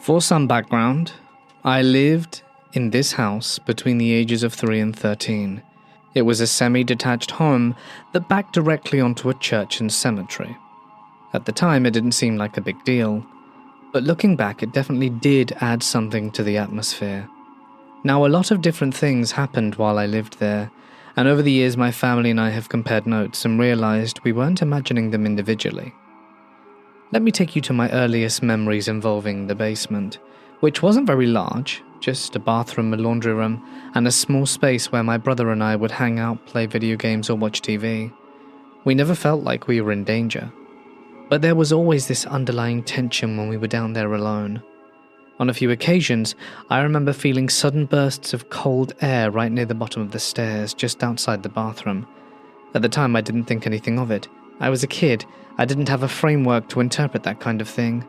For some background, I lived in this house between the ages of 3 and 13. It was a semi-detached home that backed directly onto a church and cemetery. At the time, it didn't seem like a big deal, but looking back, it definitely did add something to the atmosphere. Now, a lot of different things happened while I lived there, and over the years my family and I have compared notes and realized we weren't imagining them individually. Let me take you to my earliest memories involving the basement, which wasn't very large, just a bathroom, a laundry room, and a small space where my brother and I would hang out, play video games, or watch TV. We never felt like we were in danger, but there was always this underlying tension when we were down there alone. On a few occasions, I remember feeling sudden bursts of cold air right near the bottom of the stairs, just outside the bathroom. At the time, I didn't think anything of it. I was a kid. I didn't have a framework to interpret that kind of thing.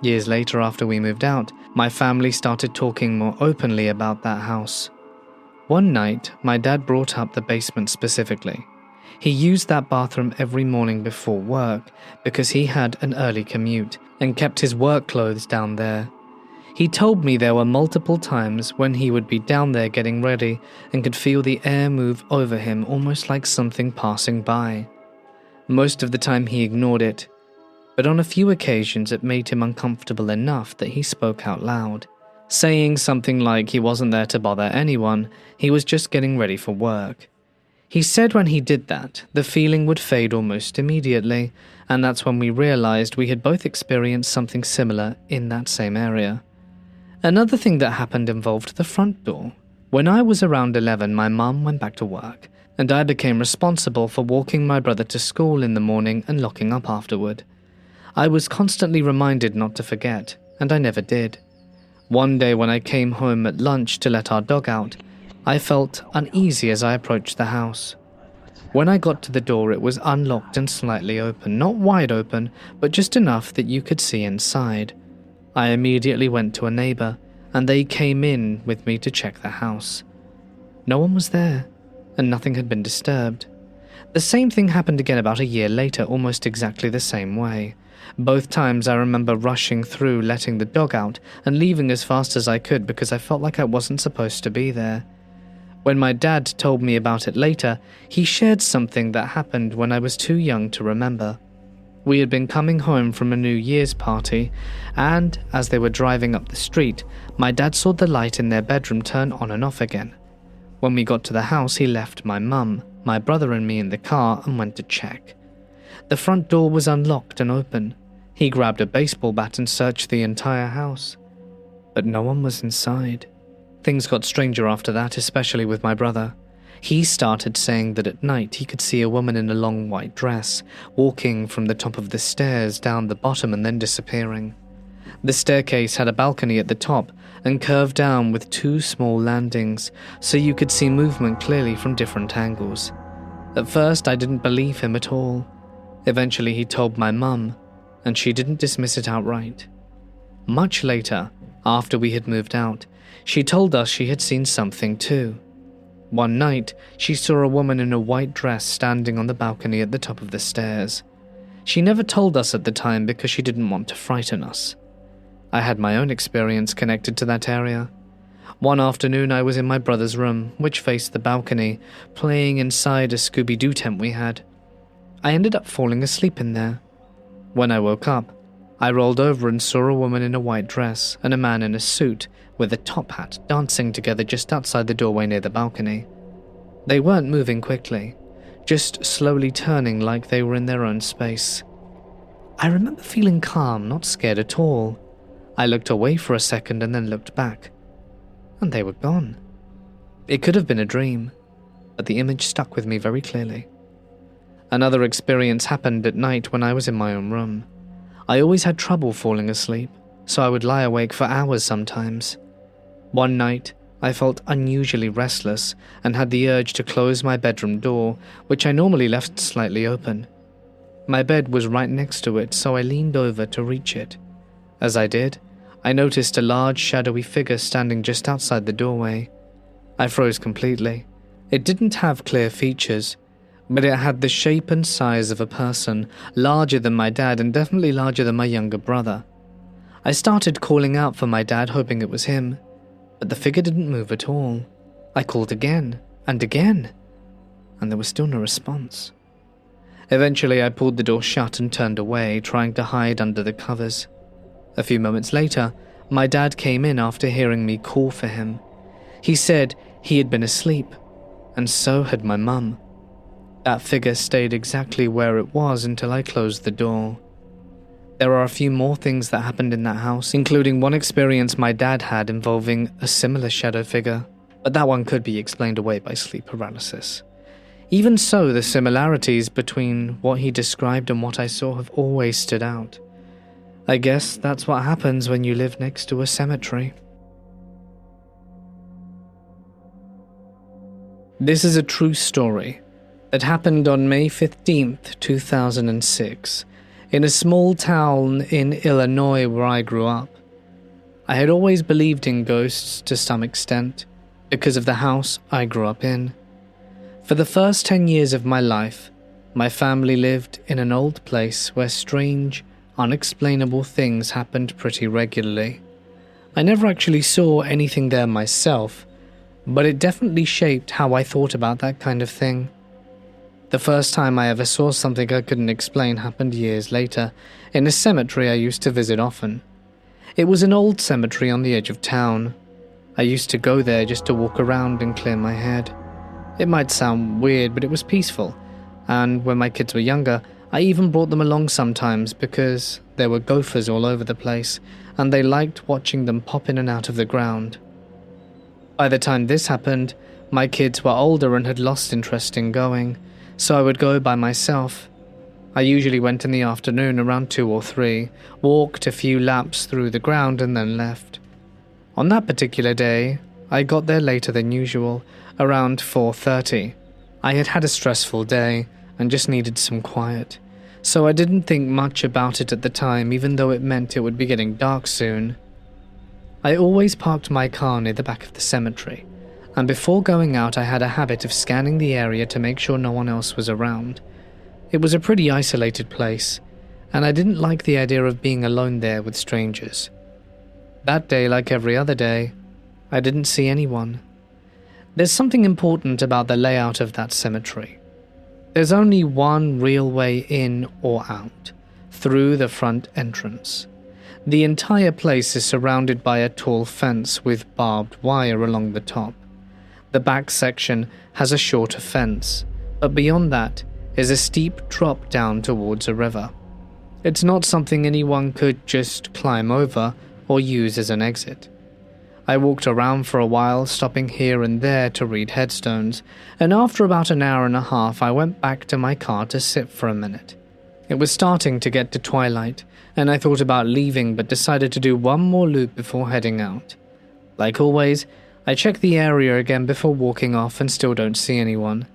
Years later, after we moved out, my family started talking more openly about that house. One night, my dad brought up the basement specifically. He used that bathroom every morning before work because he had an early commute and kept his work clothes down there. He told me there were multiple times when he would be down there getting ready and could feel the air move over him almost like something passing by. Most of the time he ignored it, but on a few occasions it made him uncomfortable enough that he spoke out loud, saying something like he wasn't there to bother anyone, he was just getting ready for work. He said when he did that, the feeling would fade almost immediately, and that's when we realized we had both experienced something similar in that same area. Another thing that happened involved the front door. When I was around 11, my mum went back to work, and I became responsible for walking my brother to school in the morning and locking up afterward. I was constantly reminded not to forget, and I never did. One day when I came home at lunch to let our dog out, I felt uneasy as I approached the house. When I got to the door, it was unlocked and slightly open, not wide open, but just enough that you could see inside. I immediately went to a neighbor, and they came in with me to check the house. No one was there, and nothing had been disturbed. The same thing happened again about a year later, almost exactly the same way. Both times I remember rushing through, letting the dog out, and leaving as fast as I could because I felt like I wasn't supposed to be there. When my dad told me about it later, he shared something that happened when I was too young to remember. We had been coming home from a New Year's party, and as they were driving up the street, my dad saw the light in their bedroom turn on and off again. When we got to the house, he left my mum, my brother and me in the car and went to check. The front door was unlocked and open. He grabbed a baseball bat and searched the entire house, but no one was inside. Things got stranger after that, especially with my brother. He started saying that at night he could see a woman in a long white dress, walking from the top of the stairs down the bottom and then disappearing. The staircase had a balcony at the top and curved down with 2 small landings, so you could see movement clearly from different angles. At first, I didn't believe him at all. Eventually, he told my mum, and she didn't dismiss it outright. Much later, after we had moved out, she told us she had seen something too. One night, she saw a woman in a white dress standing on the balcony at the top of the stairs. She never told us at the time because she didn't want to frighten us. I had my own experience connected to that area. One afternoon, I was in my brother's room, which faced the balcony, playing inside a Scooby-Doo tent we had. I ended up falling asleep in there. When I woke up, I rolled over and saw a woman in a white dress and a man in a suit with a top hat dancing together just outside the doorway near the balcony. They weren't moving quickly, just slowly turning like they were in their own space. I remember feeling calm, not scared at all. I looked away for a second and then looked back, and they were gone. It could have been a dream, but the image stuck with me very clearly. Another experience happened at night when I was in my own room. I always had trouble falling asleep, so I would lie awake for hours sometimes. One night, I felt unusually restless and had the urge to close my bedroom door, which I normally left slightly open. My bed was right next to it, so I leaned over to reach it. As I did, I noticed a large shadowy figure standing just outside the doorway. I froze completely. It didn't have clear features, but it had the shape and size of a person, larger than my dad and definitely larger than my younger brother. I started calling out for my dad, hoping it was him, but the figure didn't move at all. I called again and again, and there was still no response. Eventually, I pulled the door shut and turned away, trying to hide under the covers. A few moments later, my dad came in after hearing me call for him. He said he had been asleep, and so had my mum. That figure stayed exactly where it was until I closed the door. There are a few more things that happened in that house, including one experience my dad had involving a similar shadow figure, but that one could be explained away by sleep paralysis. Even so, the similarities between what he described and what I saw have always stood out. I guess that's what happens when you live next to a cemetery. This is a true story that happened on May 15th, 2006, in a small town in Illinois where I grew up. I had always believed in ghosts to some extent because of the house I grew up in. For the first 10 years of my life, my family lived in an old place where strange, unexplainable things happened pretty regularly. I never actually saw anything there myself, but it definitely shaped how I thought about that kind of thing. The first time I ever saw something I couldn't explain happened years later, in a cemetery I used to visit often. It was an old cemetery on the edge of town. I used to go there just to walk around and clear my head. It might sound weird, but it was peaceful, and when my kids were younger, I even brought them along sometimes because there were gophers all over the place, and they liked watching them pop in and out of the ground. By the time this happened, my kids were older and had lost interest in going, so I would go by myself. I usually went in the afternoon around 2 or 3, walked a few laps through the ground and then left. On that particular day, I got there later than usual, around 4:30. I had had a stressful day and just needed some quiet, so I didn't think much about it at the time, even though it meant it would be getting dark soon. I always parked my car near the back of the cemetery, and before going out I had a habit of scanning the area to make sure no one else was around. It was a pretty isolated place, and I didn't like the idea of being alone there with strangers. That day, like every other day, I didn't see anyone. There's something important about the layout of that cemetery. There's only one real way in or out, through the front entrance. The entire place is surrounded by a tall fence with barbed wire along the top. The back section has a shorter fence, but beyond that is a steep drop down towards a river. It's not something anyone could just climb over or use as an exit. I walked around for a while, stopping here and there to read headstones, and after about an hour and a half I went back to my car to sit for a minute. It was starting to get to twilight, and I thought about leaving but decided to do one more loop before heading out. Like always, I check the area again before walking off and still don't see anyone.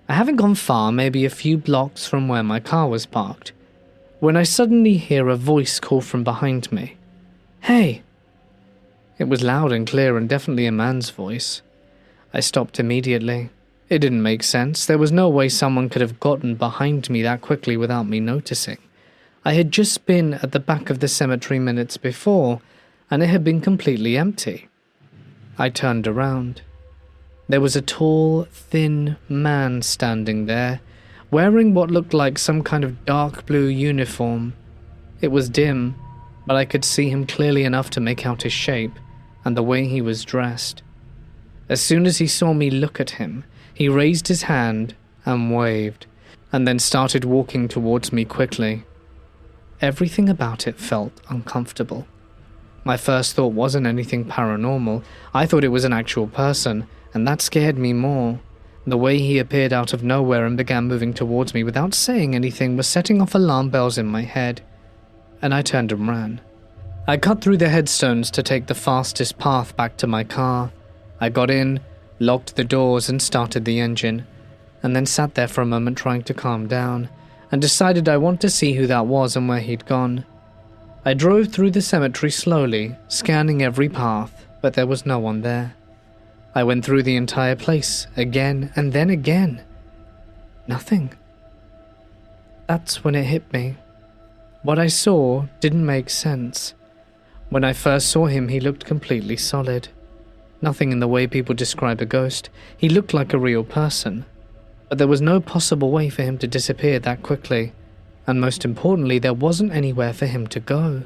I haven't gone far, maybe a few blocks from where my car was parked, when I suddenly hear a voice call from behind me. "Hey!" It was loud and clear and definitely a man's voice. I stopped immediately. It didn't make sense. There was no way someone could have gotten behind me that quickly without me noticing. I had just been at the back of the cemetery minutes before, and it had been completely empty. I turned around. There was a tall, thin man standing there, wearing what looked like some kind of dark blue uniform. It was dim, but I could see him clearly enough to make out his shape and the way he was dressed. As soon as he saw me look at him, he raised his hand and waved, and then started walking towards me quickly. Everything about it felt uncomfortable. My first thought wasn't anything paranormal. I thought it was an actual person, and that scared me more. The way he appeared out of nowhere and began moving towards me without saying anything was setting off alarm bells in my head, and I turned and ran. I cut through the headstones to take the fastest path back to my car. I got in, locked the doors and started the engine, and then sat there for a moment trying to calm down, and decided I want to see who that was and where he'd gone. I drove through the cemetery slowly, scanning every path, but there was no one there. I went through the entire place, again and then again. Nothing. That's when it hit me. What I saw didn't make sense. When I first saw him, he looked completely solid. Nothing in the way people describe a ghost. He looked like a real person. But there was no possible way for him to disappear that quickly, and most importantly, there wasn't anywhere for him to go.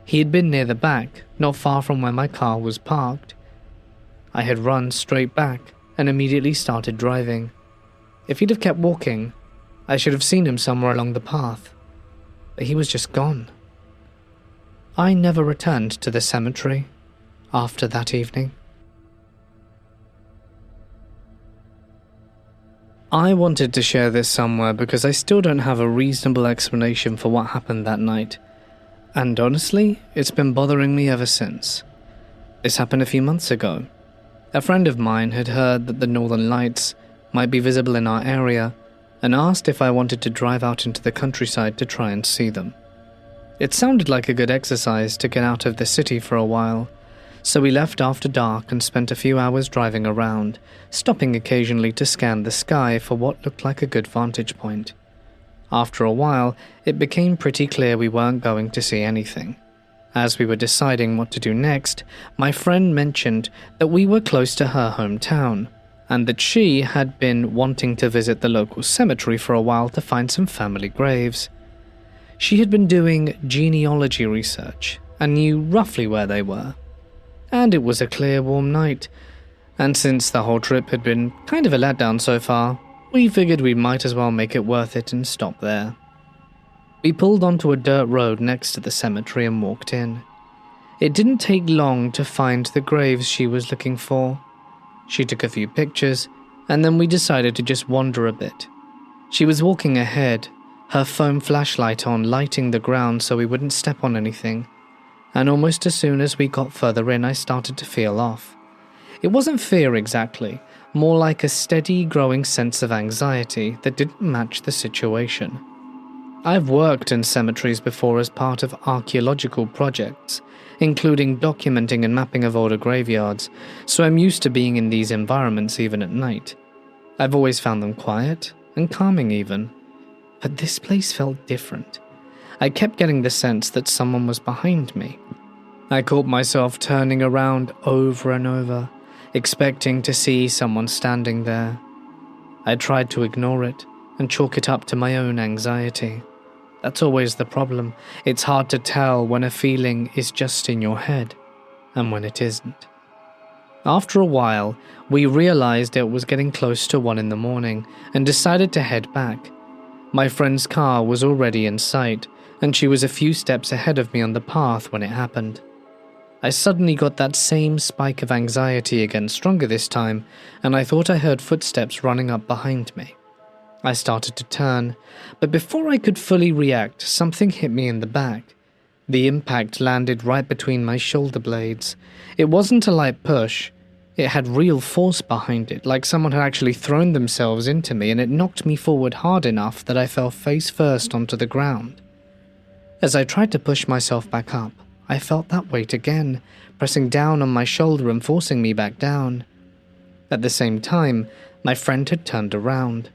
He had been near the back, not far from where my car was parked. I had run straight back and immediately started driving. If he'd have kept walking, I should have seen him somewhere along the path, but he was just gone. I never returned to the cemetery after that evening. I wanted to share this somewhere because I still don't have a reasonable explanation for what happened that night, and honestly, it's been bothering me ever since. This happened a few months ago. A friend of mine had heard that the northern lights might be visible in our area and asked if I wanted to drive out into the countryside to try and see them. It sounded like a good exercise to get out of the city for a while, so we left after dark and spent a few hours driving around, stopping occasionally to scan the sky for what looked like a good vantage point. After a while, it became pretty clear we weren't going to see anything. As we were deciding what to do next, my friend mentioned that we were close to her hometown, and that she had been wanting to visit the local cemetery for a while to find some family graves. She had been doing genealogy research and knew roughly where they were. And it was a clear, warm night, and since the whole trip had been kind of a letdown so far, we figured we might as well make it worth it and stop there. We pulled onto a dirt road next to the cemetery and walked in. It didn't take long to find the graves she was looking for. She took a few pictures, and then we decided to just wander a bit. She was walking ahead, her phone flashlight on, lighting the ground so we wouldn't step on anything, and almost as soon as we got further in, I started to feel off. It wasn't fear exactly, more like a steady growing sense of anxiety that didn't match the situation. I've worked in cemeteries before as part of archaeological projects, including documenting and mapping of older graveyards, so I'm used to being in these environments even at night. I've always found them quiet and calming even, but this place felt different. I kept getting the sense that someone was behind me. I caught myself turning around over and over, expecting to see someone standing there. I tried to ignore it and chalk it up to my own anxiety. That's always the problem. It's hard to tell when a feeling is just in your head and when it isn't. After a while, we realized it was getting close to 1 a.m. and decided to head back. My friend's car was already in sight, and she was a few steps ahead of me on the path when it happened. I suddenly got that same spike of anxiety again, stronger this time, and I thought I heard footsteps running up behind me. I started to turn, but before I could fully react, something hit me in the back. The impact landed right between my shoulder blades. It wasn't a light push. It had real force behind it, like someone had actually thrown themselves into me, and it knocked me forward hard enough that I fell face first onto the ground. As I tried to push myself back up, I felt that weight again, pressing down on my shoulder and forcing me back down. At the same time, my friend had turned around.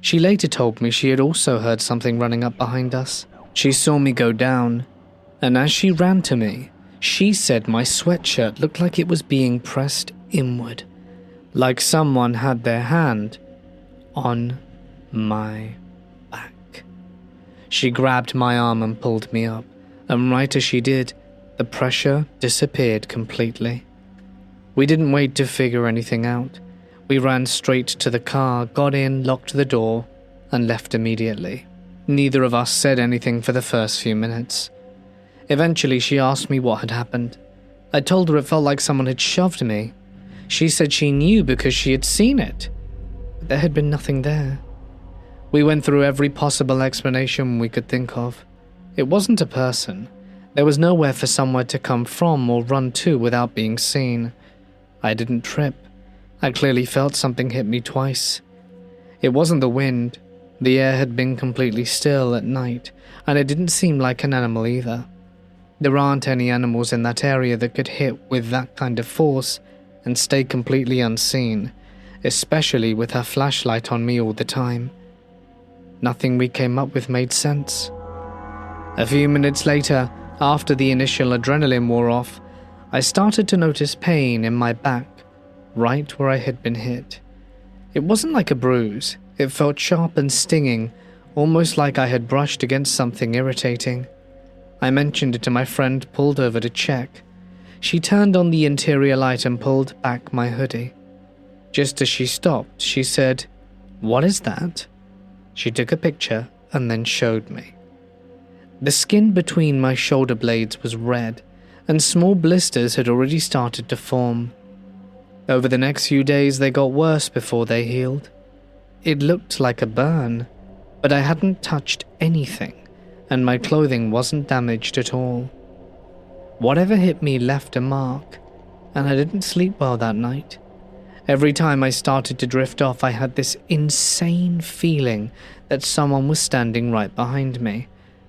She later told me she had also heard something running up behind us. She saw me go down, and as she ran to me, she said my sweatshirt looked like it was being pressed inward, like someone had their hand on my back. She grabbed my arm and pulled me up, and right as she did, the pressure disappeared completely. We didn't wait to figure anything out. We ran straight to the car, got in, locked the door, and left immediately. Neither of us said anything for the first few minutes. Eventually, she asked me what had happened. I told her it felt like someone had shoved me. She said she knew because she had seen it, but there had been nothing there. We went through every possible explanation we could think of. It wasn't a person. There was nowhere for somewhere to come from or run to without being seen. I didn't trip. I clearly felt something hit me twice. It wasn't the wind. The air had been completely still at night, and it didn't seem like an animal either. There aren't any animals in that area that could hit with that kind of force and stay completely unseen, especially with her flashlight on me all the time. Nothing we came up with made sense. A few minutes later, After the initial adrenaline wore off, I started to notice pain in my back, right where I had been hit. It wasn't like a bruise, it felt sharp and stinging, almost like I had brushed against something irritating. I mentioned it to my friend, pulled over to check. She turned on the interior light and pulled back my hoodie. Just as she stopped, she said, "What is that?" She took a picture and then showed me. The skin between my shoulder blades was red, and small blisters had already started to form. Over the next few days, they got worse before they healed. It looked like a burn, but I hadn't touched anything, and my clothing wasn't damaged at all. Whatever hit me left a mark, and I didn't sleep well that night. Every time I started to drift off, I had this insane feeling that someone was standing right behind me,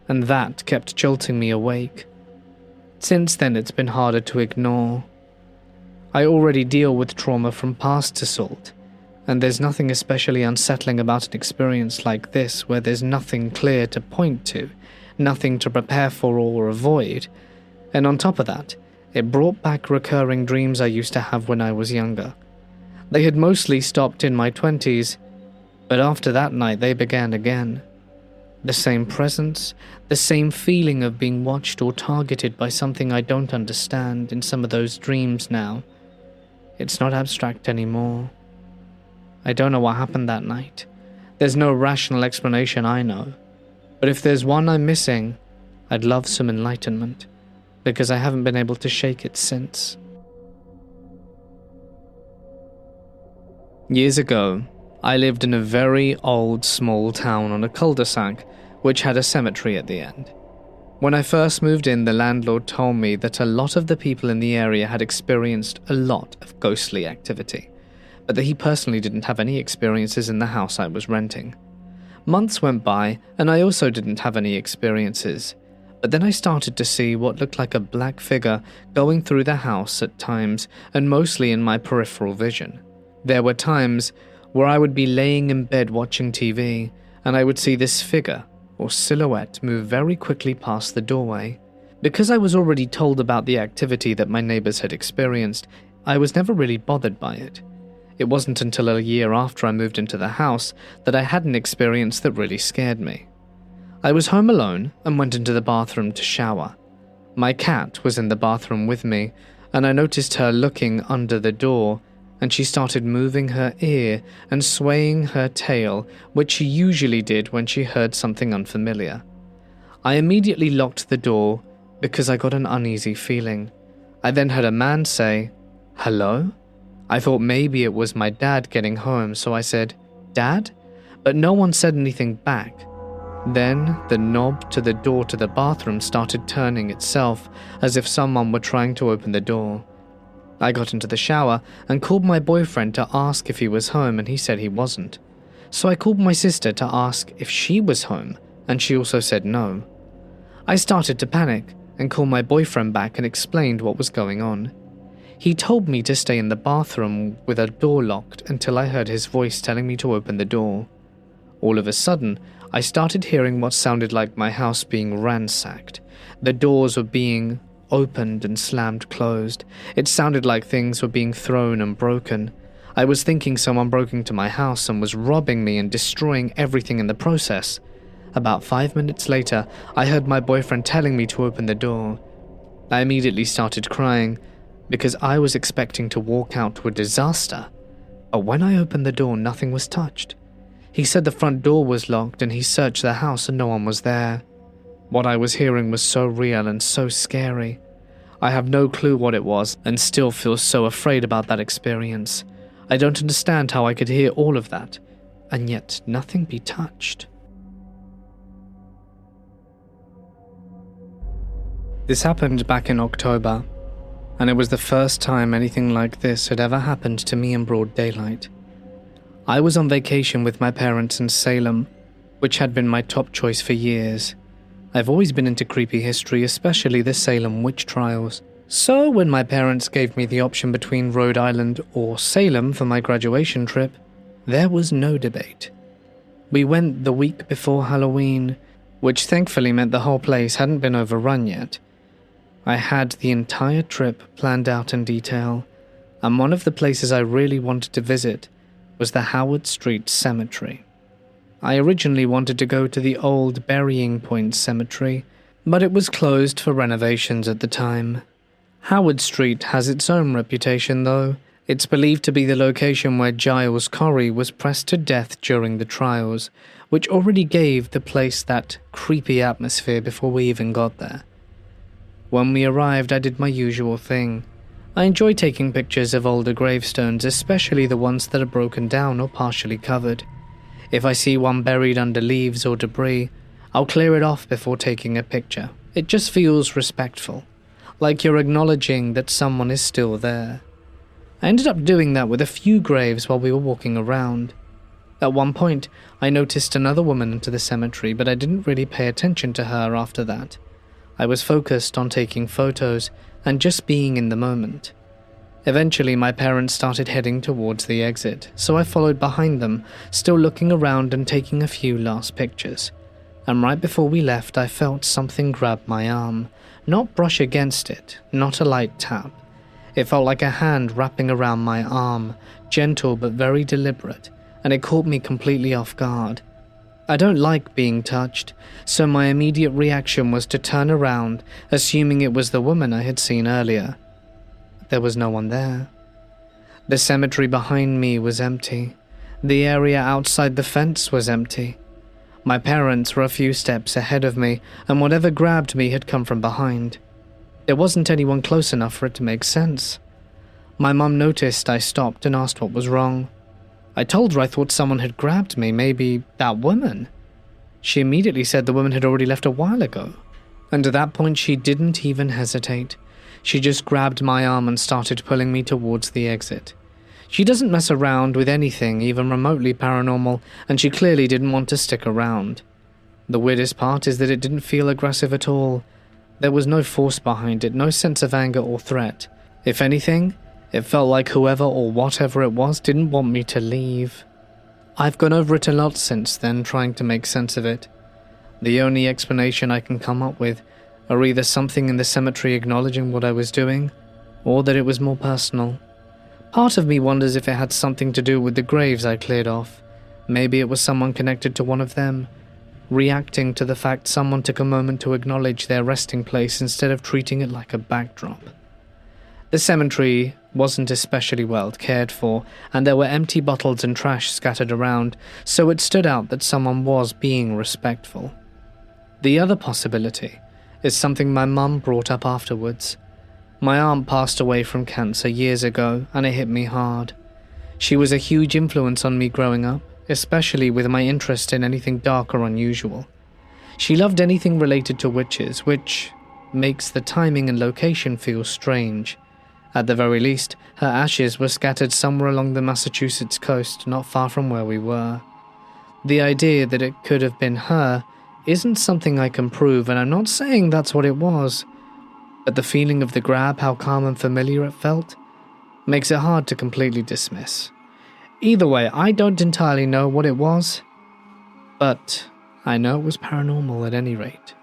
and that kept jolting me awake. Since then, it's been harder to ignore. I already deal with trauma from past assault, and there's nothing especially unsettling about an experience like this where there's nothing clear to point to, nothing to prepare for or avoid. And on top of that, it brought back recurring dreams I used to have when I was younger. They had mostly stopped in my 20s, but after that night they began again. The same presence, the same feeling of being watched or targeted by something I don't understand in some of those dreams now. It's not abstract anymore. I don't know what happened that night. There's no rational explanation I know. But if there's one I'm missing, I'd love some enlightenment, because I haven't been able to shake it since. Years ago, I lived in a very old small town on a cul-de-sac which had a cemetery at the end. When I first moved in, the landlord told me that a lot of the people in the area had experienced a lot of ghostly activity, but that he personally didn't have any experiences in the house I was renting. Months went by, and I also didn't have any experiences, but then I started to see what looked like a black figure going through the house at times, and mostly in my peripheral vision. There were times where I would be laying in bed watching TV, and I would see this figure or silhouette move very quickly past the doorway. Because I was already told about the activity that my neighbors had experienced, I was never really bothered by it. It wasn't until a year after I moved into the house that I had an experience that really scared me. I was home alone and went into the bathroom to shower. My cat was in the bathroom with me, and I noticed her looking under the door, and she started moving her ear and swaying her tail, which she usually did when she heard something unfamiliar. I immediately locked the door because I got an uneasy feeling. I then heard a man say, "Hello?" I thought maybe it was my dad getting home, so I said, "Dad?" But no one said anything back. Then the knob to the door to the bathroom started turning itself as if someone were trying to open the door. I got into the shower and called my boyfriend to ask if he was home, and he said he wasn't. So I called my sister to ask if she was home, and she also said no. I started to panic and called my boyfriend back and explained what was going on. He told me to stay in the bathroom with a door locked until I heard his voice telling me to open the door. All of a sudden, I started hearing what sounded like my house being ransacked. The doors were being opened and slammed closed. It sounded like things were being thrown and broken. I was thinking someone broke into my house and was robbing me and destroying everything in the process. About 5 minutes later, I heard my boyfriend telling me to open the door. I immediately started crying because I was expecting to walk out to a disaster. But when I opened the door, nothing was touched. He said the front door was locked and he searched the house and no one was there. What I was hearing was so real and so scary. I have no clue what it was and still feel so afraid about that experience. I don't understand how I could hear all of that, and yet nothing be touched. This happened back in October, and it was the first time anything like this had ever happened to me in broad daylight. I was on vacation with my parents in Salem, which had been my top choice for years. I've always been into creepy history, especially the Salem witch trials. So when my parents gave me the option between Rhode Island or Salem for my graduation trip, there was no debate. We went the week before Halloween, which thankfully meant the whole place hadn't been overrun yet. I had the entire trip planned out in detail, and one of the places I really wanted to visit was the Howard Street Cemetery. I originally wanted to go to the old Burying Point Cemetery, but it was closed for renovations at the time. Howard Street has its own reputation though. It's believed to be the location where Giles Corey was pressed to death during the trials, which already gave the place that creepy atmosphere before we even got there. When we arrived, I did my usual thing. I enjoy taking pictures of older gravestones, especially the ones that are broken down or partially covered. If I see one buried under leaves or debris, I'll clear it off before taking a picture. It just feels respectful, like you're acknowledging that someone is still there. I ended up doing that with a few graves while we were walking around. At one point, I noticed another woman enter the cemetery, but I didn't really pay attention to her after that. I was focused on taking photos and just being in the moment. Eventually, my parents started heading towards the exit, so I followed behind them, still looking around and taking a few last pictures. And right before we left, I felt something grab my arm. Not brush against it, not a light tap. It felt like a hand wrapping around my arm, gentle but very deliberate, and it caught me completely off guard. I don't like being touched, so my immediate reaction was to turn around, assuming it was the woman I had seen earlier. There was no one there. The cemetery behind me was empty. The area outside the fence was empty. My parents were a few steps ahead of me, and whatever grabbed me had come from behind. There wasn't anyone close enough for it to make sense. My mum noticed I stopped and asked what was wrong. I told her I thought someone had grabbed me, maybe that woman. She immediately said the woman had already left a while ago. And at that point she didn't even hesitate. She just grabbed my arm and started pulling me towards the exit. She doesn't mess around with anything even remotely paranormal, and she clearly didn't want to stick around. The weirdest part is that it didn't feel aggressive at all. There was no force behind it, no sense of anger or threat. If anything, it felt like whoever or whatever it was didn't want me to leave. I've gone over it a lot since then, trying to make sense of it. The only explanation I can come up with are either something in the cemetery acknowledging what I was doing, or that it was more personal. Part of me wonders if it had something to do with the graves I cleared off. Maybe it was someone connected to one of them, reacting to the fact someone took a moment to acknowledge their resting place instead of treating it like a backdrop. The cemetery wasn't especially well cared for, and there were empty bottles and trash scattered around, so it stood out that someone was being respectful. The other possibility is something my mum brought up afterwards. My aunt passed away from cancer years ago, and it hit me hard. She was a huge influence on me growing up, especially with my interest in anything dark or unusual. She loved anything related to witches, which makes the timing and location feel strange. At the very least, her ashes were scattered somewhere along the Massachusetts coast, not far from where we were. The idea that it could have been her isn't something I can prove, and I'm not saying that's what it was, but the feeling of the grab, how calm and familiar it felt, makes it hard to completely dismiss. Either way, I don't entirely know what it was, but I know it was paranormal at any rate.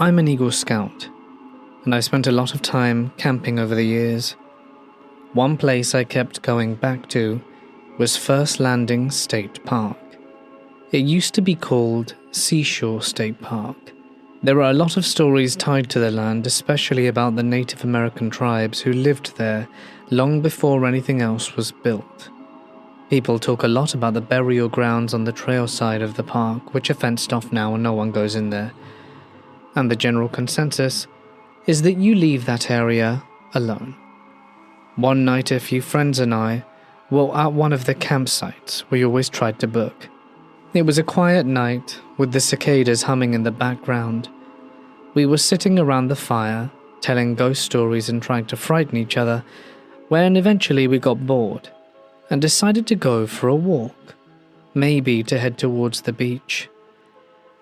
I'm an Eagle Scout, and I spent a lot of time camping over the years. One place I kept going back to was First Landing State Park. It used to be called Seashore State Park. There are a lot of stories tied to the land, especially about the Native American tribes who lived there long before anything else was built. People talk a lot about the burial grounds on the trail side of the park, which are fenced off now and no one goes in there. And the general consensus is that you leave that area alone. One night a few friends and I were at one of the campsites we always tried to book. It was a quiet night, with the cicadas humming in the background. We were sitting around the fire, telling ghost stories and trying to frighten each other, when eventually we got bored, and decided to go for a walk, maybe to head towards the beach.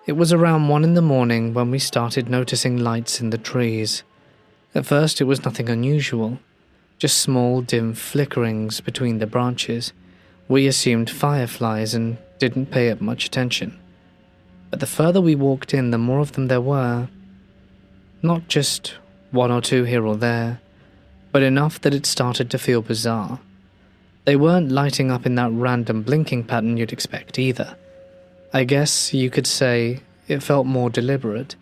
It was around 1 a.m. when we started noticing lights in the trees. At first it was nothing unusual, just small dim flickerings between the branches. We assumed fireflies and didn't pay it much attention. but the further we walked in, the more of them there were. Not just one or two here or there, but enough that it started to feel bizarre. They weren't lighting up in that random blinking pattern you'd expect either. I guess you could say it felt more deliberate,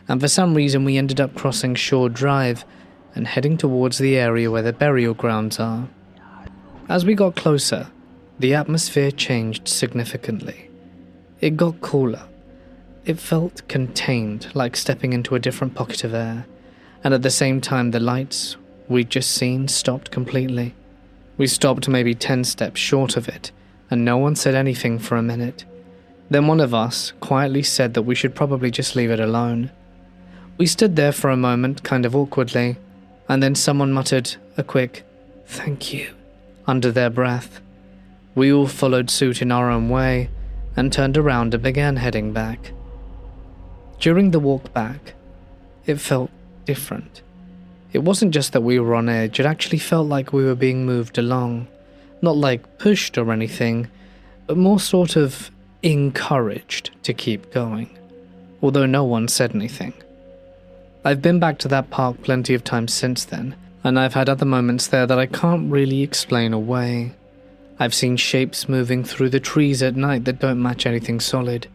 and for some reason we ended up crossing Shore Drive and heading towards the area where the burial grounds are. As we got closer, the atmosphere changed significantly. It got cooler. It felt contained, like stepping into a different pocket of air, and at the same time the lights we'd just seen stopped completely. We stopped maybe 10 steps short of it, and no one said anything for a minute. Then one of us quietly said that we should probably just leave it alone. We stood there for a moment, kind of awkwardly, and then someone muttered a quick, "Thank you," under their breath. We all followed suit in our own way, and turned around and began heading back. During the walk back, it felt different. It wasn't just that we were on edge, it actually felt like we were being moved along. Not like pushed or anything, but more sort of encouraged to keep going, although no one said anything. I've been back to that park plenty of times since then, and I've had other moments there that I can't really explain away. I've seen shapes moving through the trees at night that don't match anything solid.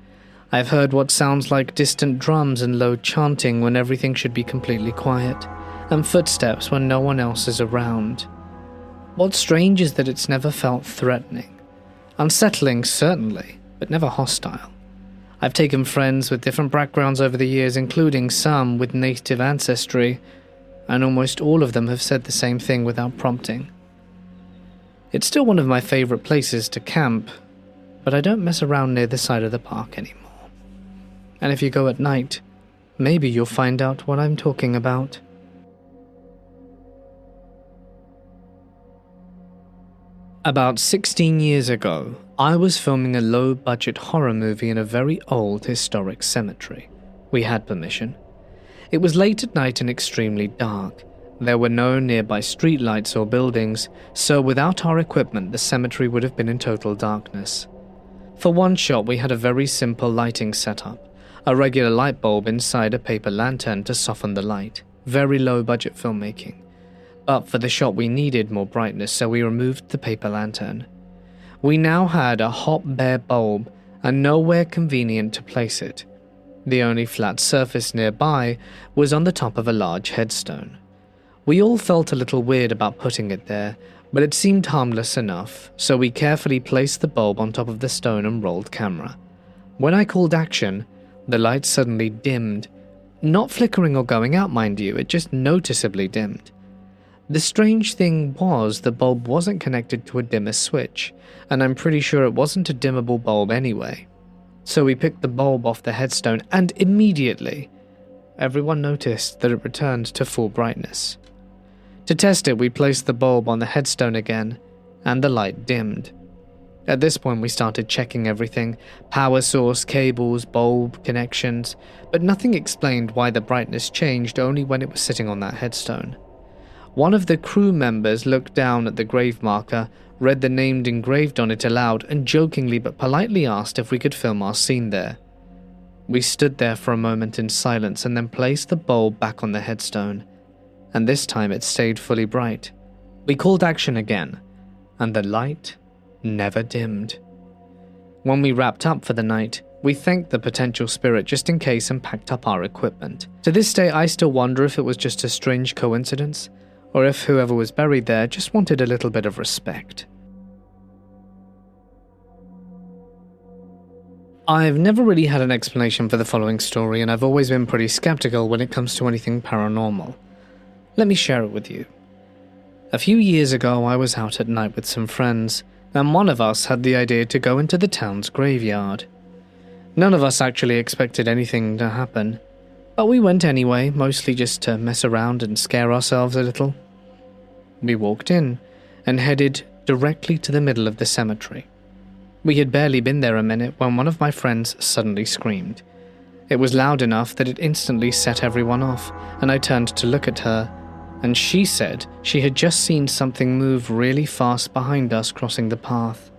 I've heard what sounds like distant drums and low chanting when everything should be completely quiet, and footsteps when no one else is around. What's strange is that it's never felt threatening. Unsettling, certainly, but never hostile. I've taken friends with different backgrounds over the years, including some with native ancestry, and almost all of them have said the same thing without prompting. It's still one of my favorite places to camp, but I don't mess around near the side of the park anymore. And if you go at night, maybe you'll find out what I'm talking about. About 16 years ago, I was filming a low-budget horror movie in a very old historic cemetery. We had permission. It was late at night and extremely dark. There were no nearby streetlights or buildings, so without our equipment, the cemetery would have been in total darkness. For one shot, we had a very simple lighting setup. A regular light bulb inside a paper lantern to soften the light. Very low-budget filmmaking. But for the shot we needed more brightness, so we removed the paper lantern. We now had a hot bare bulb and nowhere convenient to place it. The only flat surface nearby was on the top of a large headstone. We all felt a little weird about putting it there, but it seemed harmless enough, so we carefully placed the bulb on top of the stone and rolled camera. When I called action, the light suddenly dimmed. Not flickering or going out, mind you, it just noticeably dimmed. The strange thing was the bulb wasn't connected to a dimmer switch, and I'm pretty sure it wasn't a dimmable bulb anyway. So we picked the bulb off the headstone, and immediately, everyone noticed that it returned to full brightness. To test it, we placed the bulb on the headstone again, and the light dimmed. At this point, we started checking everything: power source, cables, bulb, connections, but nothing explained why the brightness changed only when it was sitting on that headstone. One of the crew members looked down at the grave marker, read the name engraved on it aloud, and jokingly but politely asked if we could film our scene there. We stood there for a moment in silence and then placed the bulb back on the headstone, and this time it stayed fully bright. We called action again, and the light never dimmed. When we wrapped up for the night, we thanked the potential spirit just in case and packed up our equipment. To this day, I still wonder if it was just a strange coincidence, or if whoever was buried there just wanted a little bit of respect. I've never really had an explanation for the following story, and I've always been pretty skeptical when it comes to anything paranormal. Let me share it with you. A few years ago, I was out at night with some friends, and one of us had the idea to go into the town's graveyard. None of us actually expected anything to happen, but we went anyway, mostly just to mess around and scare ourselves a little. We walked in and headed directly to the middle of the cemetery. We had barely been there a minute when one of my friends suddenly screamed. It was loud enough that it instantly set everyone off, and I turned to look at her, and she said she had just seen something move really fast behind us crossing the path.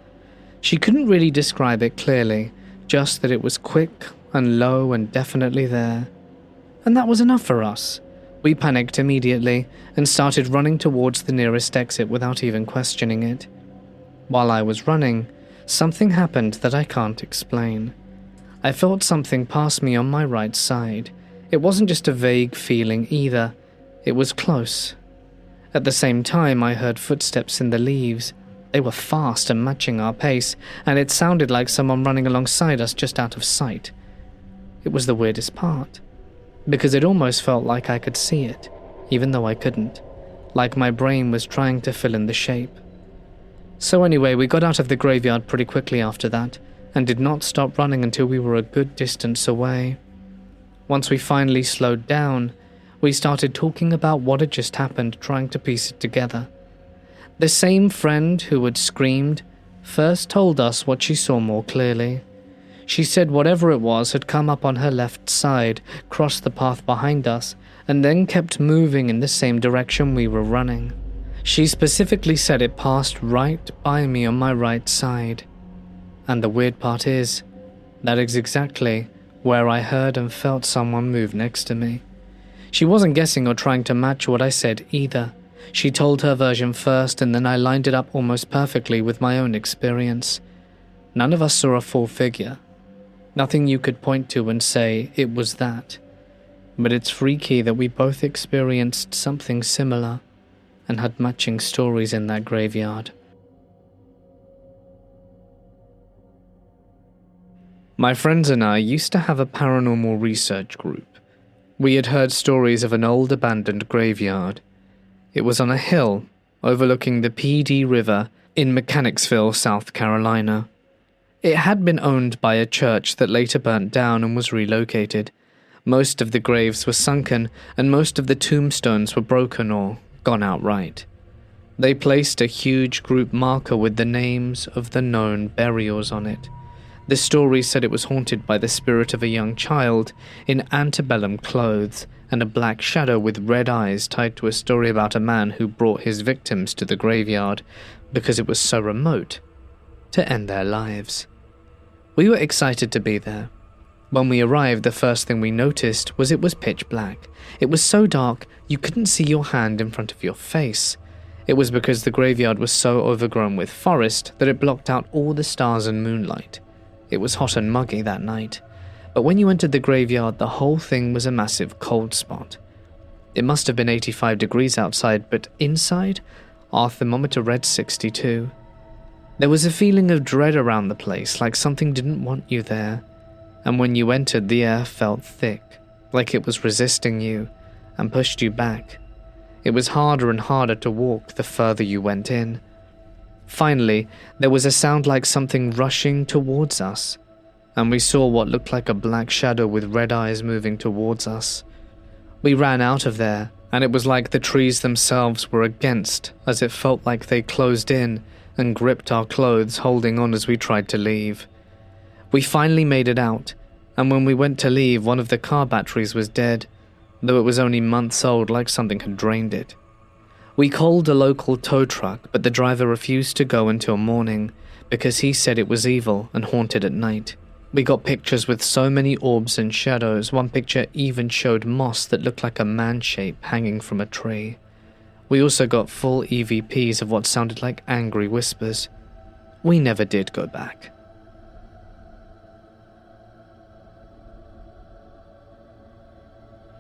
She couldn't really describe it clearly, just that it was quick, and low and definitely there. And that was enough for us. We panicked immediately and started running towards the nearest exit without even questioning it. While I was running, something happened that I can't explain. I felt something pass me on my right side. It wasn't just a vague feeling either. It was close. At the same time, I heard footsteps in the leaves. They were fast and matching our pace, and it sounded like someone running alongside us just out of sight. It was the weirdest part, because it almost felt like I could see it, even though I couldn't, like my brain was trying to fill in the shape. So anyway, we got out of the graveyard pretty quickly after that, and did not stop running until we were a good distance away. Once we finally slowed down, we started talking about what had just happened, trying to piece it together. The same friend who had screamed first told us what she saw more clearly. She said whatever it was had come up on her left side, crossed the path behind us, and then kept moving in the same direction we were running. She specifically said it passed right by me on my right side. And the weird part is, that is exactly where I heard and felt someone move next to me. She wasn't guessing or trying to match what I said either. She told her version first, and then I lined it up almost perfectly with my own experience. None of us saw a full figure. Nothing you could point to and say it was that. But it's freaky that we both experienced something similar and had matching stories in that graveyard. My friends and I used to have a paranormal research group. We had heard stories of an old abandoned graveyard. It was on a hill overlooking the PD River in Mechanicsville, South Carolina. It had been owned by a church that later burnt down and was relocated. Most of the graves were sunken, and most of the tombstones were broken or gone outright. They placed a huge group marker with the names of the known burials on it. The story said it was haunted by the spirit of a young child in antebellum clothes and a black shadow with red eyes tied to a story about a man who brought his victims to the graveyard because it was so remote to end their lives. We were excited to be there. When we arrived, the first thing we noticed was it was pitch black. It was so dark you couldn't see your hand in front of your face. It was because the graveyard was so overgrown with forest that it blocked out all the stars and moonlight. It was hot and muggy that night, but when you entered the graveyard, the whole thing was a massive cold spot. It must have been 85 degrees outside, but inside, our thermometer read 62. There was a feeling of dread around the place, like something didn't want you there. And when you entered, the air felt thick, like it was resisting you, and pushed you back. It was harder and harder to walk the further you went in. Finally, there was a sound like something rushing towards us, and we saw what looked like a black shadow with red eyes moving towards us. We ran out of there, and it was like the trees themselves were against, as it felt like they closed in and gripped our clothes, holding on as we tried to leave. We finally made it out, and when we went to leave, one of the car batteries was dead, though it was only months old, like something had drained it. We called a local tow truck, but the driver refused to go until morning because he said it was evil and haunted at night. We got pictures with so many orbs and shadows. One picture even showed moss that looked like a man shape hanging from a tree. We also got full EVPs of what sounded like angry whispers. We never did go back.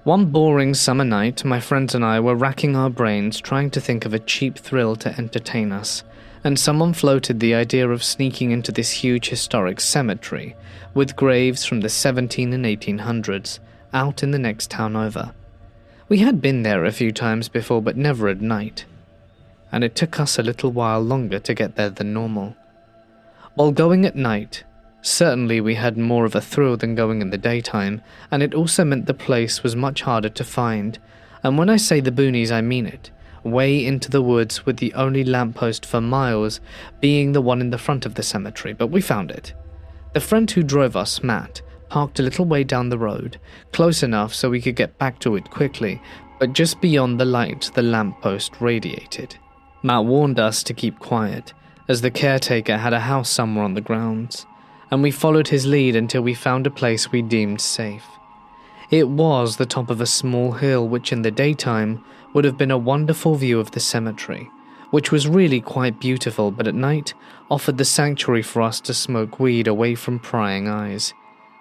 One boring summer night, my friends and I were racking our brains trying to think of a cheap thrill to entertain us, and someone floated the idea of sneaking into this huge historic cemetery with graves from the 17 and 1800s out in the next town over. We had been there a few times before, but never at night, and it took us a little while longer to get there than normal. While going at night, certainly we had more of a thrill than going in the daytime, and it also meant the place was much harder to find. And when I say the boonies, I mean it. Way into the woods, with the only lamppost for miles being the one in the front of the cemetery, but we found it. The friend who drove us, Matt, parked a little way down the road, close enough so we could get back to it quickly, but just beyond the light the lamppost radiated. Matt warned us to keep quiet, as the caretaker had a house somewhere on the grounds, and we followed his lead until we found a place we deemed safe. It was the top of a small hill which in the daytime would have been a wonderful view of the cemetery, which was really quite beautiful, but at night offered the sanctuary for us to smoke weed away from prying eyes.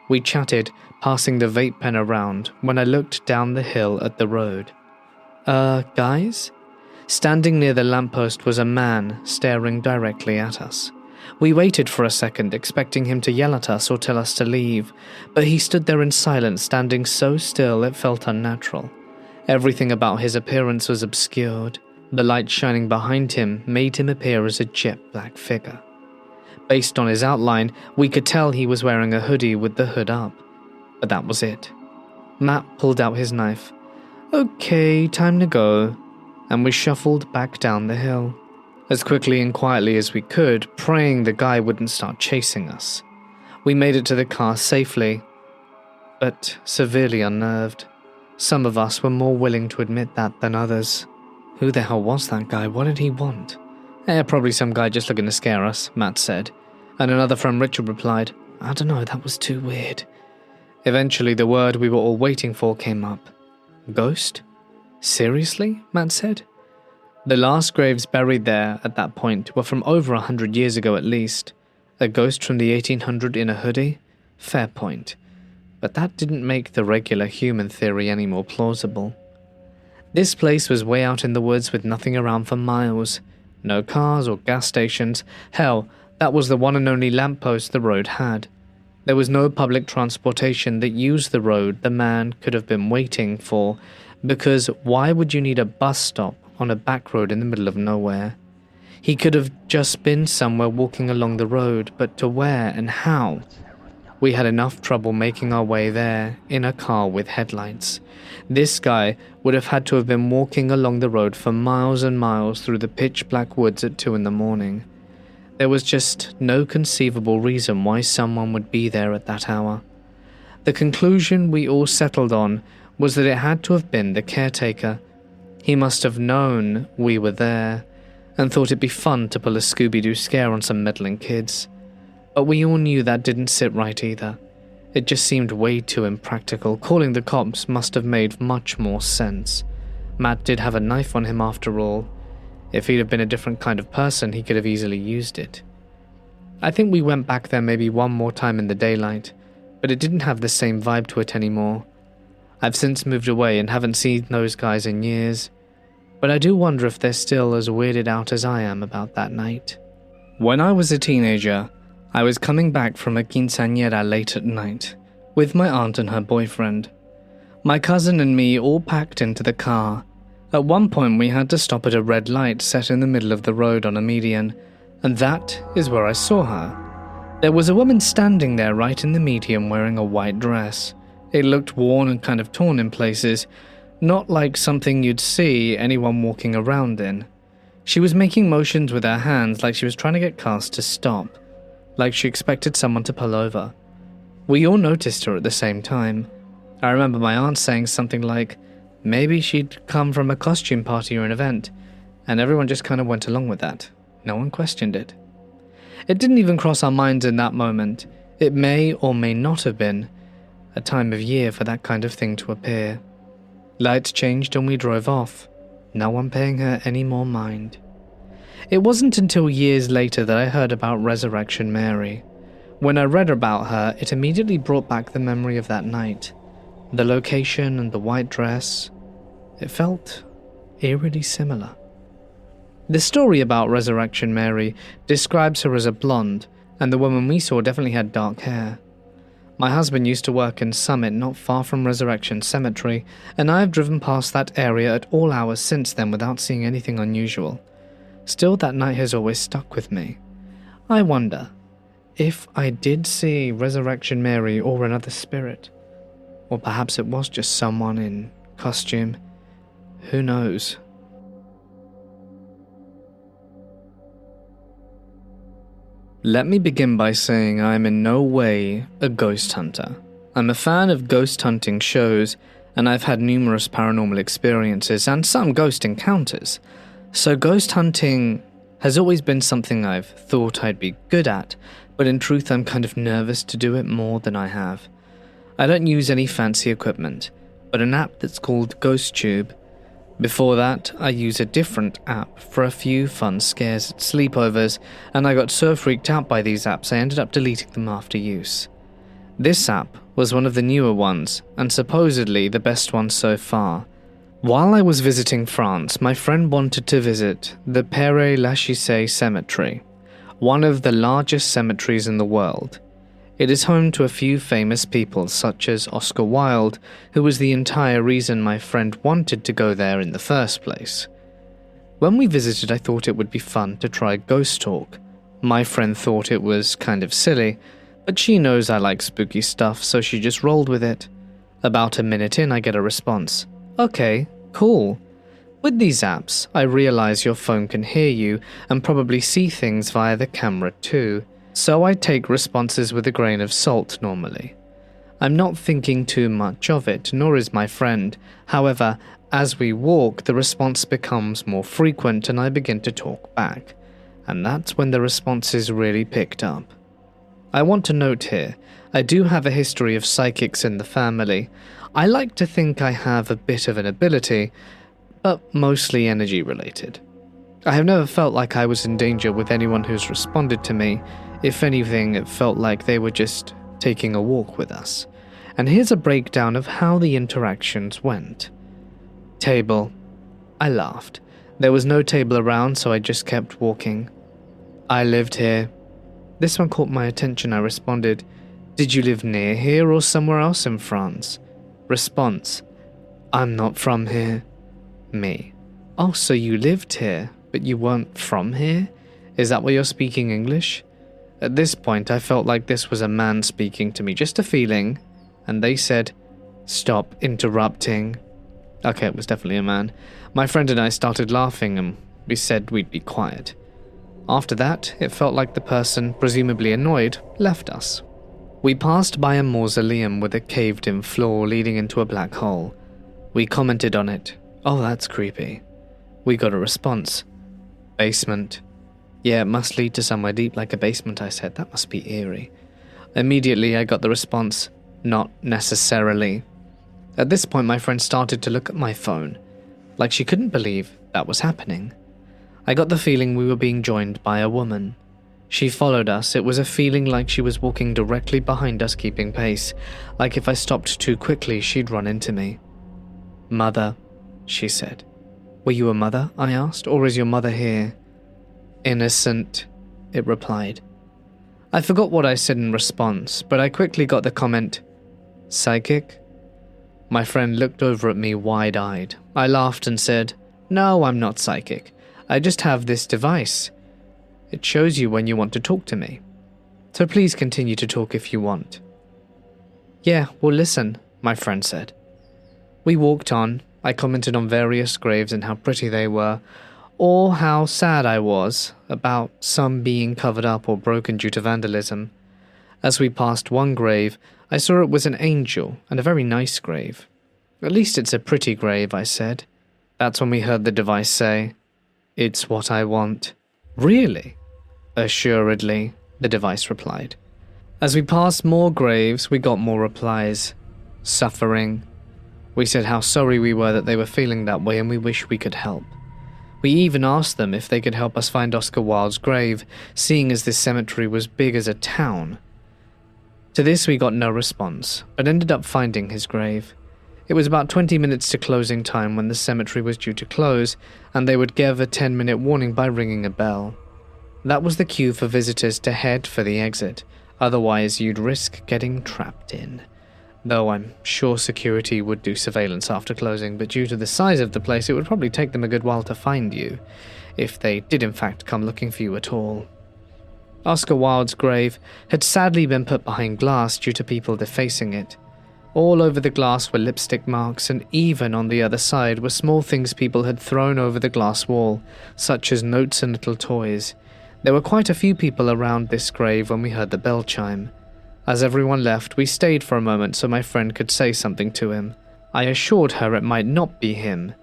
We chatted, passing the vape pen around, when I looked down the hill at the road. Guys? Standing near the lamppost was a man staring directly at us. We waited for a second, expecting him to yell at us or tell us to leave, but he stood there in silence, standing so still it felt unnatural. Everything about his appearance was obscured. The light shining behind him made him appear as a jet black figure. Based on his outline, we could tell he was wearing a hoodie with the hood up, but that was it. Matt pulled out his knife. "Okay, time to go," and we shuffled back down the hill, as quickly and quietly as we could, praying the guy wouldn't start chasing us. We made it to the car safely, but severely unnerved. Some of us were more willing to admit that than others. Who the hell was that guy? What did he want? Probably some guy just looking to scare us, Matt said, and another friend Richard replied, "I don't know, that was too weird." Eventually the word we were all waiting for came up. "Ghost? Seriously?" Matt said. The last graves buried there at that point were from over 100 years ago at least. A ghost from the 1800s in a hoodie? Fair point. But that didn't make the regular human theory any more plausible. This place was way out in the woods with nothing around for miles. No cars or gas stations. Hell, that was the one and only lamppost the road had. There was no public transportation that used the road the man could have been waiting for, because why would you need a bus stop on a back road in the middle of nowhere? He could have just been somewhere walking along the road, but to where and how? We had enough trouble making our way there in a car with headlights. This guy would have had to have been walking along the road for miles and miles through the pitch-black woods at 2 a.m. There was just no conceivable reason why someone would be there at that hour. The conclusion we all settled on was that it had to have been the caretaker. He must have known we were there and thought it'd be fun to pull a Scooby-Doo scare on some meddling kids. But we all knew that didn't sit right either. It just seemed way too impractical. Calling the cops must have made much more sense. Matt did have a knife on him after all. If he'd have been a different kind of person, he could have easily used it. I think we went back there maybe one more time in the daylight, but it didn't have the same vibe to it anymore. I've since moved away and haven't seen those guys in years, but I do wonder if they're still as weirded out as I am about that night. When I was a teenager, I was coming back from a quinceañera late at night, with my aunt and her boyfriend. My cousin and me all packed into the car. At one point we had to stop at a red light set in the middle of the road on a median, and that is where I saw her. There was a woman standing there right in the median wearing a white dress. It looked worn and kind of torn in places, not like something you'd see anyone walking around in. She was making motions with her hands like she was trying to get cars to stop, like she expected someone to pull over. We all noticed her at the same time. I remember my aunt saying something like, maybe she'd come from a costume party or an event, and everyone just kind of went along with that. No one questioned it. It didn't even cross our minds in that moment. It may or may not have been a time of year for that kind of thing to appear. Lights changed and we drove off, no one paying her any more mind. It wasn't until years later that I heard about Resurrection Mary. When I read about her, it immediately brought back the memory of that night. The location and the white dress. It felt eerily similar. The story about Resurrection Mary describes her as a blonde, and the woman we saw definitely had dark hair. My husband used to work in Summit, not far from Resurrection Cemetery, and I have driven past that area at all hours since then without seeing anything unusual. Still, that night has always stuck with me. I wonder if I did see Resurrection Mary or another spirit, or perhaps it was just someone in costume. Who knows? Let me begin by saying I am in no way a ghost hunter. I'm a fan of ghost hunting shows, and I've had numerous paranormal experiences and some ghost encounters. So ghost hunting has always been something I've thought I'd be good at, but in truth I'm kind of nervous to do it more than I have. I don't use any fancy equipment, but an app that's called GhostTube. Before that, I use a different app for a few fun scares at sleepovers, and I got so freaked out by these apps I ended up deleting them after use. This app was one of the newer ones, and supposedly the best one so far. While I was visiting France, my friend wanted to visit the Père Lachaise Cemetery, one of the largest cemeteries in the world. It is home to a few famous people such as Oscar Wilde, who was the entire reason my friend wanted to go there in the first place. When we visited, I thought it would be fun to try ghost talk. My friend thought it was kind of silly, but she knows I like spooky stuff, so she just rolled with it. About a minute in, I get a response. Okay, cool. With these apps, I realize your phone can hear you and probably see things via the camera too, so I take responses with a grain of salt normally. I'm not thinking too much of it, nor is my friend. However, as we walk, the response becomes more frequent and I begin to talk back, and that's when the responses really picked up. I want to note here, I do have a history of psychics in the family. I like to think I have a bit of an ability, but mostly energy related. I have never felt like I was in danger with anyone who's responded to me. If anything, it felt like they were just taking a walk with us. And here's a breakdown of how the interactions went. Table. I laughed. There was no table around, so I just kept walking. I lived here. This one caught my attention. I responded, "Did you live near here or somewhere else in France?" Response, "I'm not from here." Me, "Oh, so you lived here, but you weren't from here? Is that why you're speaking English?" At this point, I felt like this was a man speaking to me, just a feeling, and they said, "Stop interrupting." Okay, it was definitely a man. My friend and I started laughing and we said we'd be quiet. After that, it felt like the person, presumably annoyed, left us. We passed by a mausoleum with a caved-in floor leading into a black hole. We commented on it. "Oh, that's creepy." We got a response. "Basement." "Yeah, it must lead to somewhere deep like a basement," I said. "That must be eerie." Immediately, I got the response, "Not necessarily." At this point, my friend started to look at my phone, like she couldn't believe that was happening. I got the feeling we were being joined by a woman. She followed us. It was a feeling like she was walking directly behind us, keeping pace, like if I stopped too quickly, she'd run into me. "Mother," she said. "Were you a mother?" I asked, "or is your mother here?" "Innocent," it replied. I forgot what I said in response, but I quickly got the comment, "Psychic?" My friend looked over at me wide-eyed. I laughed and said, "No, I'm not psychic. I just have this device. It shows you when you want to talk to me. So please continue to talk if you want." "Yeah, well listen," my friend said. We walked on. I commented on various graves and how pretty they were, or how sad I was about some being covered up or broken due to vandalism. As we passed one grave, I saw it was an angel and a very nice grave. "At least it's a pretty grave," I said. That's when we heard the device say, "It's what I want." "Really?" "Assuredly," the device replied. As we passed more graves, we got more replies. "Suffering." We said how sorry we were that they were feeling that way and we wish we could help. We even asked them if they could help us find Oscar Wilde's grave, seeing as this cemetery was big as a town. To this we got no response, but ended up finding his grave. It was about 20 minutes to closing time when the cemetery was due to close, and they would give a 10-minute warning by ringing a bell. That was the cue for visitors to head for the exit, otherwise you'd risk getting trapped in. Though I'm sure security would do surveillance after closing, but due to the size of the place it would probably take them a good while to find you, if they did in fact come looking for you at all. Oscar Wilde's grave had sadly been put behind glass due to people defacing it. All over the glass were lipstick marks, and even on the other side were small things people had thrown over the glass wall, such as notes and little toys. There were quite a few people around this grave when we heard the bell chime. As everyone left, we stayed for a moment so my friend could say something to him. I assured her it might not be him,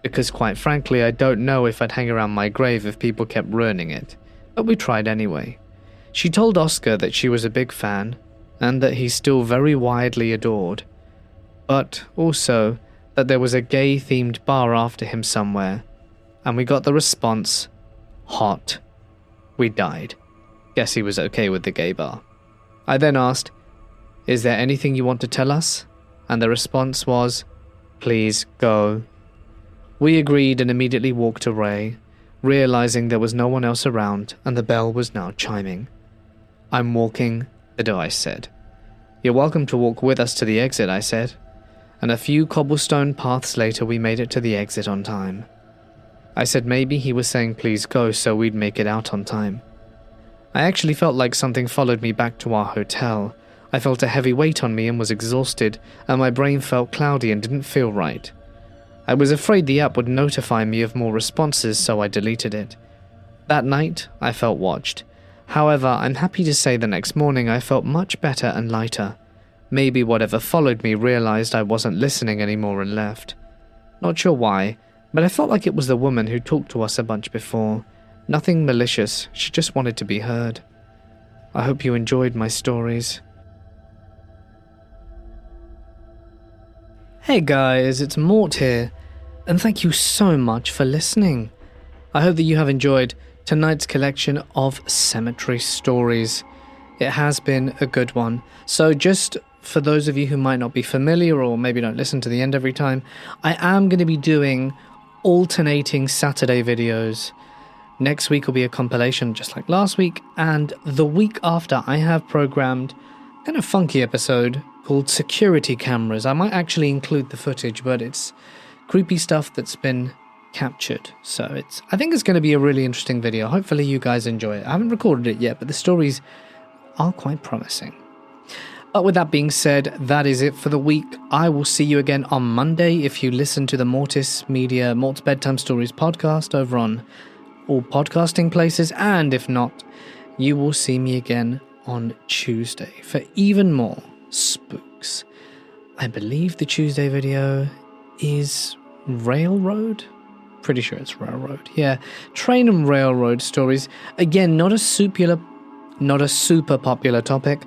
because quite frankly I don't know if I'd hang around my grave if people kept ruining it, but we tried anyway. She told Oscar that she was a big fan, and that he's still very widely adored, but also that there was a gay-themed bar after him somewhere, and we got the response, hot. We died. Guess he was okay with the gay bar. I then asked, "Is there anything you want to tell us?" And the response was, "Please go." We agreed and immediately walked away, realizing there was no one else around and the bell was now chiming. "I'm walking," the device said. "You're welcome to walk with us to the exit," I said. And a few cobblestone paths later we made it to the exit on time. I said maybe he was saying please go so we'd make it out on time. I actually felt like something followed me back to our hotel. I felt a heavy weight on me and was exhausted, and my brain felt cloudy and didn't feel right. I was afraid the app would notify me of more responses, so I deleted it. That night, I felt watched. However, I'm happy to say the next morning I felt much better and lighter. Maybe whatever followed me realized I wasn't listening anymore and left. Not sure why, but I felt like it was the woman who talked to us a bunch before. Nothing malicious, she just wanted to be heard. I hope you enjoyed my stories. Hey guys, it's Mort here, and thank you so much for listening. I hope that you have enjoyed tonight's collection of cemetery stories. It has been a good one. So just for those of you who might not be familiar or maybe don't listen to the end every time, I am going to be doing alternating Saturday videos. Next week will be a compilation just like last week, and the week after I have programmed a kind of funky episode called Security Cameras. I might actually include the footage, but it's creepy stuff that's been captured. So I think it's going to be a really interesting video. Hopefully you guys enjoy it. I haven't recorded it yet, but the stories are quite promising. But with that being said, that is it for the week. I will see you again on Monday if you listen to the Mort's Bedtime Stories podcast over on all podcasting places, and if not, you will see me again on Tuesday for even more spooks. I believe the Tuesday video is Railroad? Pretty sure it's Railroad. Yeah, train and railroad stories. Again, not a super popular topic,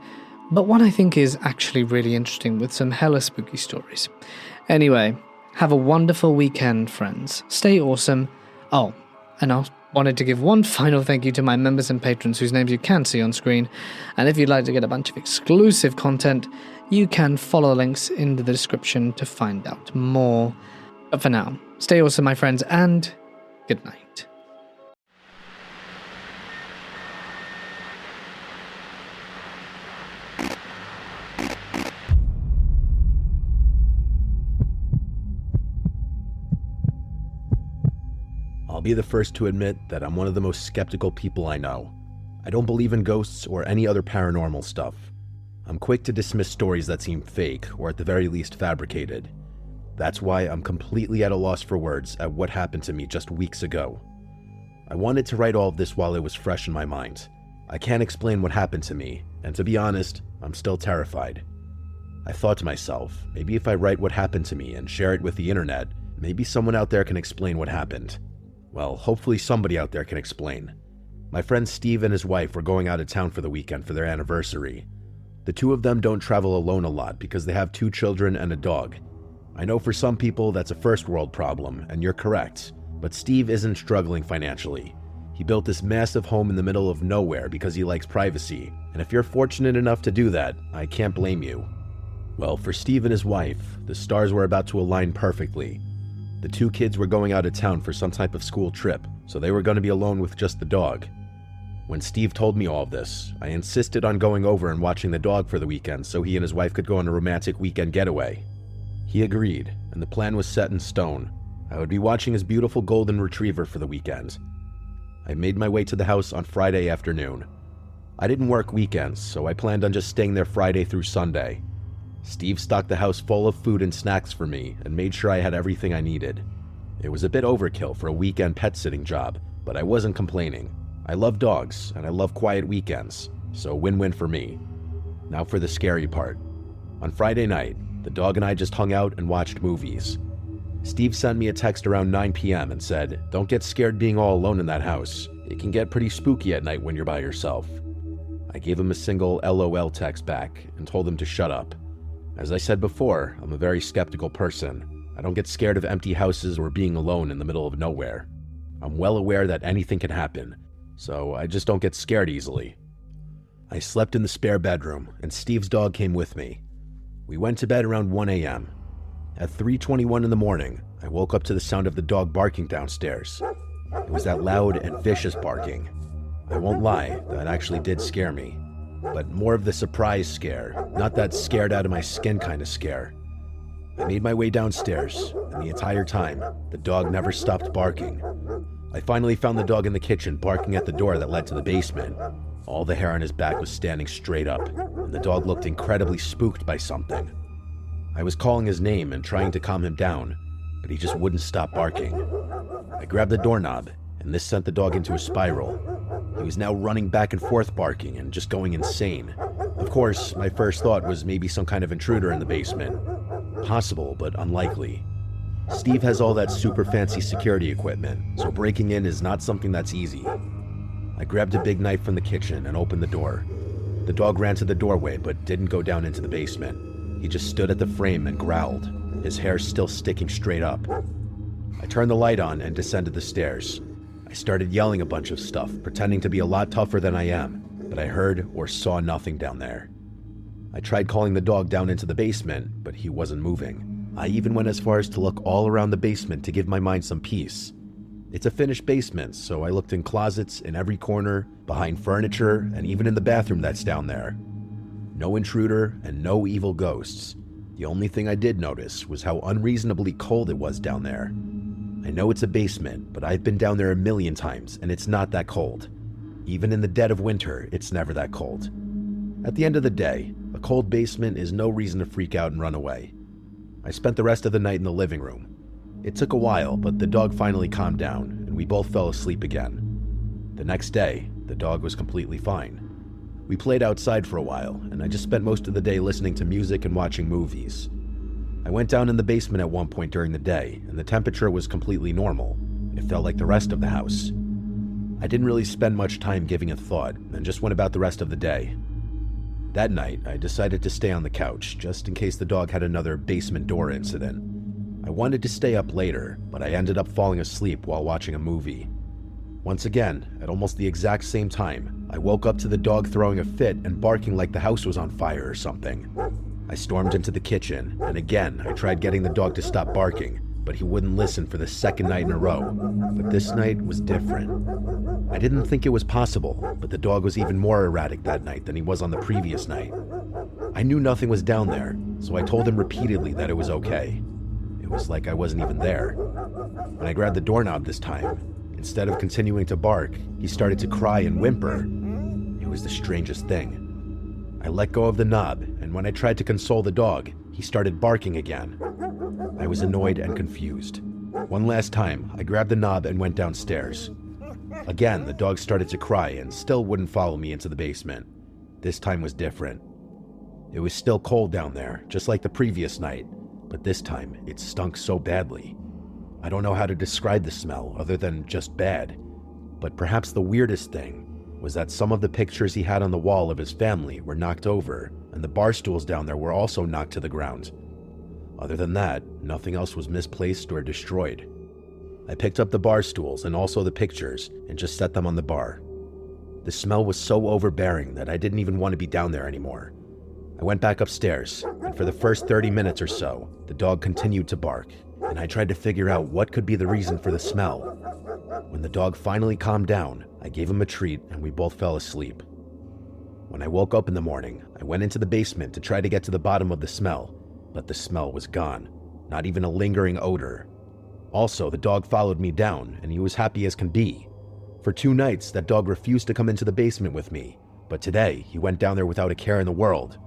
but one I think is actually really interesting with some hella spooky stories. Anyway, have a wonderful weekend, friends. Stay awesome. Oh, and I wanted to give one final thank you to my members and patrons whose names you can see on screen. And if you'd like to get a bunch of exclusive content, you can follow links in the description to find out more. But for now, stay awesome, my friends, and good night. I'll be the first to admit that I'm one of the most skeptical people I know. I don't believe in ghosts or any other paranormal stuff. I'm quick to dismiss stories that seem fake, or at the very least fabricated. That's why I'm completely at a loss for words at what happened to me just weeks ago. I wanted to write all of this while it was fresh in my mind. I can't explain what happened to me, and to be honest, I'm still terrified. I thought to myself, maybe if I write what happened to me and share it with the internet, maybe someone out there can explain what happened. Well, hopefully somebody out there can explain. My friend Steve and his wife were going out of town for the weekend for their anniversary. The two of them don't travel alone a lot because they have 2 children and a dog. I know for some people that's a first world problem, and you're correct, but Steve isn't struggling financially. He built this massive home in the middle of nowhere because he likes privacy, and if you're fortunate enough to do that, I can't blame you. Well, for Steve and his wife, the stars were about to align perfectly. The 2 kids were going out of town for some type of school trip, so they were going to be alone with just the dog. When Steve told me all of this, I insisted on going over and watching the dog for the weekend so he and his wife could go on a romantic weekend getaway. He agreed, and the plan was set in stone. I would be watching his beautiful golden retriever for the weekend. I made my way to the house on Friday afternoon. I didn't work weekends, so I planned on just staying there Friday through Sunday. Steve stocked the house full of food and snacks for me and made sure I had everything I needed. It was a bit overkill for a weekend pet sitting job, but I wasn't complaining. I love dogs, and I love quiet weekends, so win-win for me. Now for the scary part. On Friday night, the dog and I just hung out and watched movies. Steve sent me a text around 9 p.m. and said, "Don't get scared being all alone in that house. It can get pretty spooky at night when you're by yourself." I gave him a single LOL text back and told him to shut up. As I said before, I'm a very skeptical person. I don't get scared of empty houses or being alone in the middle of nowhere. I'm well aware that anything can happen, so I just don't get scared easily. I slept in the spare bedroom, and Steve's dog came with me. We went to bed around 1 a.m. At 3:21 in the morning, I woke up to the sound of the dog barking downstairs. It was that loud and vicious barking. I won't lie, that actually did scare me. But more of the surprise scare, not that scared out of my skin kind of scare. I made my way downstairs, and the entire time, the dog never stopped barking. I finally found the dog in the kitchen barking at the door that led to the basement. All the hair on his back was standing straight up, and the dog looked incredibly spooked by something. I was calling his name and trying to calm him down, but he just wouldn't stop barking. I grabbed the doorknob, and this sent the dog into a spiral. He was now running back and forth barking and just going insane. Of course, my first thought was maybe some kind of intruder in the basement. Possible, but unlikely. Steve has all that super fancy security equipment, so breaking in is not something that's easy. I grabbed a big knife from the kitchen and opened the door. The dog ran to the doorway but didn't go down into the basement. He just stood at the frame and growled, his hair still sticking straight up. I turned the light on and descended the stairs. I started yelling a bunch of stuff, pretending to be a lot tougher than I am, but I heard or saw nothing down there. I tried calling the dog down into the basement, but he wasn't moving. I even went as far as to look all around the basement to give my mind some peace. It's a finished basement, so I looked in closets in every corner, behind furniture, and even in the bathroom that's down there. No intruder and no evil ghosts. The only thing I did notice was how unreasonably cold it was down there. I know it's a basement, but I've been down there a million times, and it's not that cold. Even in the dead of winter, it's never that cold. At the end of the day, a cold basement is no reason to freak out and run away. I spent the rest of the night in the living room. It took a while, but the dog finally calmed down, and we both fell asleep again. The next day, the dog was completely fine. We played outside for a while, and I just spent most of the day listening to music and watching movies. I went down in the basement at one point during the day, and the temperature was completely normal. It felt like the rest of the house. I didn't really spend much time giving it thought, and just went about the rest of the day. That night, I decided to stay on the couch, just in case the dog had another basement door incident. I wanted to stay up later, but I ended up falling asleep while watching a movie. Once again, at almost the exact same time, I woke up to the dog throwing a fit and barking like the house was on fire or something. I stormed into the kitchen, and again, I tried getting the dog to stop barking, but he wouldn't listen for the second night in a row. But this night was different. I didn't think it was possible, but the dog was even more erratic that night than he was on the previous night. I knew nothing was down there, so I told him repeatedly that it was okay. It was like I wasn't even there. When I grabbed the doorknob this time, instead of continuing to bark, he started to cry and whimper. It was the strangest thing. I let go of the knob, and when I tried to console the dog, he started barking again. I was annoyed and confused. One last time, I grabbed the knob and went downstairs. Again, the dog started to cry and still wouldn't follow me into the basement. This time was different. It was still cold down there, just like the previous night, but this time it stunk so badly. I don't know how to describe the smell other than just bad, but perhaps the weirdest thing was that some of the pictures he had on the wall of his family were knocked over, and the bar stools down there were also knocked to the ground. Other than that, nothing else was misplaced or destroyed. I picked up the bar stools and also the pictures and just set them on the bar. The smell was so overbearing that I didn't even want to be down there anymore. I went back upstairs, and for the first 30 minutes or so, the dog continued to bark, and I tried to figure out what could be the reason for the smell. When the dog finally calmed down, I gave him a treat and we both fell asleep. When I woke up in the morning, I went into the basement to try to get to the bottom of the smell, but the smell was gone, not even a lingering odor. Also, the dog followed me down, and he was happy as can be. For 2 nights, that dog refused to come into the basement with me, but today, he went down there without a care in the world.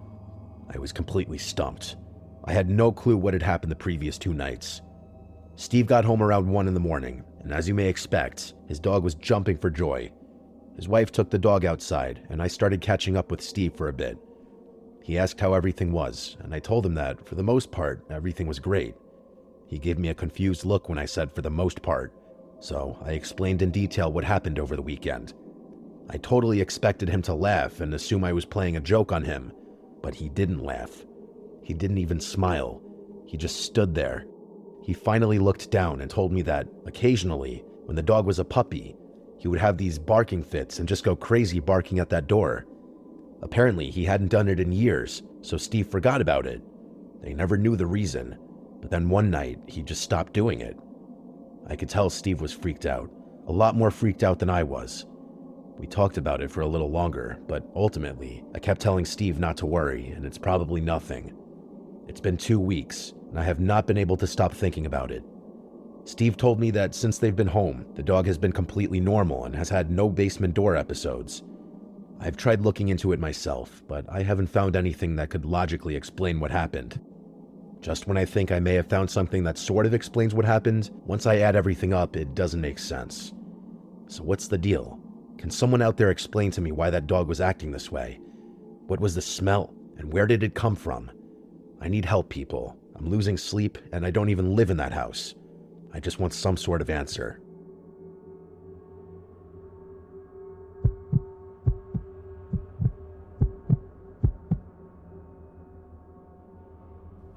I was completely stumped. I had no clue what had happened the previous 2 nights. Steve got home around 1 in the morning, and as you may expect, his dog was jumping for joy. His wife took the dog outside, and I started catching up with Steve for a bit. He asked how everything was, and I told him that, for the most part, everything was great. He gave me a confused look when I said for the most part, so I explained in detail what happened over the weekend. I totally expected him to laugh and assume I was playing a joke on him, but he didn't laugh. He didn't even smile. He just stood there. He finally looked down and told me that, occasionally, when the dog was a puppy, he would have these barking fits and just go crazy barking at that door. Apparently, he hadn't done it in years, so Steve forgot about it. They never knew the reason, but then one night, he just stopped doing it. I could tell Steve was freaked out, a lot more freaked out than I was. We talked about it for a little longer, but ultimately, I kept telling Steve not to worry, and it's probably nothing. It's been 2 weeks, and I have not been able to stop thinking about it. Steve told me that since they've been home, the dog has been completely normal and has had no basement door episodes. I've tried looking into it myself, but I haven't found anything that could logically explain what happened. Just when I think I may have found something that sort of explains what happened, once I add everything up, it doesn't make sense. So what's the deal? Can someone out there explain to me why that dog was acting this way? What was the smell, and where did it come from? I need help, people. I'm losing sleep, and I don't even live in that house. I just want some sort of answer.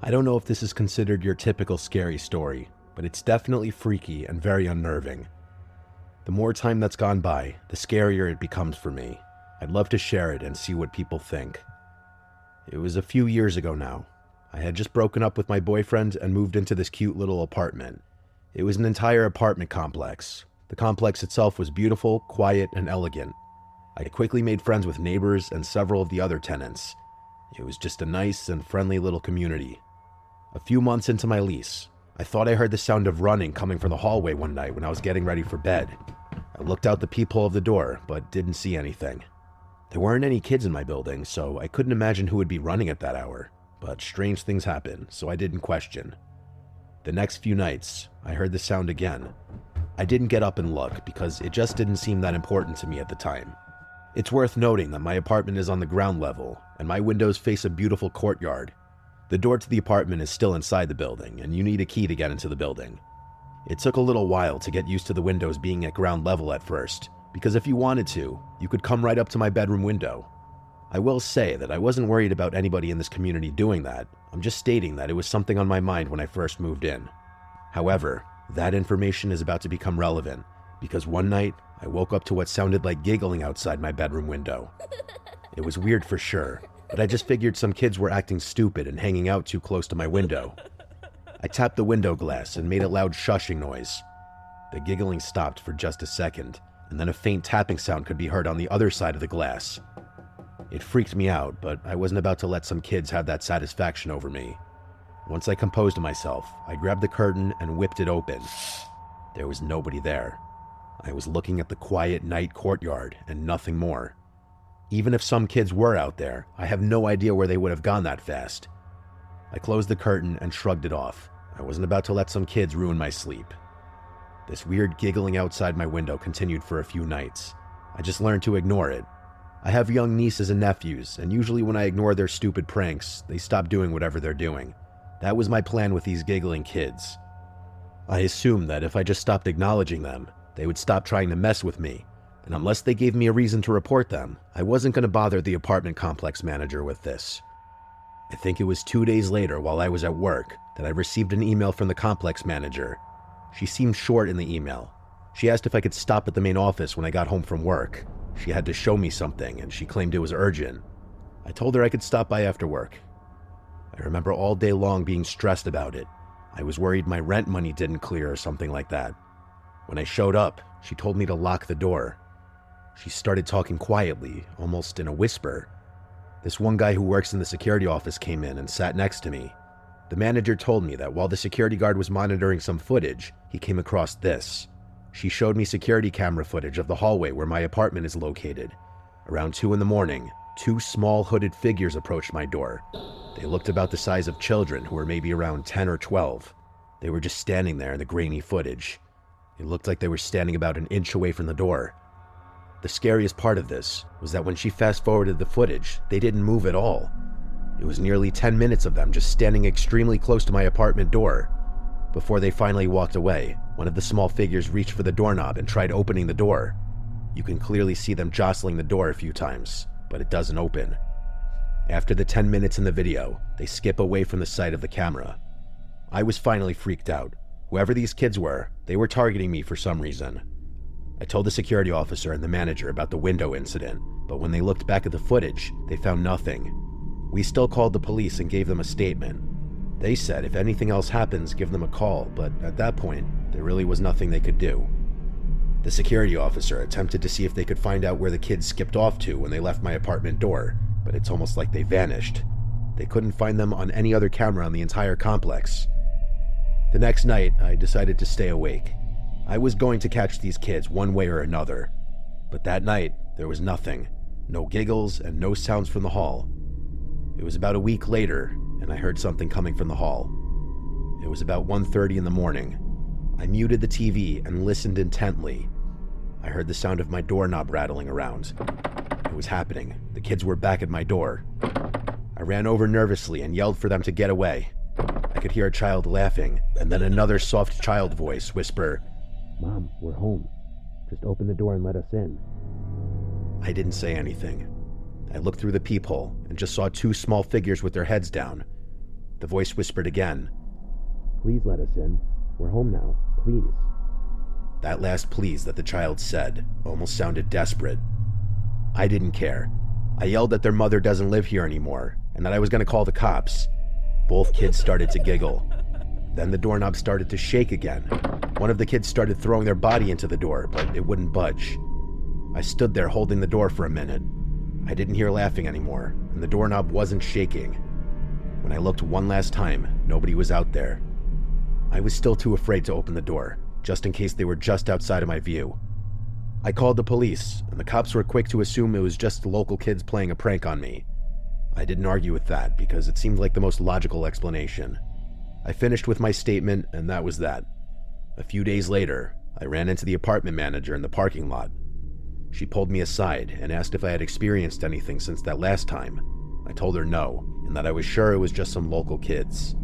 I don't know if this is considered your typical scary story, but it's definitely freaky and very unnerving. The more time that's gone by, the scarier it becomes for me. I'd love to share it and see what people think. It was a few years ago now. I had just broken up with my boyfriend and moved into this cute little apartment. It was an entire apartment complex. The complex itself was beautiful, quiet, and elegant. I quickly made friends with neighbors and several of the other tenants. It was just a nice and friendly little community. A few months into my lease, I thought I heard the sound of running coming from the hallway one night when I was getting ready for bed. I looked out the peephole of the door, but didn't see anything. There weren't any kids in my building, so I couldn't imagine who would be running at that hour. But strange things happen, so I didn't question. The next few nights, I heard the sound again. I didn't get up and look because it just didn't seem that important to me at the time. It's worth noting that my apartment is on the ground level, and my windows face a beautiful courtyard. The door to the apartment is still inside the building, and you need a key to get into the building. It took a little while to get used to the windows being at ground level at first, because if you wanted to, you could come right up to my bedroom window. I will say that I wasn't worried about anybody in this community doing that. I'm just stating that it was something on my mind when I first moved in. However, that information is about to become relevant, because one night, I woke up to what sounded like giggling outside my bedroom window. It was weird for sure, but I just figured some kids were acting stupid and hanging out too close to my window. I tapped the window glass and made a loud shushing noise. The giggling stopped for just a second, and then a faint tapping sound could be heard on the other side of the glass. It freaked me out, but I wasn't about to let some kids have that satisfaction over me. Once I composed myself, I grabbed the curtain and whipped it open. There was nobody there. I was looking at the quiet night courtyard and nothing more. Even if some kids were out there, I have no idea where they would have gone that fast. I closed the curtain and shrugged it off. I wasn't about to let some kids ruin my sleep. This weird giggling outside my window continued for a few nights. I just learned to ignore it. I have young nieces and nephews, and usually when I ignore their stupid pranks, they stop doing whatever they're doing. That was my plan with these giggling kids. I assumed that if I just stopped acknowledging them, they would stop trying to mess with me, and unless they gave me a reason to report them, I wasn't going to bother the apartment complex manager with this. I think it was 2 days later while I was at work that I received an email from the complex manager. She seemed short in the email. She asked if I could stop at the main office when I got home from work. She had to show me something, and she claimed it was urgent. I told her I could stop by after work. I remember all day long being stressed about it. I was worried my rent money didn't clear or something like that. When I showed up, she told me to lock the door. She started talking quietly, almost in a whisper. This one guy who works in the security office came in and sat next to me. The manager told me that while the security guard was monitoring some footage, he came across this. She showed me security camera footage of the hallway where my apartment is located. Around 2 a.m, 2 small hooded figures approached my door. They looked about the size of children who were maybe around 10 or 12. They were just standing there in the grainy footage. It looked like they were standing about an inch away from the door. The scariest part of this was that when she fast-forwarded the footage, they didn't move at all. It was nearly 10 minutes of them just standing extremely close to my apartment door. Before they finally walked away, one of the small figures reached for the doorknob and tried opening the door. You can clearly see them jostling the door a few times, but it doesn't open. After the 10 minutes in the video, they skip away from the sight of the camera. I was finally freaked out. Whoever these kids were, they were targeting me for some reason. I told the security officer and the manager about the window incident, but when they looked back at the footage, they found nothing. We still called the police and gave them a statement. They said if anything else happens, give them a call, but at that point, there really was nothing they could do. The security officer attempted to see if they could find out where the kids skipped off to when they left my apartment door, but it's almost like they vanished. They couldn't find them on any other camera on the entire complex. The next night, I decided to stay awake. I was going to catch these kids one way or another. But that night, there was nothing. No giggles and no sounds from the hall. It was about a week later, and I heard something coming from the hall. It was about 1:30 in the morning. I muted the TV and listened intently. I heard the sound of my doorknob rattling around. It was happening. The kids were back at my door. I ran over nervously and yelled for them to get away. I could hear a child laughing, and then another soft child voice whisper, "Mom, we're home. Just open the door and let us in." I didn't say anything. I looked through the peephole and just saw two small figures with their heads down. The voice whispered again, "Please let us in. We're home now, please." That last please that the child said almost sounded desperate. I didn't care. I yelled that their mother doesn't live here anymore and that I was going to call the cops. Both kids started to giggle. Then the doorknob started to shake again. One of the kids started throwing their body into the door, but it wouldn't budge. I stood there holding the door for a minute. I didn't hear laughing anymore, and the doorknob wasn't shaking. When I looked one last time, nobody was out there. I was still too afraid to open the door, just in case they were just outside of my view. I called the police, and the cops were quick to assume it was just the local kids playing a prank on me. I didn't argue with that because it seemed like the most logical explanation. I finished with my statement, and that was that. A few days later, I ran into the apartment manager in the parking lot. She pulled me aside and asked if I had experienced anything since that last time. I told her no, and that I was sure it was just some local kids.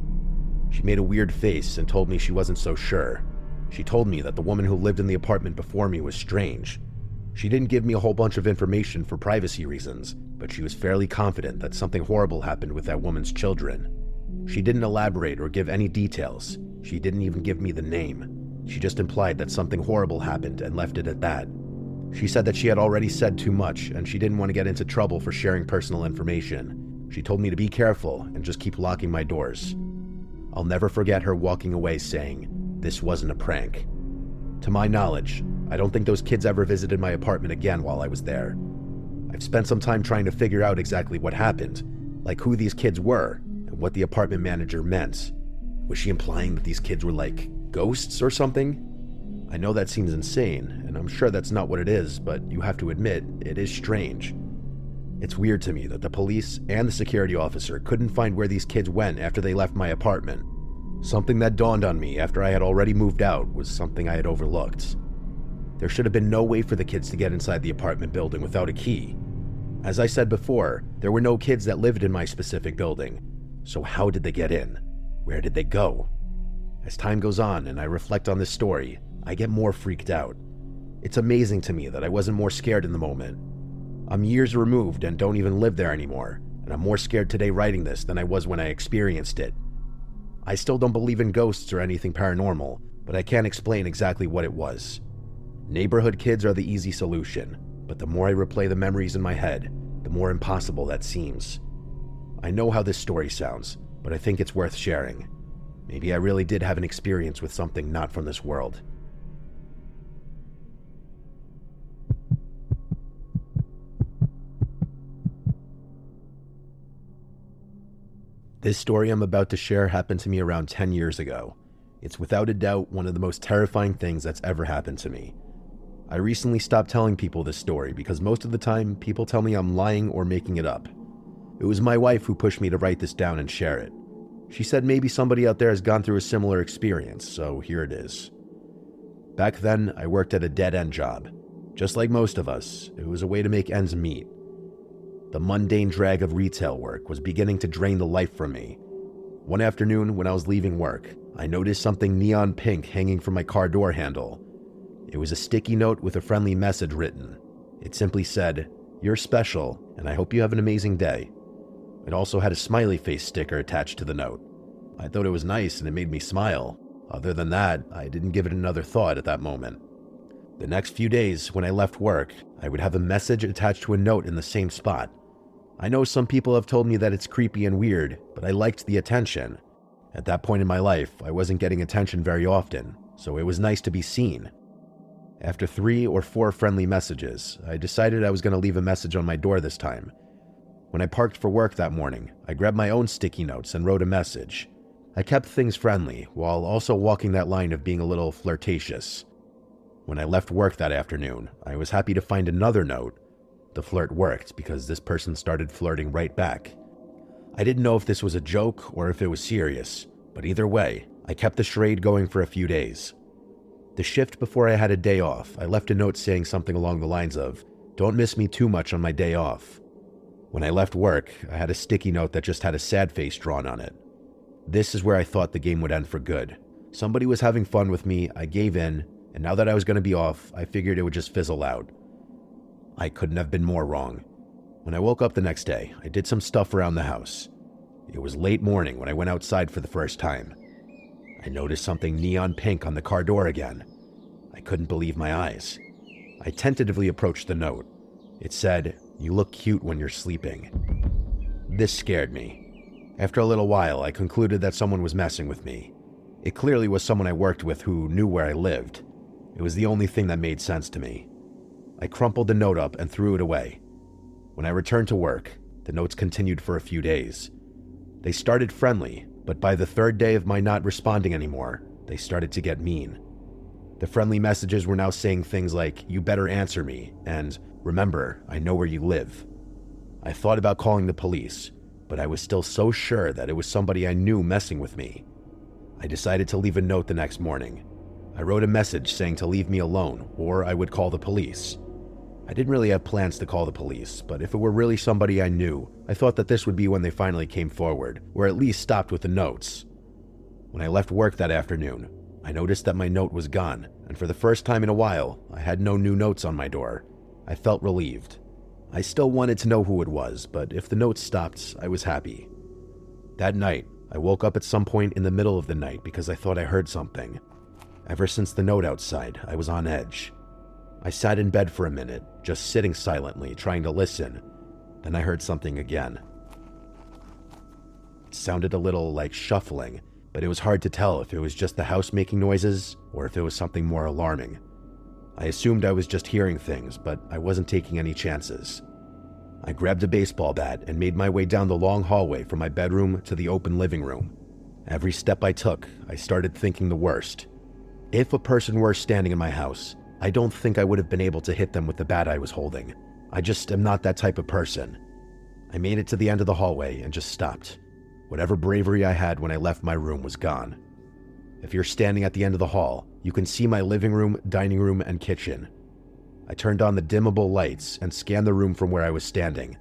She made a weird face and told me she wasn't so sure. She told me that the woman who lived in the apartment before me was strange. She didn't give me a whole bunch of information for privacy reasons, but she was fairly confident that something horrible happened with that woman's children. She didn't elaborate or give any details. She didn't even give me the name. She just implied that something horrible happened and left it at that. She said that she had already said too much and she didn't want to get into trouble for sharing personal information. She told me to be careful and just keep locking my doors. I'll never forget her walking away saying, "This wasn't a prank." To my knowledge, I don't think those kids ever visited my apartment again while I was there. I've spent some time trying to figure out exactly what happened, like who these kids were and what the apartment manager meant. Was she implying that these kids were like ghosts or something? I know that seems insane, and I'm sure that's not what it is, but you have to admit, it is strange. It's weird to me that the police and the security officer couldn't find where these kids went after they left my apartment. Something that dawned on me after I had already moved out was something I had overlooked. There should have been no way for the kids to get inside the apartment building without a key. As I said before, there were no kids that lived in my specific building. So how did they get in? Where did they go? As time goes on and I reflect on this story, I get more freaked out. It's amazing to me that I wasn't more scared in the moment. I'm years removed and don't even live there anymore, and I'm more scared today writing this than I was when I experienced it. I still don't believe in ghosts or anything paranormal, but I can't explain exactly what it was. Neighborhood kids are the easy solution, but the more I replay the memories in my head, the more impossible that seems. I know how this story sounds, but I think it's worth sharing. Maybe I really did have an experience with something not from this world. This story I'm about to share happened to me around 10 years ago. It's without a doubt one of the most terrifying things that's ever happened to me. I recently stopped telling people this story because most of the time people tell me I'm lying or making it up. It was my wife who pushed me to write this down and share it. She said maybe somebody out there has gone through a similar experience, so here it is. Back then, I worked at a dead-end job. Just like most of us, it was a way to make ends meet. The mundane drag of retail work was beginning to drain the life from me. One afternoon, when I was leaving work, I noticed something neon pink hanging from my car door handle. It was a sticky note with a friendly message written. It simply said, "You're special, and I hope you have an amazing day." It also had a smiley face sticker attached to the note. I thought it was nice and it made me smile. Other than that, I didn't give it another thought at that moment. The next few days, when I left work, I would have a message attached to a note in the same spot. I know some people have told me that it's creepy and weird, but I liked the attention. At that point in my life, I wasn't getting attention very often, so it was nice to be seen. After 3 or 4 friendly messages, I decided I was going to leave a message on my door this time. When I parked for work that morning, I grabbed my own sticky notes and wrote a message. I kept things friendly, while also walking that line of being a little flirtatious. When I left work that afternoon, I was happy to find another note. The flirt worked because this person started flirting right back. I didn't know if this was a joke or if it was serious, but either way, I kept the charade going for a few days. The shift before I had a day off, I left a note saying something along the lines of, "Don't miss me too much on my day off." When I left work, I had a sticky note that just had a sad face drawn on it. This is where I thought the game would end for good. Somebody was having fun with me, I gave in, and now that I was going to be off, I figured it would just fizzle out. I couldn't have been more wrong. When I woke up the next day, I did some stuff around the house. It was late morning when I went outside for the first time. I noticed something neon pink on the car door again. I couldn't believe my eyes. I tentatively approached the note. It said, "You look cute when you're sleeping." This scared me. After a little while, I concluded that someone was messing with me. It clearly was someone I worked with who knew where I lived. It was the only thing that made sense to me. I crumpled the note up and threw it away. When I returned to work, the notes continued for a few days. They started friendly, but by the 3rd day of my not responding anymore, they started to get mean. The friendly messages were now saying things like, "You better answer me," and "Remember, I know where you live." I thought about calling the police, but I was still so sure that it was somebody I knew messing with me. I decided to leave a note the next morning. I wrote a message saying to leave me alone, or I would call the police. I didn't really have plans to call the police, but if it were really somebody I knew, I thought that this would be when they finally came forward, or at least stopped with the notes. When I left work that afternoon, I noticed that my note was gone, and for the first time in a while, I had no new notes on my door. I felt relieved. I still wanted to know who it was, but if the notes stopped, I was happy. That night, I woke up at some point in the middle of the night because I thought I heard something. Ever since the note outside, I was on edge. I sat in bed for a minute, just sitting silently, trying to listen. Then I heard something again. It sounded a little like shuffling, but it was hard to tell if it was just the house making noises or if it was something more alarming. I assumed I was just hearing things, but I wasn't taking any chances. I grabbed a baseball bat and made my way down the long hallway from my bedroom to the open living room. Every step I took, I started thinking the worst. If a person were standing in my house, I don't think I would have been able to hit them with the bat I was holding. I just am not that type of person. I made it to the end of the hallway and just stopped. Whatever bravery I had when I left my room was gone. If you're standing at the end of the hall, you can see my living room, dining room, and kitchen. I turned on the dimmable lights and scanned the room from where I was standing.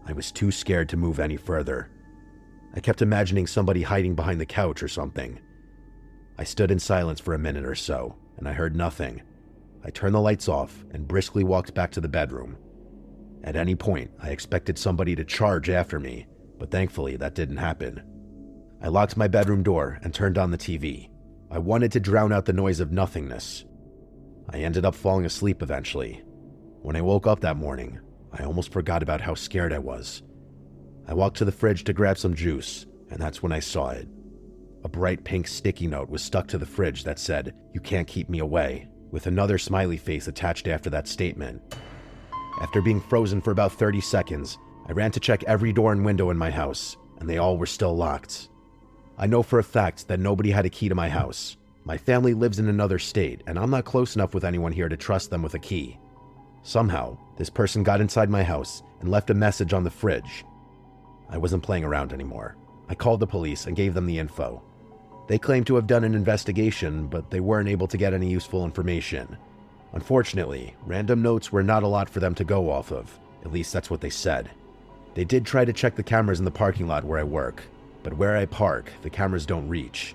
I was too scared to move any further. I kept imagining somebody hiding behind the couch or something. I stood in silence for a minute or so, and I heard nothing. I turned the lights off and briskly walked back to the bedroom. At any point, I expected somebody to charge after me, but thankfully that didn't happen. I locked my bedroom door and turned on the TV. I wanted to drown out the noise of nothingness. I ended up falling asleep eventually. When I woke up that morning, I almost forgot about how scared I was. I walked to the fridge to grab some juice, and that's when I saw it. A bright pink sticky note was stuck to the fridge that said, "You can't keep me away," with another smiley face attached after that statement. After being frozen for about 30 seconds, I ran to check every door and window in my house, and they all were still locked. I know for a fact that nobody had a key to my house. My family lives in another state, and I'm not close enough with anyone here to trust them with a key. Somehow, this person got inside my house and left a message on the fridge. I wasn't playing around anymore. I called the police and gave them the info. They claimed to have done an investigation, but they weren't able to get any useful information. Unfortunately, random notes were not a lot for them to go off of. At least that's what they said. They did try to check the cameras in the parking lot where I work, but where I park, the cameras don't reach.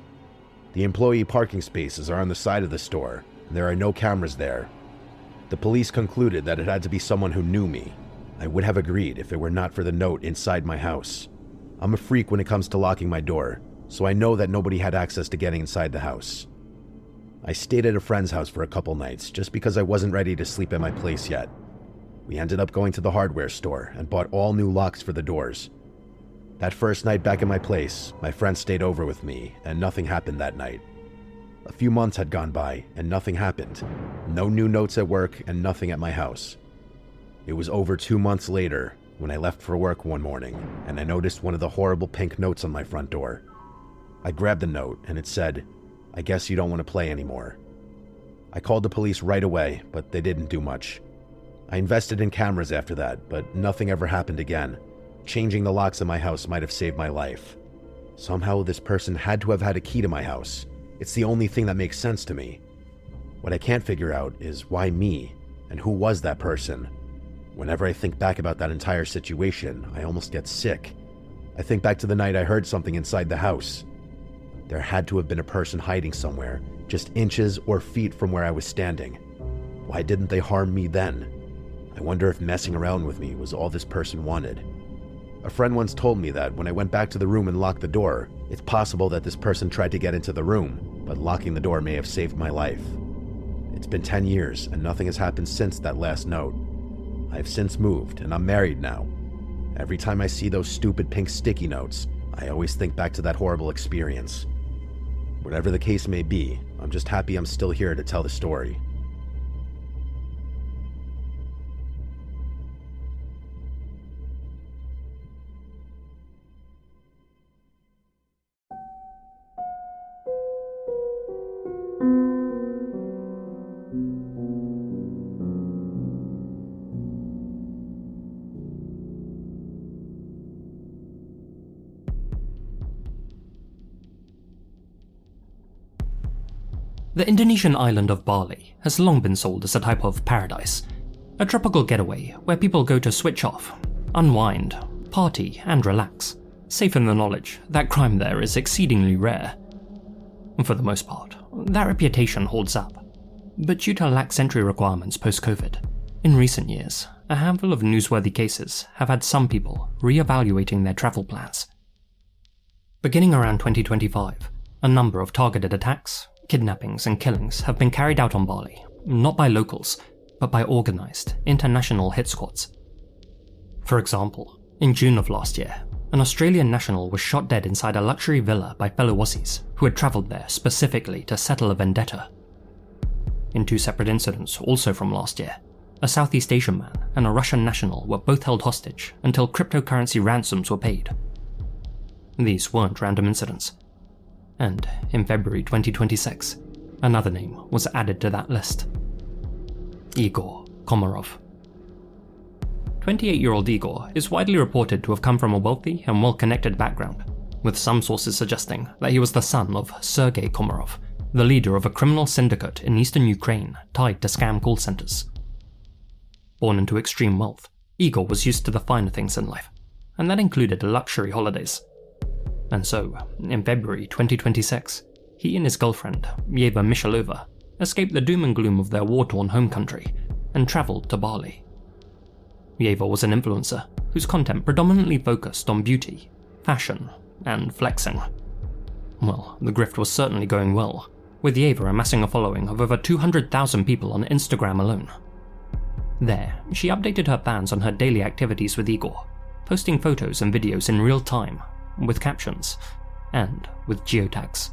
The employee parking spaces are on the side of the store, and there are no cameras there. The police concluded that it had to be someone who knew me. I would have agreed if it were not for the note inside my house. I'm a freak when it comes to locking my door, so I know that nobody had access to getting inside the house. I stayed at a friend's house for a couple nights, just because I wasn't ready to sleep at my place yet. We ended up going to the hardware store and bought all new locks for the doors. That first night back at my place, my friend stayed over with me, and nothing happened that night. A few months had gone by, and nothing happened. No new notes at work, and nothing at my house. It was over 2 months later, when I left for work one morning, and I noticed one of the horrible pink notes on my front door. I grabbed the note, and it said, "I guess you don't want to play anymore." I called the police right away, but they didn't do much. I invested in cameras after that, but nothing ever happened again. Changing the locks in my house might have saved my life. Somehow this person had to have had a key to my house. It's the only thing that makes sense to me. What I can't figure out is why me, and who was that person? Whenever I think back about that entire situation, I almost get sick. I think back to the night I heard something inside the house. There had to have been a person hiding somewhere, just inches or feet from where I was standing. Why didn't they harm me then? I wonder if messing around with me was all this person wanted. A friend once told me that when I went back to the room and locked the door, it's possible that this person tried to get into the room, but locking the door may have saved my life. It's been 10 years, and nothing has happened since that last note. I've since moved, and I'm married now. Every time I see those stupid pink sticky notes, I always think back to that horrible experience. Whatever the case may be, I'm just happy I'm still here to tell the story. The Indonesian island of Bali has long been sold as a type of paradise, a tropical getaway where people go to switch off, unwind, party and relax, safe in the knowledge that crime there is exceedingly rare. For the most part, that reputation holds up, but due to lax entry requirements post-COVID, in recent years, a handful of newsworthy cases have had some people re-evaluating their travel plans. Beginning around 2025, a number of targeted attacks, kidnappings and killings have been carried out on Bali, not by locals, but by organised, international hit squads. For example, in June of last year, an Australian national was shot dead inside a luxury villa by fellow Aussies who had travelled there specifically to settle a vendetta. In 2 separate incidents also from last year, a Southeast Asian man and a Russian national were both held hostage until cryptocurrency ransoms were paid. These weren't random incidents. And in February 2026, another name was added to that list. Igor Komarov. 28-year-old Igor is widely reported to have come from a wealthy and well-connected background, with some sources suggesting that he was the son of Sergei Komarov, the leader of a criminal syndicate in eastern Ukraine tied to scam call centers. Born into extreme wealth, Igor was used to the finer things in life, and that included luxury holidays. And so, in February 2026, he and his girlfriend, Yeva Mishalova, escaped the doom and gloom of their war-torn home country and travelled to Bali. Yeva was an influencer whose content predominantly focused on beauty, fashion, and flexing. Well, the grift was certainly going well, with Yeva amassing a following of over 200,000 people on Instagram alone. There, she updated her fans on her daily activities with Igor, posting photos and videos in real time, with captions, and with geotags.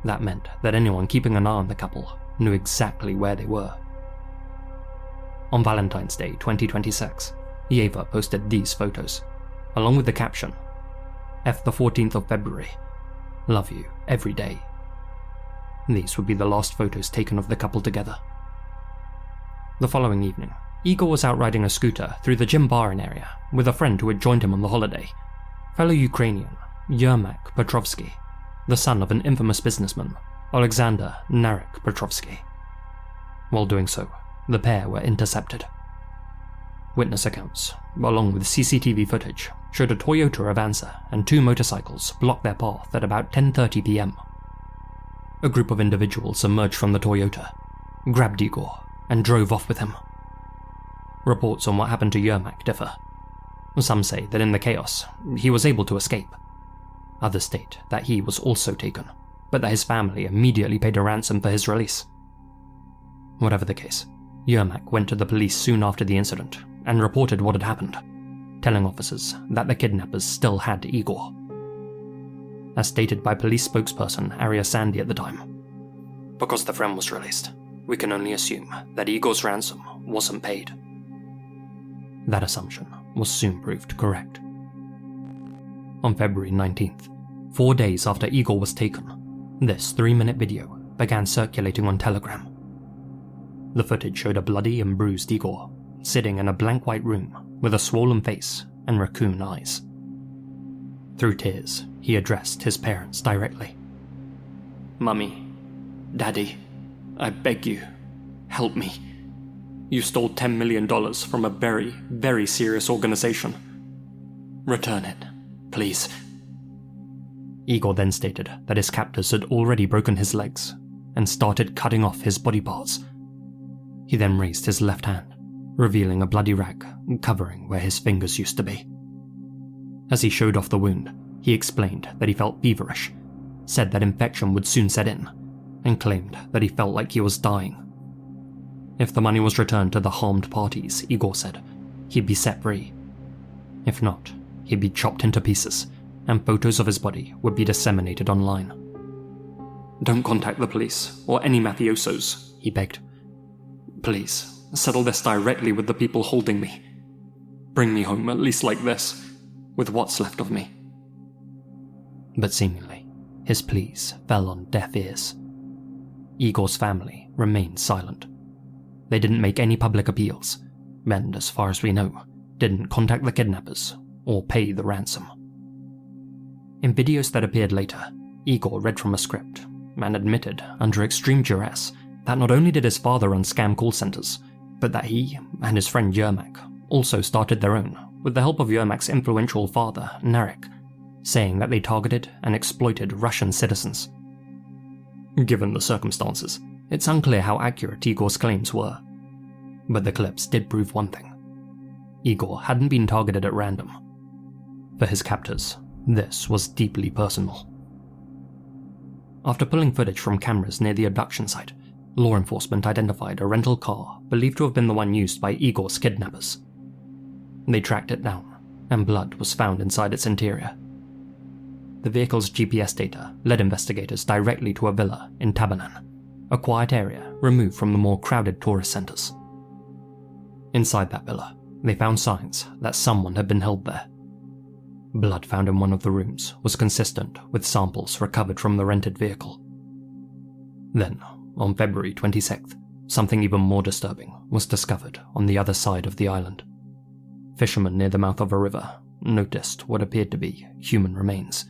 That meant that anyone keeping an eye on the couple knew exactly where they were. On Valentine's Day 2026, Yeva posted these photos, along with the caption, F the 14th of February, love you every day. These would be the last photos taken of the couple together. The following evening, Igor was out riding a scooter through the gym bar area with a friend who had joined him on the holiday, fellow Ukrainian Yermak Petrovsky, the son of an infamous businessman, Alexander Narek Petrovsky. While doing so, the pair were intercepted. Witness accounts, along with CCTV footage, showed a Toyota Avanza and 2 motorcycles block their path at about 10:30 p.m. a group of individuals emerged from the Toyota, grabbed Igor, and drove off with him. Reports on what happened to Yermak differ. Some say that in the chaos, he was able to escape. Others state that he was also taken, but that his family immediately paid a ransom for his release. Whatever the case, Yermak went to the police soon after the incident and reported what had happened, telling officers that the kidnappers still had Igor. As stated by police spokesperson Arya Sandy at the time, "Because the friend was released, we can only assume that Igor's ransom wasn't paid." That assumption was soon proved correct. On February 19th, 4 days after Igor was taken, this 3-minute video began circulating on Telegram. The footage showed a bloody and bruised Igor sitting in a blank white room with a swollen face and raccoon eyes. Through tears, he addressed his parents directly. "Mummy, Daddy, I beg you, help me. You stole $10 million from a very, very serious organization. Return it, please." Igor then stated that his captors had already broken his legs and started cutting off his body parts. He then raised his left hand, revealing a bloody rag covering where his fingers used to be. As he showed off the wound, he explained that he felt feverish, said that infection would soon set in, and claimed that he felt like he was dying. If the money was returned to the harmed parties, Igor said, he'd be set free. If not, he'd be chopped into pieces, and photos of his body would be disseminated online. "Don't contact the police or any mafiosos," he begged. "Please, settle this directly with the people holding me. Bring me home at least like this, with what's left of me." But seemingly, his pleas fell on deaf ears. Igor's family remained silent. They didn't make any public appeals, and as far as we know, didn't contact the kidnappers or pay the ransom. In videos that appeared later, Igor read from a script and admitted, under extreme duress, that not only did his father run scam call centers, but that he and his friend Yermak also started their own with the help of Yermak's influential father, Narek, saying that they targeted and exploited Russian citizens. Given the circumstances, it's unclear how accurate Igor's claims were. But the clips did prove one thing. Igor hadn't been targeted at random. For his captors, this was deeply personal. After pulling footage from cameras near the abduction site, law enforcement identified a rental car believed to have been the one used by Igor's kidnappers. They tracked it down, and blood was found inside its interior. The vehicle's GPS data led investigators directly to a villa in Tabanan, a quiet area removed from the more crowded tourist centers. Inside that villa, they found signs that someone had been held there. Blood found in one of the rooms was consistent with samples recovered from the rented vehicle. Then, on February 26th, something even more disturbing was discovered on the other side of the island. Fishermen near the mouth of a river noticed what appeared to be human remains.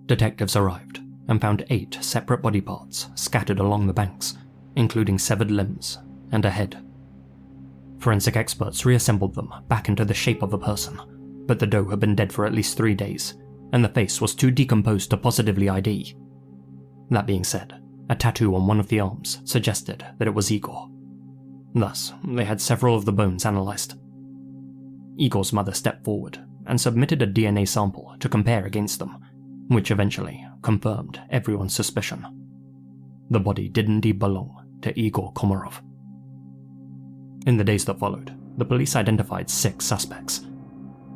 Detectives arrived and found 8 separate body parts scattered along the banks, including severed limbs and a head. Forensic experts reassembled them back into the shape of a person, but the doe had been dead for at least 3 days, and the face was too decomposed to positively ID. That being said, a tattoo on one of the arms suggested that it was Igor. Thus, they had several of the bones analysed. Igor's mother stepped forward and submitted a DNA sample to compare against them, which eventually confirmed everyone's suspicion. The body did indeed belong to Igor Komarov. In the days that followed, the police identified 6 suspects: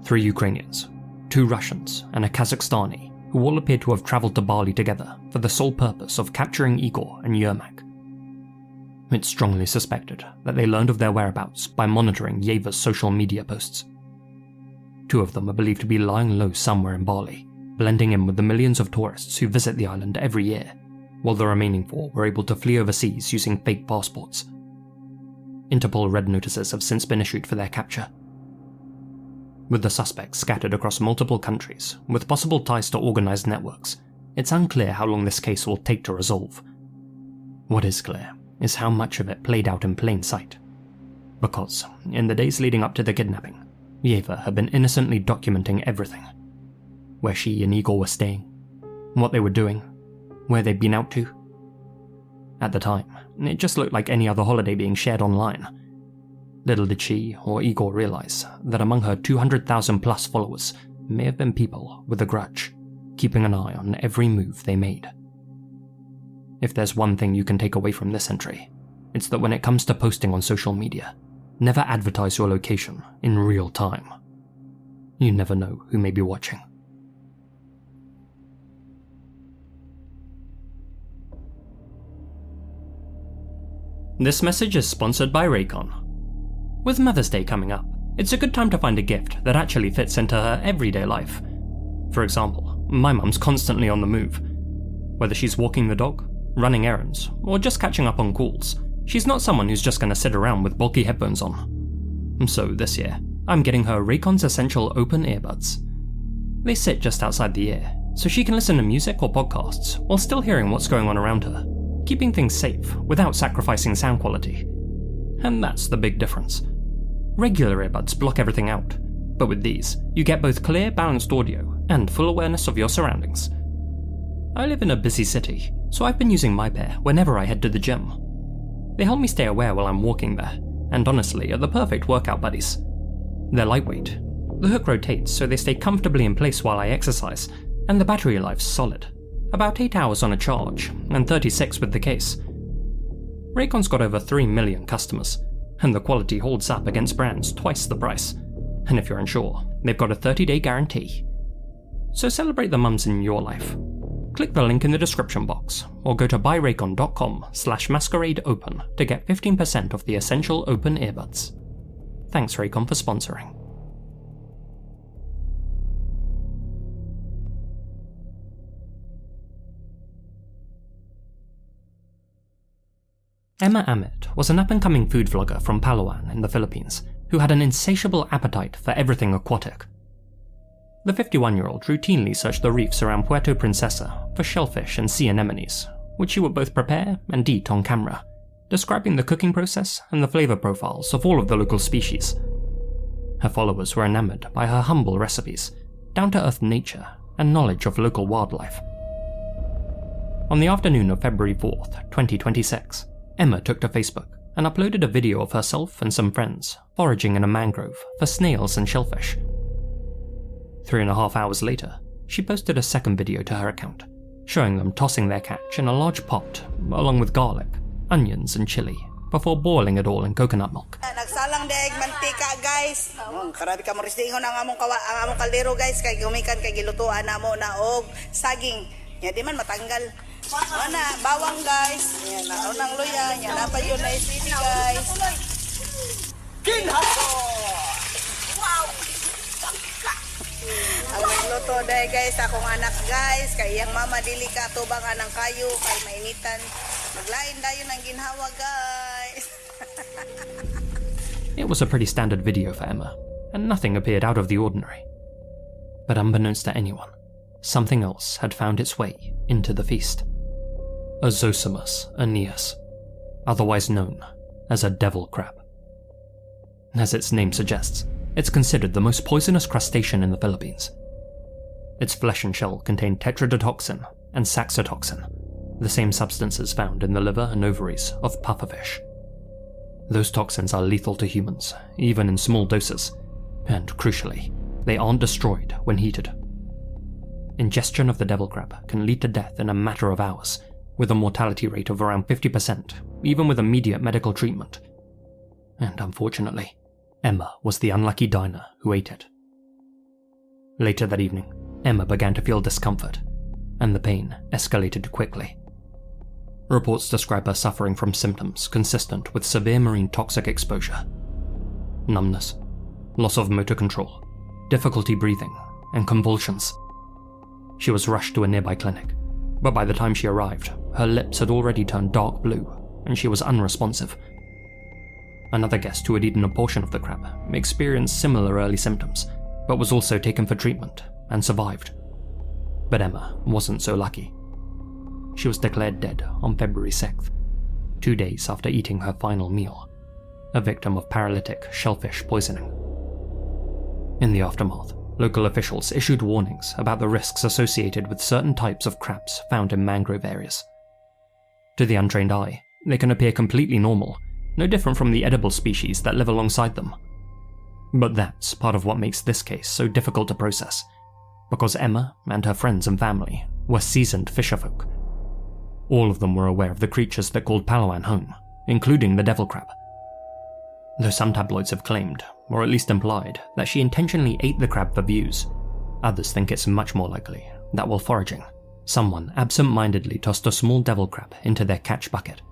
3 Ukrainians, 2 Russians, and a Kazakhstani, who all appeared to have travelled to Bali together for the sole purpose of capturing Igor and Yermak. It's strongly suspected that they learned of their whereabouts by monitoring Yeva's social media posts. 2 of them are believed to be lying low somewhere in Bali, blending in with the millions of tourists who visit the island every year, while the remaining 4 were able to flee overseas using fake passports. Interpol red notices have since been issued for their capture. With the suspects scattered across multiple countries, with possible ties to organised networks, it's unclear how long this case will take to resolve. What is clear is how much of it played out in plain sight. Because, in the days leading up to the kidnapping, Yeva had been innocently documenting everything. Where she and Igor were staying, what they were doing, where they'd been out to. At the time, it just looked like any other holiday being shared online. Little did she or Igor realize that among her 200,000 plus followers may have been people with a grudge, keeping an eye on every move they made. If there's one thing you can take away from this entry, it's that when it comes to posting on social media, never advertise your location in real time. You never know who may be watching. This message is sponsored by Raycon. With Mother's Day coming up, it's a good time to find a gift that actually fits into her everyday life. For example, my mum's constantly on the move. Whether she's walking the dog, running errands, or just catching up on calls, she's not someone who's just going to sit around with bulky headphones on. So this year, I'm getting her Raycon's Essential Open Earbuds. They sit just outside the ear, so she can listen to music or podcasts while still hearing what's going on around her, keeping things safe without sacrificing sound quality. And that's the big difference. Regular earbuds block everything out, but with these, you get both clear, balanced audio and full awareness of your surroundings. I live in a busy city, so I've been using my pair whenever I head to the gym. They help me stay aware while I'm walking there, and honestly are the perfect workout buddies. They're lightweight. The hook rotates so they stay comfortably in place while I exercise, and the battery life's solid. About 8 hours on a charge, and 36 with the case. Raycon's got over 3 million customers, and the quality holds up against brands twice the price. And if you're unsure, they've got a 30-day guarantee. So celebrate the mums in your life. Click the link in the description box, or go to buyraycon.com/masqueradeopen to get 15% off the Essential Open Earbuds. Thanks Raycon for sponsoring. Emma Amit was an up-and-coming food vlogger from Palawan in the Philippines who had an insatiable appetite for everything aquatic. The 51-year-old routinely searched the reefs around Puerto Princesa for shellfish and sea anemones, which she would both prepare and eat on camera, describing the cooking process and the flavour profiles of all of the local species. Her followers were enamoured by her humble recipes, down-to-earth nature, and knowledge of local wildlife. On the afternoon of February 4th, 2026, Emma took to Facebook and uploaded a video of herself and some friends foraging in a mangrove for snails and shellfish. 3.5 hours later, she posted a second video to her account, showing them tossing their catch in a large pot along with garlic, onions and chili before boiling it all in coconut milk. Nagsalang daig mantika guys. Karabi ka mo risdingon ang among kaldero guys kay gumikan kay gilutuan namo na og saging. Nya di man matanggal. Ana bawang guys. Nya na unang luya, nya na pa yun na isili guys. Kinhaso. Wow. Ang nagluto day guys akong anak guys kay iyang mama dili ka tubang anang kayo kay mainitan. Maglain dayon ang ginhawa guys. It was a pretty standard video for Emma, and nothing appeared out of the ordinary. But unbeknownst to anyone, something else had found its way into the feast. A Zosimus aeneas, otherwise known as a devil crab. As its name suggests, it's considered the most poisonous crustacean in the Philippines. Its flesh and shell contain tetrodotoxin and saxitoxin, the same substances found in the liver and ovaries of pufferfish. Those toxins are lethal to humans, even in small doses, and crucially, they aren't destroyed when heated. Ingestion of the devil crab can lead to death in a matter of hours, with a mortality rate of around 50%, even with immediate medical treatment. And unfortunately, Emma was the unlucky diner who ate it. Later that evening, Emma began to feel discomfort, and the pain escalated quickly. Reports describe her suffering from symptoms consistent with severe marine toxic exposure. Numbness, loss of motor control, difficulty breathing, and convulsions. She was rushed to a nearby clinic, but by the time she arrived, her lips had already turned dark blue, and she was unresponsive. Another guest who had eaten a portion of the crab experienced similar early symptoms, but was also taken for treatment and survived. But Emma wasn't so lucky. She was declared dead on February 6th, 2 days after eating her final meal, a victim of paralytic shellfish poisoning. In the aftermath, local officials issued warnings about the risks associated with certain types of crabs found in mangrove areas. To the untrained eye, they can appear completely normal, no different from the edible species that live alongside them. But that's part of what makes this case so difficult to process, because Emma and her friends and family were seasoned fisherfolk. All of them were aware of the creatures that called Palawan home, including the devil crab. Though some tabloids have claimed, or at least implied, that she intentionally ate the crab for views, others think it's much more likely that while foraging, someone absent-mindedly tossed a small devil crab into their catch bucket.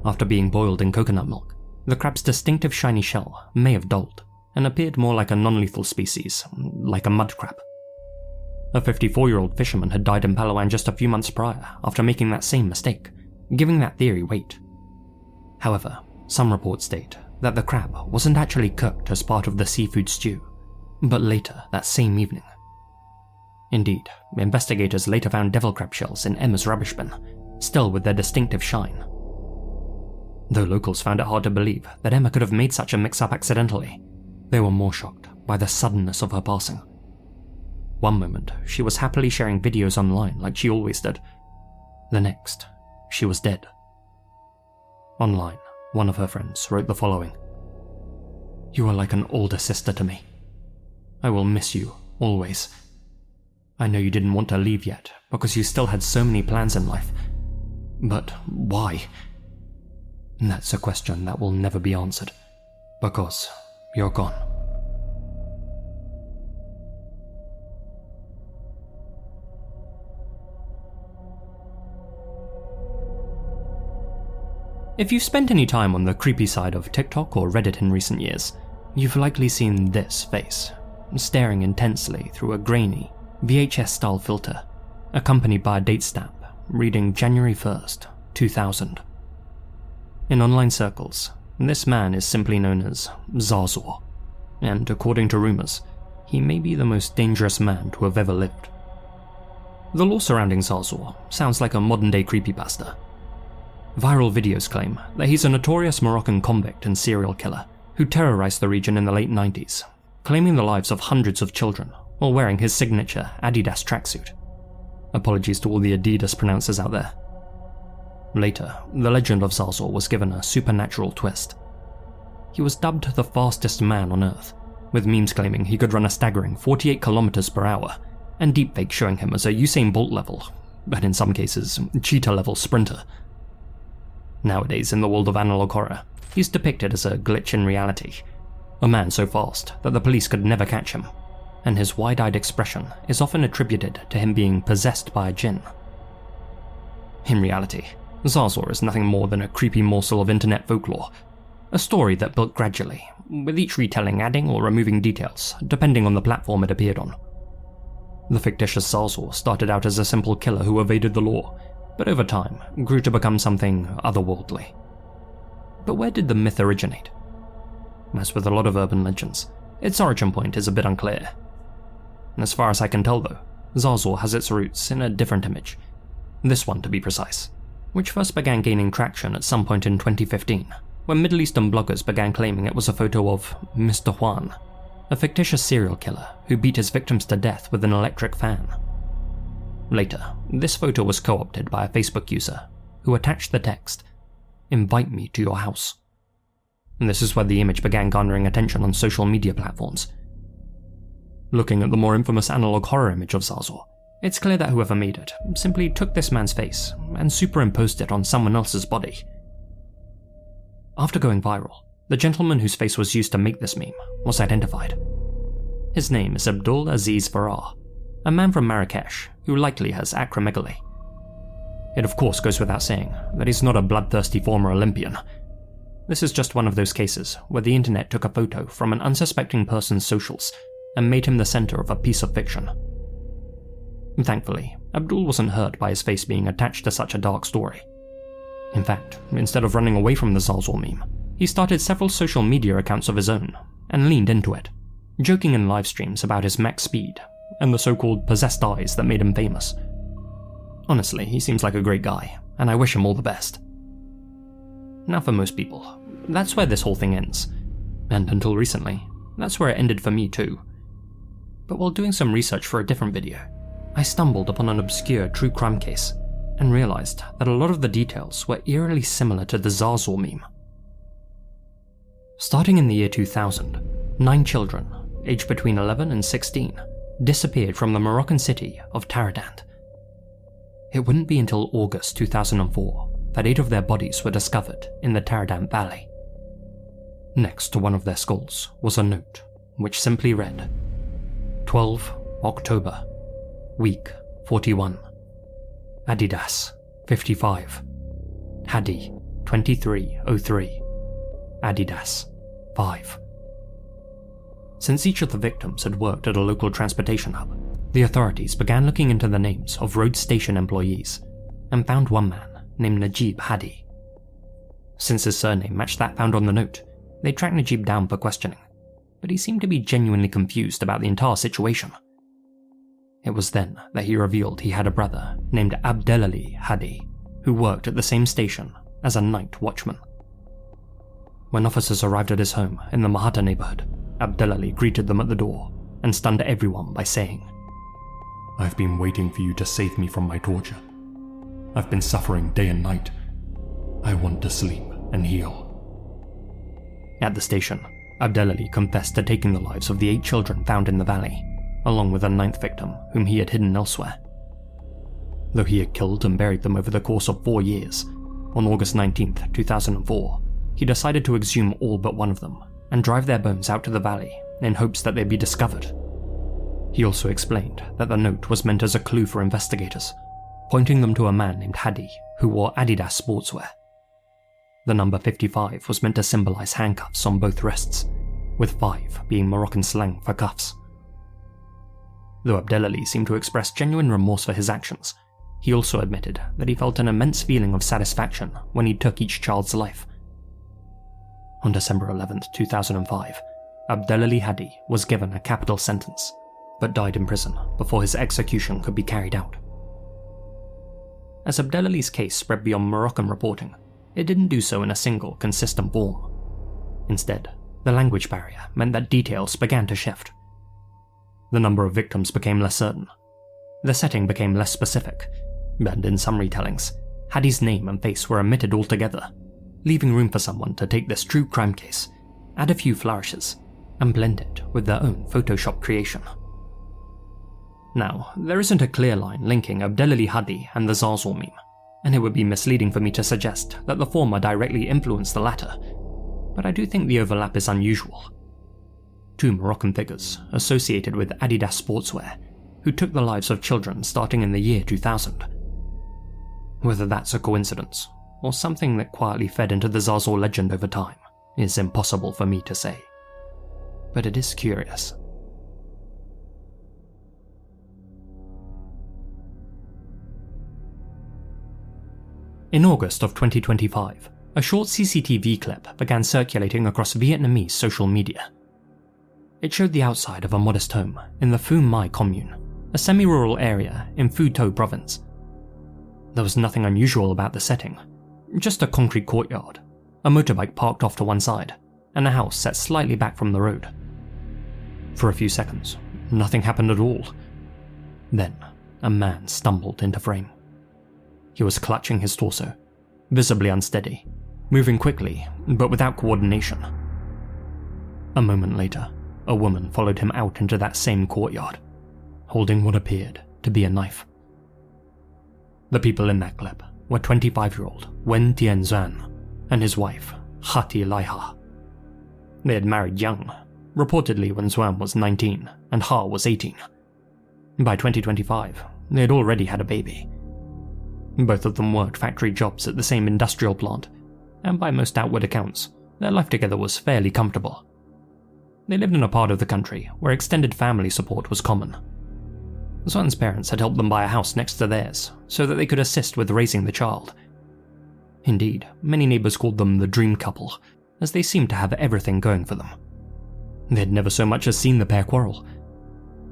After being boiled in coconut milk, the crab's distinctive shiny shell may have dulled and appeared more like a non-lethal species, like a mud crab. A 54-year-old fisherman had died in Palawan just a few months prior after making that same mistake, giving that theory weight. However, some reports state that the crab wasn't actually cooked as part of the seafood stew, but later that same evening. Indeed, investigators later found devil crab shells in Emma's rubbish bin, still with their distinctive shine. Though locals found it hard to believe that Emma could have made such a mix-up accidentally, they were more shocked by the suddenness of her passing. One moment, she was happily sharing videos online like she always did. The next, she was dead. Online, one of her friends wrote the following: "You are like an older sister to me. I will miss you, always. I know you didn't want to leave yet, because you still had so many plans in life. But why? That's a question that will never be answered, because you're gone." If you've spent any time on the creepy side of TikTok or Reddit in recent years, you've likely seen this face, staring intensely through a grainy, VHS-style filter, accompanied by a date stamp reading January 1st, 2000. In online circles, this man is simply known as Zarzor, and according to rumors, he may be the most dangerous man to have ever lived. The lore surrounding Zarzor sounds like a modern-day creepypasta. Viral videos claim that he's a notorious Moroccan convict and serial killer who terrorized the region in the late 90s, claiming the lives of hundreds of children while wearing his signature Adidas tracksuit. Apologies to all the Adidas pronouncers out there. Later, the legend of Zarzor was given a supernatural twist. He was dubbed the fastest man on Earth, with memes claiming he could run a staggering 48 kilometers per hour, and deepfakes showing him as a Usain Bolt level, but in some cases, cheetah level sprinter. Nowadays, in the world of analog horror, he's depicted as a glitch in reality, a man so fast that the police could never catch him, and his wide-eyed expression is often attributed to him being possessed by a jinn. In reality, Zarzor is nothing more than a creepy morsel of internet folklore, a story that built gradually, with each retelling adding or removing details, depending on the platform it appeared on. The fictitious Zarzor started out as a simple killer who evaded the law, but over time grew to become something otherworldly. But where did the myth originate? As with a lot of urban legends, its origin point is a bit unclear. As far as I can tell though, Zarzor has its roots in a different image, this one to be precise, which first began gaining traction at some point in 2015, when Middle Eastern bloggers began claiming it was a photo of Mr. Juan, a fictitious serial killer who beat his victims to death with an electric fan. Later, this photo was co-opted by a Facebook user who attached the text, "Invite me to your house." And this is where the image began garnering attention on social media platforms. Looking at the more infamous analog horror image of Zarzor, it's clear that whoever made it simply took this man's face and superimposed it on someone else's body. After going viral, the gentleman whose face was used to make this meme was identified. His name is Abdul Aziz Farah, a man from Marrakesh who likely has acromegaly. It of course goes without saying that he's not a bloodthirsty former Olympian. This is just one of those cases where the internet took a photo from an unsuspecting person's socials and made him the center of a piece of fiction. Thankfully, Abdul wasn't hurt by his face being attached to such a dark story. In fact, instead of running away from the Zarzor meme, he started several social media accounts of his own and leaned into it, joking in live streams about his max speed and the so-called possessed eyes that made him famous. Honestly, he seems like a great guy, and I wish him all the best. Now for most people, that's where this whole thing ends. And until recently, that's where it ended for me too. but while doing some research for a different video, I stumbled upon an obscure true crime case and realized that a lot of the details were eerily similar to the Zarzor meme. Starting in the year 2000, 9 children, aged between 11 and 16, disappeared from the Moroccan city of Taradand. It wouldn't be until August 2004 that 8 of their bodies were discovered in the Taradand Valley. Next to one of their skulls was a note which simply read, 12 October, week 41, Adidas 55, Hadi 2303, Adidas 5. Since each of the victims had worked at a local transportation hub, the authorities began looking into the names of road station employees and found one man named Najib Hadi. Since his surname matched that found on the note, they tracked Najib down for questioning, but he seemed to be genuinely confused about the entire situation. It was then that he revealed he had a brother named Abdelali Hadi, who worked at the same station as a night watchman. When officers arrived at his home in the Mahata neighborhood, Abdelali greeted them at the door and stunned everyone by saying, "I've been waiting for you to save me from my torture. I've been suffering day and night. I want to sleep and heal." At the station, Abdelali confessed to taking the lives of the 8 children found in the valley, along with a 9th victim whom he had hidden elsewhere. Though he had killed and buried them over the course of 4 years, on August 19, 2004, he decided to exhume all but one of them and drive their bones out to the valley in hopes that they'd be discovered. He also explained that the note was meant as a clue for investigators, pointing them to a man named Hadi who wore Adidas sportswear. The number 55 was meant to symbolize handcuffs on both wrists, with 5 being Moroccan slang for cuffs. Though Abdelali seemed to express genuine remorse for his actions, he also admitted that he felt an immense feeling of satisfaction when he took each child's life. On December 11, 2005, Abdelali Hadi was given a capital sentence, but died in prison before his execution could be carried out. As Abdelali's case spread beyond Moroccan reporting, it didn't do so in a single, consistent form. Instead, the language barrier meant that details began to shift. The number of victims became less certain. The setting became less specific, and in some retellings, Hadi's name and face were omitted altogether, leaving room for someone to take this true crime case, add a few flourishes, and blend it with their own Photoshop creation. Now, there isn't a clear line linking Abdelali Hadi and the Zarzor meme, and it would be misleading for me to suggest that the former directly influenced the latter, but I do think the overlap is unusual. 2 Moroccan figures associated with Adidas sportswear who took the lives of children starting in the year 2000. Whether that's a coincidence, or something that quietly fed into the Zarzor legend over time, is impossible for me to say. But it is curious. In August of 2025, a short CCTV clip began circulating across Vietnamese social media. It showed the outside of a modest home in the Phu Mai commune, a semi-rural area in Phu Tho province. There was nothing unusual about the setting, just a concrete courtyard, a motorbike parked off to one side, and a house set slightly back from the road. For a few seconds, nothing happened at all. Then, a man stumbled into frame. He was clutching his torso, visibly unsteady, moving quickly, but without coordination. A moment later, a woman followed him out into that same courtyard, holding what appeared to be a knife. The people in that clip were 25-year-old Wen Tien Xuan and his wife, Hati Laiha. They had married young, reportedly when Xuan was 19 and Ha was 18. By 2025, they had already had a baby. Both of them worked factory jobs at the same industrial plant, and by most outward accounts, their life together was fairly comfortable. They lived in a part of the country where extended family support was common. Xuan's parents had helped them buy a house next to theirs so that they could assist with raising the child. Indeed, many neighbors called them the dream couple, as they seemed to have everything going for them. They had never so much as seen the pair quarrel,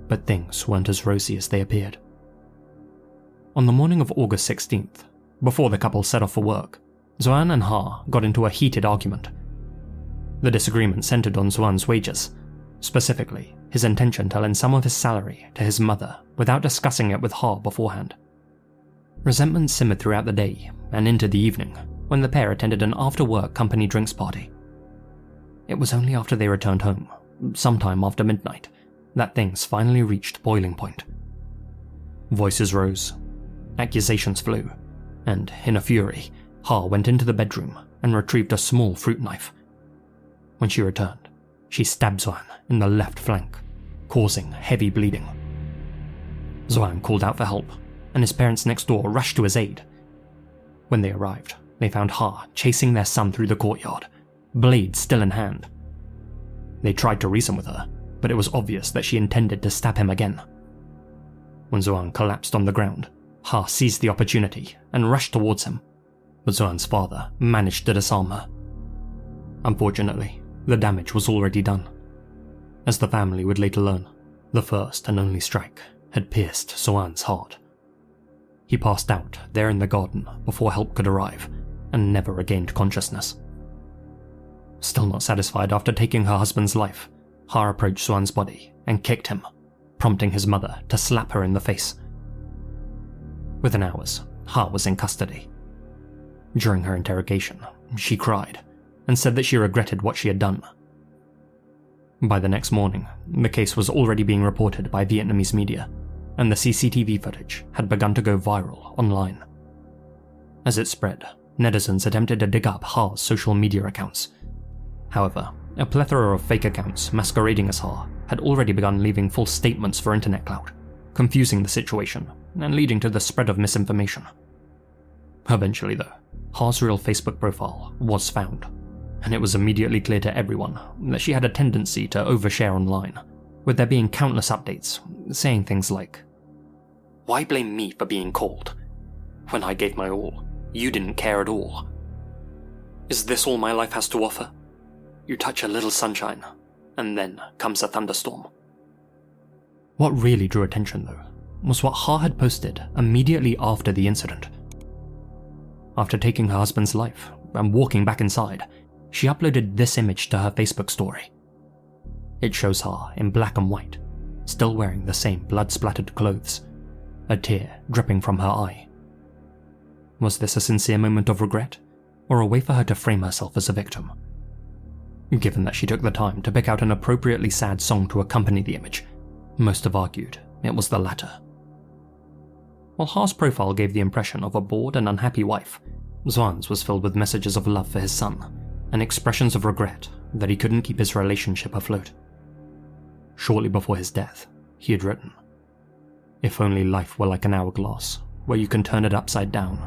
but things weren't as rosy as they appeared. On the morning of August 16th, before the couple set off for work, Xuan and Ha got into a heated argument. The disagreement centered on Xuan's wages, specifically his intention to lend some of his salary to his mother without discussing it with Ha beforehand. Resentment simmered throughout the day and into the evening when the pair attended an after-work company drinks party. It was only after they returned home, sometime after midnight, that things finally reached boiling point. Voices rose, accusations flew, and in a fury, Ha went into the bedroom and retrieved a small fruit knife. When she returned, she stabbed Xuan in the left flank, causing heavy bleeding. Xuan called out for help, and his parents next door rushed to his aid. When they arrived, they found Ha chasing their son through the courtyard, blade still in hand. They tried to reason with her, but it was obvious that she intended to stab him again. When Xuan collapsed on the ground, Ha seized the opportunity and rushed towards him, but Xuan's father managed to disarm her. Unfortunately, the damage was already done. As the family would later learn, the first and only strike had pierced Xuan's heart. He passed out there in the garden before help could arrive, and never regained consciousness. Still not satisfied after taking her husband's life, Ha approached Xuan's body and kicked him, prompting his mother to slap her in the face. Within hours, Ha was in custody. During her interrogation, she cried and said that she regretted what she had done. By the next morning, the case was already being reported by Vietnamese media, and the CCTV footage had begun to go viral online. As it spread, netizens attempted to dig up Ha's social media accounts. However, a plethora of fake accounts masquerading as Ha had already begun leaving false statements for internet clout, confusing the situation and leading to the spread of misinformation. Eventually though, Ha's real Facebook profile was found, and it was immediately clear to everyone that she had a tendency to overshare online, with there being countless updates saying things like, "Why blame me for being cold? When I gave my all, you didn't care at all. Is this all my life has to offer? You touch a little sunshine, and then comes a thunderstorm." What really drew attention though, was what Ha had posted immediately after the incident. After taking her husband's life and walking back inside, she uploaded this image to her Facebook story. It shows Ha in black and white, still wearing the same blood-splattered clothes, a tear dripping from her eye. Was this a sincere moment of regret, or a way for her to frame herself as a victim? Given that she took the time to pick out an appropriately sad song to accompany the image, most have argued it was the latter. While Ha's profile gave the impression of a bored and unhappy wife, Xuan's was filled with messages of love for his son, and expressions of regret that he couldn't keep his relationship afloat. Shortly before his death, he had written, "If only life were like an hourglass, where you can turn it upside down,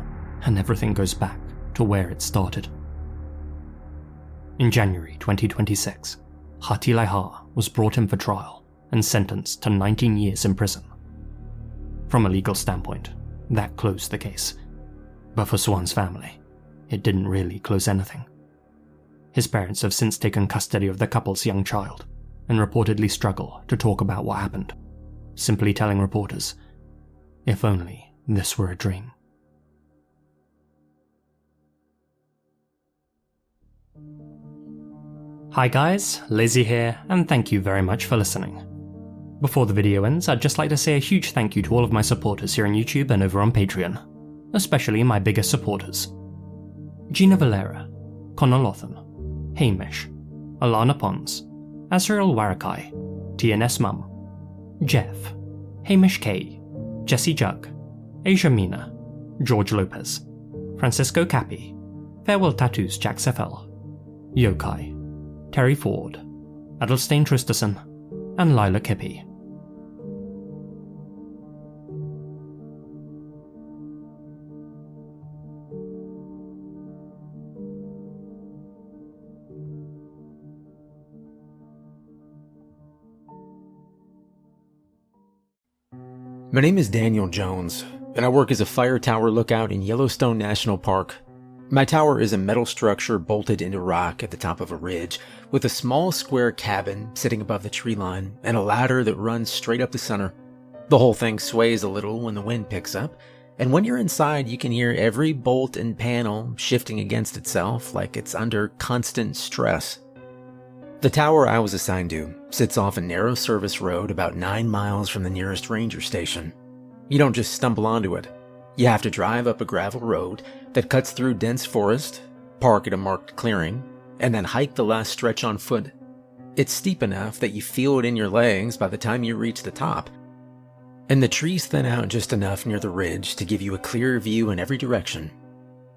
and everything goes back to where it started." In January 2026, Hatilai Ha was brought in for trial and sentenced to 19 years in prison. From a legal standpoint, that closed the case. But for Xuan's family, it didn't really close anything. His parents have since taken custody of the couple's young child and reportedly struggle to talk about what happened, simply telling reporters, "If only this were a dream." Hi guys, Lizzie here, and thank you very much for listening. Before the video ends, I'd just like to say a huge thank you to all of my supporters here on YouTube and over on Patreon, especially my biggest supporters: Gina Valera, Connor Lothan, Hamish, Alana Pons, Azrael Warakai, TNS Mum, Jeff, Hamish K, Jesse Jug, Asia Mina, George Lopez, Francisco Cappy, Farewell Tattoos Jack FL, Yokai, Terry Ford, Adelstein Tristerson, and Lila Kippy. My name is Daniel Jones, and I work as a fire tower lookout in Yellowstone National Park. My tower is a metal structure bolted into rock at the top of a ridge, with a small square cabin sitting above the tree line and a ladder that runs straight up the center. The whole thing sways a little when the wind picks up, and when you're inside you can hear every bolt and panel shifting against itself like it's under constant stress. The tower I was assigned to sits off a narrow service road about 9 miles from the nearest ranger station. You don't just stumble onto it. You have to drive up a gravel road that cuts through dense forest, park at a marked clearing, and then hike the last stretch on foot. It's steep enough that you feel it in your legs by the time you reach the top, and the trees thin out just enough near the ridge to give you a clear view in every direction.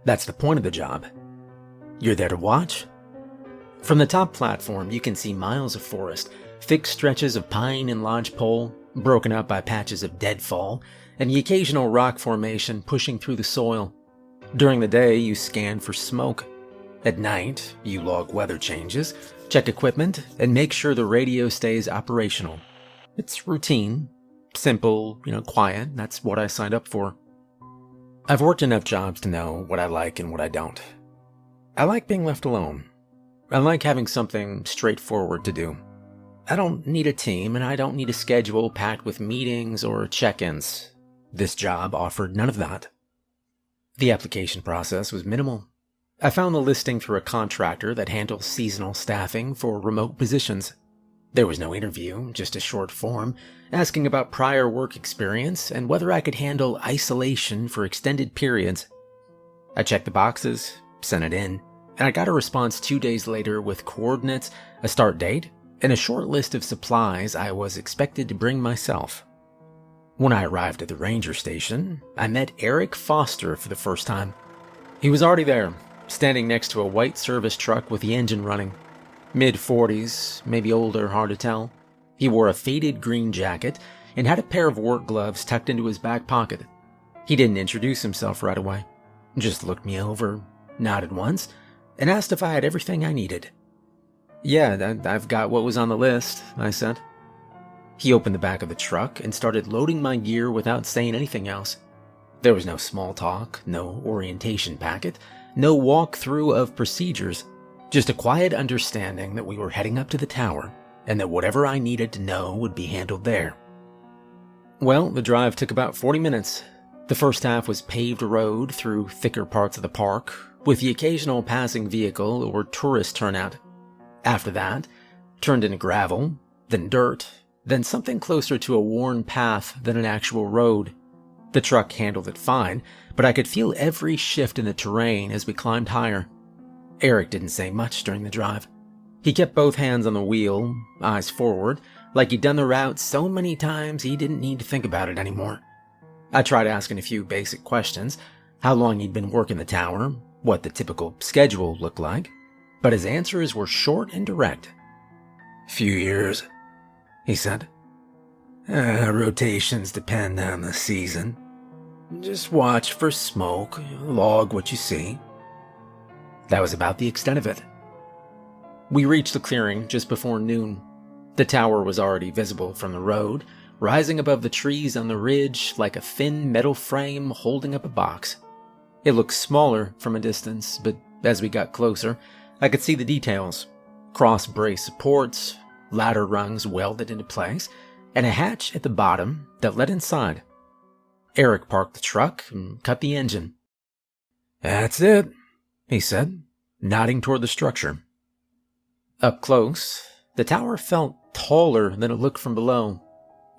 That's the point of the job. You're there to watch. From the top platform, you can see miles of forest, thick stretches of pine and lodgepole, broken up by patches of deadfall, and the occasional rock formation pushing through the soil. During the day, you scan for smoke. At night, you log weather changes, check equipment, and make sure the radio stays operational. It's routine, simple, quiet. That's what I signed up for. I've worked enough jobs to know what I like and what I don't. I like being left alone. I like having something straightforward to do. I don't need a team, and I don't need a schedule packed with meetings or check-ins. This job offered none of that. The application process was minimal. I found the listing through a contractor that handles seasonal staffing for remote positions. There was no interview, just a short form asking about prior work experience and whether I could handle isolation for extended periods. I checked the boxes, sent it in, and I got a response 2 days later with coordinates, a start date, and a short list of supplies I was expected to bring myself. When I arrived at the ranger station, I met Eric Foster for the first time. He was already there, standing next to a white service truck with the engine running. Mid-40s, maybe older, hard to tell. He wore a faded green jacket and had a pair of work gloves tucked into his back pocket. He didn't introduce himself right away, just looked me over, nodded once, and asked if I had everything I needed. "Yeah, I've got what was on the list," I said. He opened the back of the truck and started loading my gear without saying anything else. There was no small talk, no orientation packet, no walkthrough of procedures, just a quiet understanding that we were heading up to the tower and that whatever I needed to know would be handled there. Well, the drive took about 40 minutes. The first half was paved road through thicker parts of the park, with the occasional passing vehicle or tourist turnout. After that, turned into gravel, then dirt, then something closer to a worn path than an actual road. The truck handled it fine, but I could feel every shift in the terrain as we climbed higher. Eric didn't say much during the drive. He kept both hands on the wheel, eyes forward, like he'd done the route so many times he didn't need to think about it anymore. I tried asking a few basic questions, how long he'd been working the tower, what the typical schedule looked like, but his answers were short and direct. "Few years," he said. "Rotations depend on the season. Just watch for smoke, log what you see." That was about the extent of it. We reached the clearing just before noon. The tower was already visible from the road, rising above the trees on the ridge like a thin metal frame holding up a box. It looked smaller from a distance, but as we got closer, I could see the details. Cross-brace supports, ladder rungs welded into place, and a hatch at the bottom that led inside. Eric parked the truck and cut the engine. "That's it," he said, nodding toward the structure. Up close, the tower felt taller than it looked from below.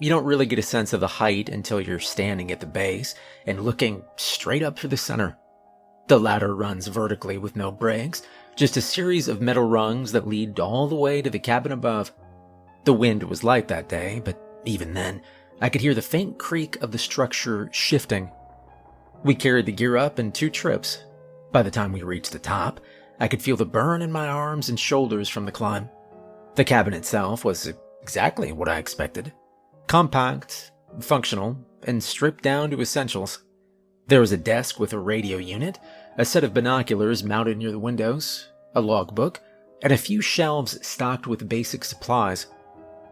You don't really get a sense of the height until you're standing at the base and looking straight up through the center. The ladder runs vertically with no breaks, just a series of metal rungs that lead all the way to the cabin above. The wind was light that day, but even then, I could hear the faint creak of the structure shifting. We carried the gear up in 2 trips. By the time we reached the top, I could feel the burn in my arms and shoulders from the climb. The cabin itself was exactly what I expected. Compact, functional, and stripped down to essentials. There was a desk with a radio unit, a set of binoculars mounted near the windows, a logbook, and a few shelves stocked with basic supplies.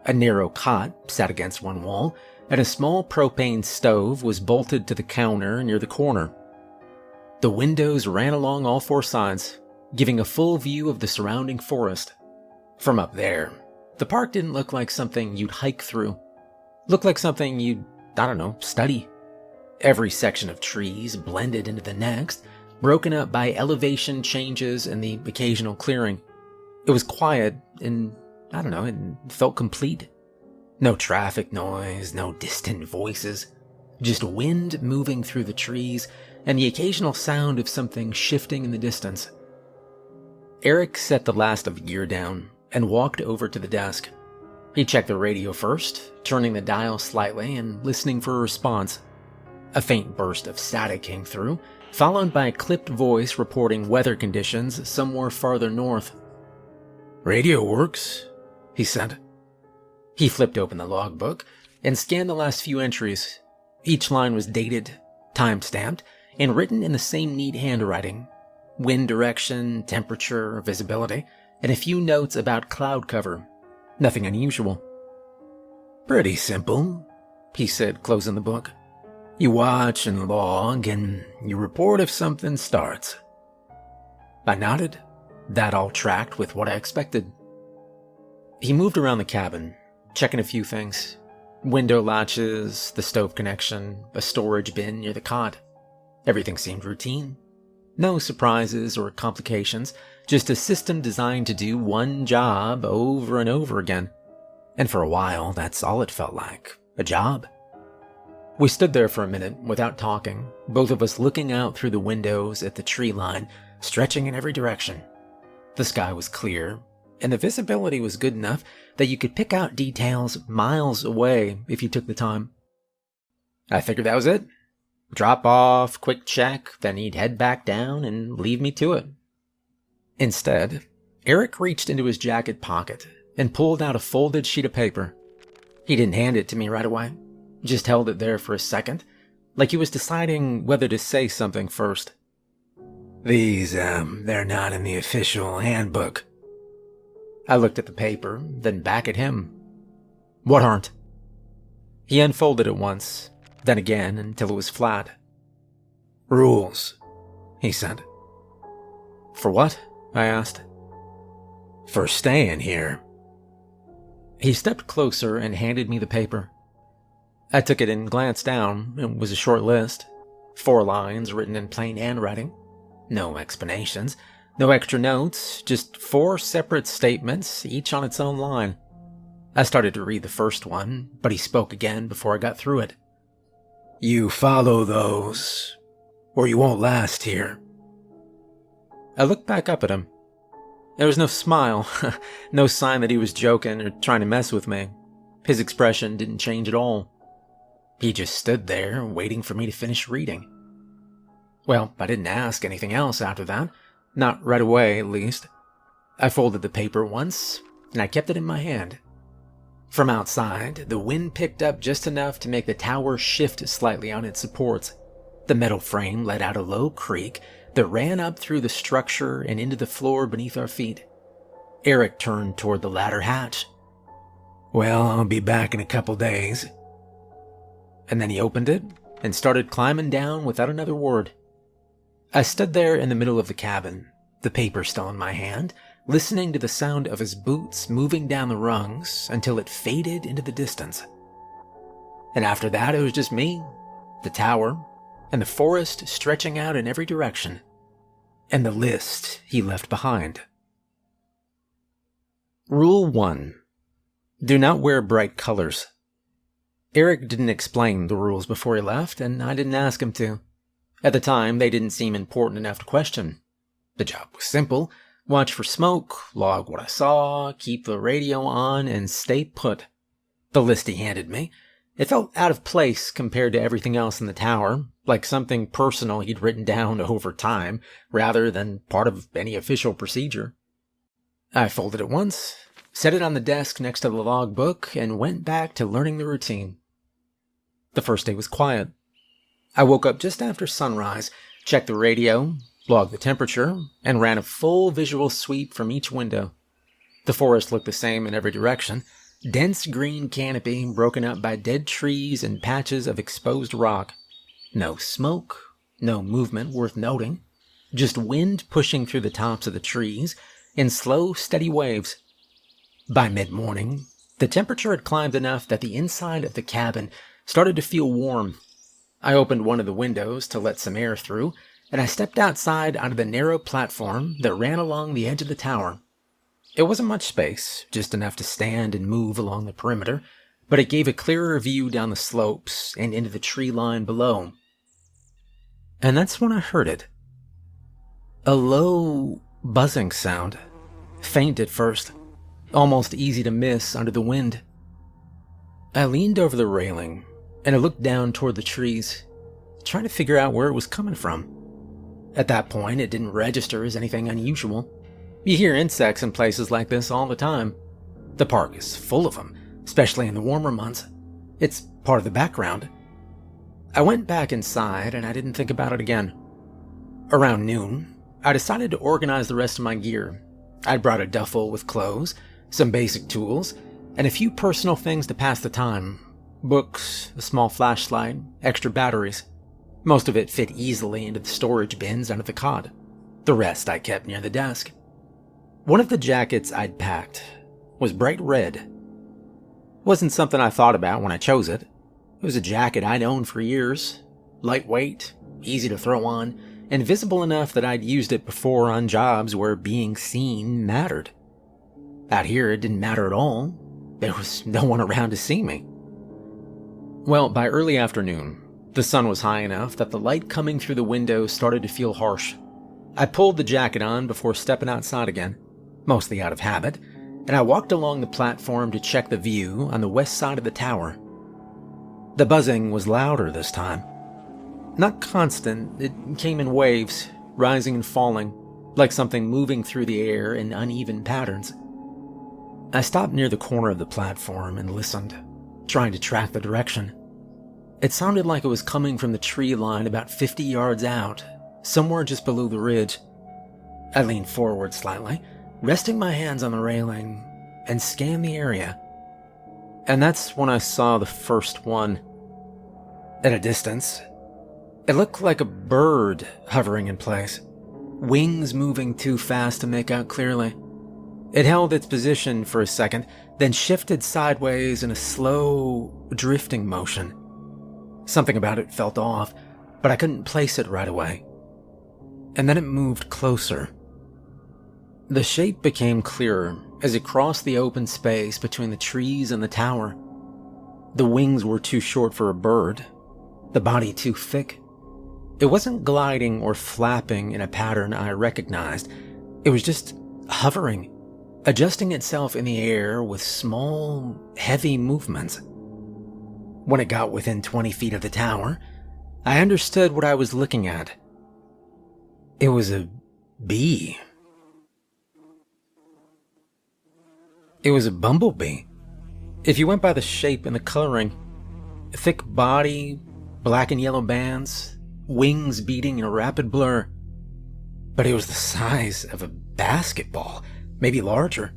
A narrow cot sat against one wall, and a small propane stove was bolted to the counter near the corner. The windows ran along all 4 sides, giving a full view of the surrounding forest. From up there, the park didn't look like something you'd hike through. Looked like something you'd, study. Every section of trees blended into the next, broken up by elevation changes and the occasional clearing. It was quiet and I don't know, it felt complete. No traffic noise, no distant voices, just wind moving through the trees and the occasional sound of something shifting in the distance. Eric set the last of gear down and walked over to the desk. He checked the radio first, turning the dial slightly and listening for a response. A faint burst of static came through, followed by a clipped voice reporting weather conditions somewhere farther north. "Radio works," he said. He flipped open the logbook and scanned the last few entries. Each line was dated, time-stamped, and written in the same neat handwriting. Wind direction, temperature, visibility, and a few notes about cloud cover. Nothing unusual. "Pretty simple," he said, closing the book. "You watch and log, and you report if something starts." I nodded. That all tracked with what I expected. He moved around the cabin, checking a few things. Window latches, the stove connection, a storage bin near the cot. Everything seemed routine. No surprises or complications, just a system designed to do one job over and over again. And for a while, that's all it felt like, a job. We stood there for a minute without talking, both of us looking out through the windows at the tree line, stretching in every direction. The sky was clear, and the visibility was good enough that you could pick out details miles away if you took the time. I figured that was it. Drop off, quick check, then he'd head back down and leave me to it. Instead, Eric reached into his jacket pocket and pulled out a folded sheet of paper. He didn't hand it to me right away, just held it there for a second, like he was deciding whether to say something first. "These, they're not in the official handbook." I looked at the paper, then back at him. "What aren't?" He unfolded it once, then again until it was flat. "Rules," he said. "For what?" I asked. "For staying here." He stepped closer and handed me the paper. I took it and glanced down. It was a short list. 4 lines written in plain handwriting. No explanations, no extra notes, just 4 separate statements, each on its own line. I started to read the first one, but he spoke again before I got through it. "You follow those, or you won't last here." I looked back up at him. There was no smile, no sign that he was joking or trying to mess with me. His expression didn't change at all. He just stood there, waiting for me to finish reading. Well, I didn't ask anything else after that. Not right away, at least. I folded the paper once, and I kept it in my hand. From outside, the wind picked up just enough to make the tower shift slightly on its supports. The metal frame let out a low creak that ran up through the structure and into the floor beneath our feet. Eric turned toward the ladder hatch. "Well, I'll be back in a couple days." And then he opened it and started climbing down without another word. I stood there in the middle of the cabin, the paper still in my hand, listening to the sound of his boots moving down the rungs until it faded into the distance. And after that, it was just me, the tower, and the forest stretching out in every direction, and the list he left behind. Rule 1. Do not wear bright colors. Eric didn't explain the rules before he left, and I didn't ask him to. At the time, they didn't seem important enough to question. The job was simple. Watch for smoke, log what I saw, keep the radio on, and stay put. The list he handed me, it felt out of place compared to everything else in the tower, like something personal he'd written down over time, rather than part of any official procedure. I folded it once, set it on the desk next to the logbook, and went back to learning the routine. The first day was quiet. I woke up just after sunrise, checked the radio, logged the temperature, and ran a full visual sweep from each window. The forest looked the same in every direction. Dense green canopy broken up by dead trees and patches of exposed rock. No smoke, no movement worth noting. Just wind pushing through the tops of the trees in slow, steady waves. By mid-morning, the temperature had climbed enough that the inside of the cabin started to feel warm. I opened one of the windows to let some air through, and I stepped outside onto the narrow platform that ran along the edge of the tower. It wasn't much space, just enough to stand and move along the perimeter, but it gave a clearer view down the slopes and into the tree line below. And that's when I heard it. A low, buzzing sound, faint at first, almost easy to miss under the wind. I leaned over the railing, and I looked down toward the trees, trying to figure out where it was coming from. At that point, it didn't register as anything unusual. You hear insects in places like this all the time. The park is full of them, especially in the warmer months. It's part of the background. I went back inside, and I didn't think about it again. Around noon, I decided to organize the rest of my gear. I'd brought a duffel with clothes, some basic tools, and a few personal things to pass the time. Books, a small flashlight, extra batteries. Most of it fit easily into the storage bins under the cot. The rest I kept near the desk. One of the jackets I'd packed was bright red. Wasn't something I thought about when I chose it. It was a jacket I'd owned for years. Lightweight, easy to throw on, and visible enough that I'd used it before on jobs where being seen mattered. Out here, it didn't matter at all. There was no one around to see me. Well, by early afternoon, the sun was high enough that the light coming through the window started to feel harsh. I pulled the jacket on before stepping outside again, mostly out of habit, and I walked along the platform to check the view on the west side of the tower. The buzzing was louder this time. Not constant, it came in waves, rising and falling, like something moving through the air in uneven patterns. I stopped near the corner of the platform and listened, trying to track the direction. It sounded like it was coming from the tree line about 50 yards out, somewhere just below the ridge. I leaned forward slightly, resting my hands on the railing, and scanned the area. And that's when I saw the first one. At a distance, it looked like a bird hovering in place, wings moving too fast to make out clearly. It held its position for a second, then shifted sideways in a slow, drifting motion. Something about it felt off, but I couldn't place it right away. And then it moved closer. The shape became clearer as it crossed the open space between the trees and the tower. The wings were too short for a bird, the body too thick. It wasn't gliding or flapping in a pattern I recognized. It was just hovering, adjusting itself in the air with small, heavy movements. When it got within 20 feet of the tower, I understood what I was looking at. It was a bee. It was a bumblebee. If you went by the shape and the coloring, thick body, black and yellow bands, wings beating in a rapid blur. But it was the size of a basketball, maybe larger.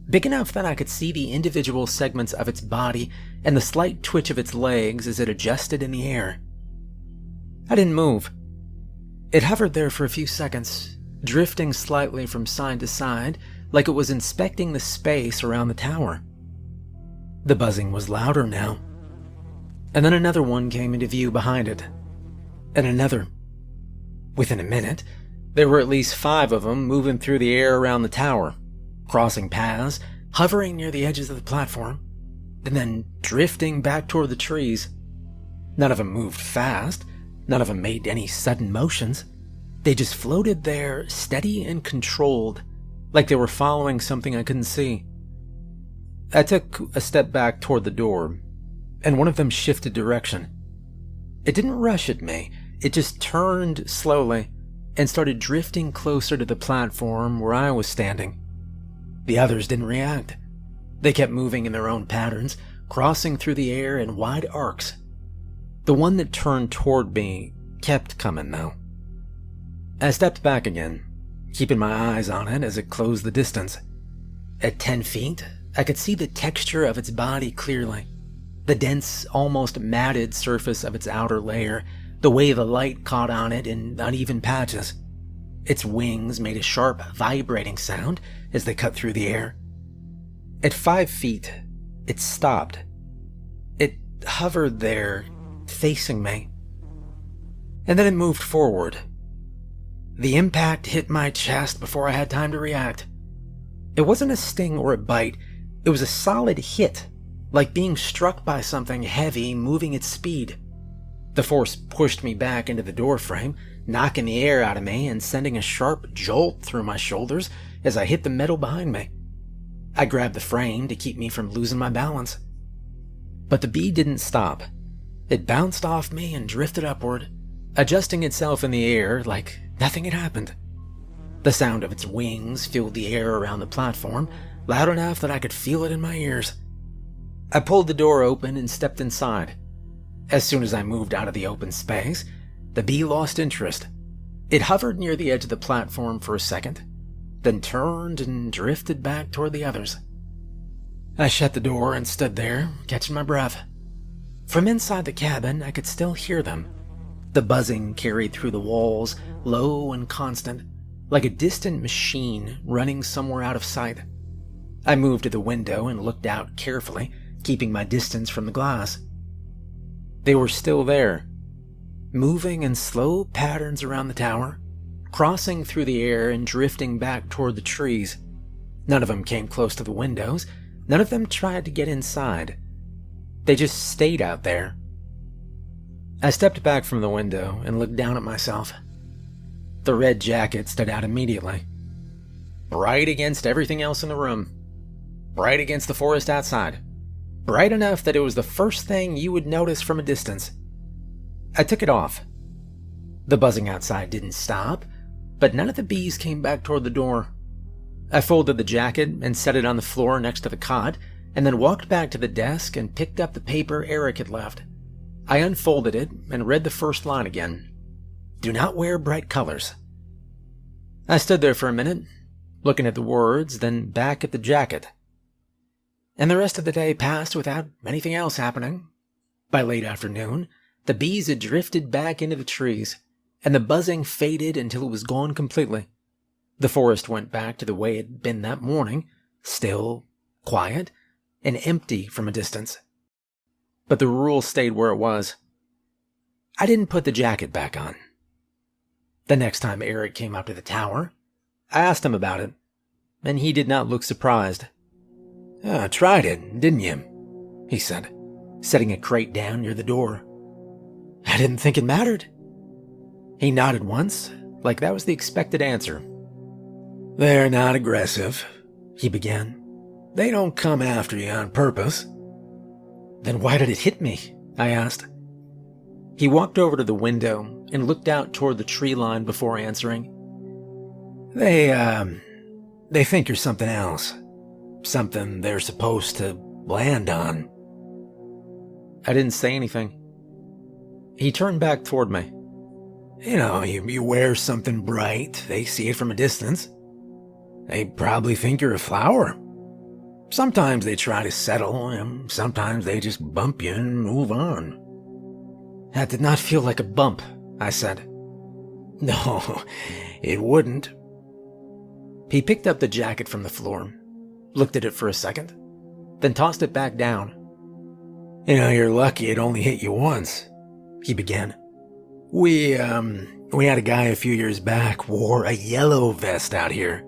Big enough that I could see the individual segments of its body and the slight twitch of its legs as it adjusted in the air. I didn't move. It hovered there for a few seconds, drifting slightly from side to side, like it was inspecting the space around the tower. The buzzing was louder now. And then another one came into view behind it. And another. Within a minute, there were at least 5 of them moving through the air around the tower, crossing paths, hovering near the edges of the platform, and then drifting back toward the trees. None of them moved fast. None of them made any sudden motions. They just floated there, steady and controlled, like they were following something I couldn't see. I took a step back toward the door, and one of them shifted direction. It didn't rush at me. It just turned slowly and started drifting closer to the platform where I was standing. The others didn't react. They kept moving in their own patterns, crossing through the air in wide arcs. The one that turned toward me kept coming, though. I stepped back again, keeping my eyes on it as it closed the distance. At 10 feet, I could see the texture of its body clearly. The dense, almost matted surface of its outer layer, the way the light caught on it in uneven patches. Its wings made a sharp, vibrating sound as they cut through the air. At 5 feet, it stopped. It hovered there, facing me. And then it moved forward. The impact hit my chest before I had time to react. It wasn't a sting or a bite. It was a solid hit, like being struck by something heavy moving at speed. The force pushed me back into the doorframe, knocking the air out of me and sending a sharp jolt through my shoulders as I hit the metal behind me. I grabbed the frame to keep me from losing my balance. But the bee didn't stop. It bounced off me and drifted upward, adjusting itself in the air like nothing had happened. The sound of its wings filled the air around the platform, loud enough that I could feel it in my ears. I pulled the door open and stepped inside. As soon as I moved out of the open space, the bee lost interest. It hovered near the edge of the platform for a second, then turned and drifted back toward the others. I shut the door and stood there, catching my breath. From inside the cabin, I could still hear them. The buzzing carried through the walls, low and constant, like a distant machine running somewhere out of sight. I moved to the window and looked out carefully, keeping my distance from the glass. They were still there, moving in slow patterns around the tower, crossing through the air and drifting back toward the trees. None of them came close to the windows. None of them tried to get inside. They just stayed out there. I stepped back from the window and looked down at myself. The red jacket stood out immediately, bright against everything else in the room, bright against the forest outside, bright enough that it was the first thing you would notice from a distance. I took it off. The buzzing outside didn't stop, but none of the bees came back toward the door. I folded the jacket and set it on the floor next to the cot, and then walked back to the desk and picked up the paper Eric had left. I unfolded it and read the first line again. Do not wear bright colors. I stood there for a minute, looking at the words, then back at the jacket. And the rest of the day passed without anything else happening. By late afternoon, the bees had drifted back into the trees, and the buzzing faded until it was gone completely. The forest went back to the way it had been that morning, still, quiet, and empty from a distance. But the rule stayed where it was. I didn't put the jacket back on. The next time Eric came up to the tower, I asked him about it, and he did not look surprised. Tried it, didn't you? He said, setting a crate down near the door. I didn't think it mattered. He nodded once, like that was the expected answer. They're not aggressive, he began. They don't come after you on purpose. Then why did it hit me? I asked. He walked over to the window and looked out toward the tree line before answering. They think you're something else. Something they're supposed to land on. I didn't say anything. He turned back toward me. You wear something bright, they see it from a distance. They probably think you're a flower. Sometimes they try to settle, and sometimes they just bump you and move on. That did not feel like a bump, I said. No, it wouldn't. He picked up the jacket from the floor, looked at it for a second, then tossed it back down. You're lucky it only hit you once, he began. We had a guy a few years back wore a yellow vest out here.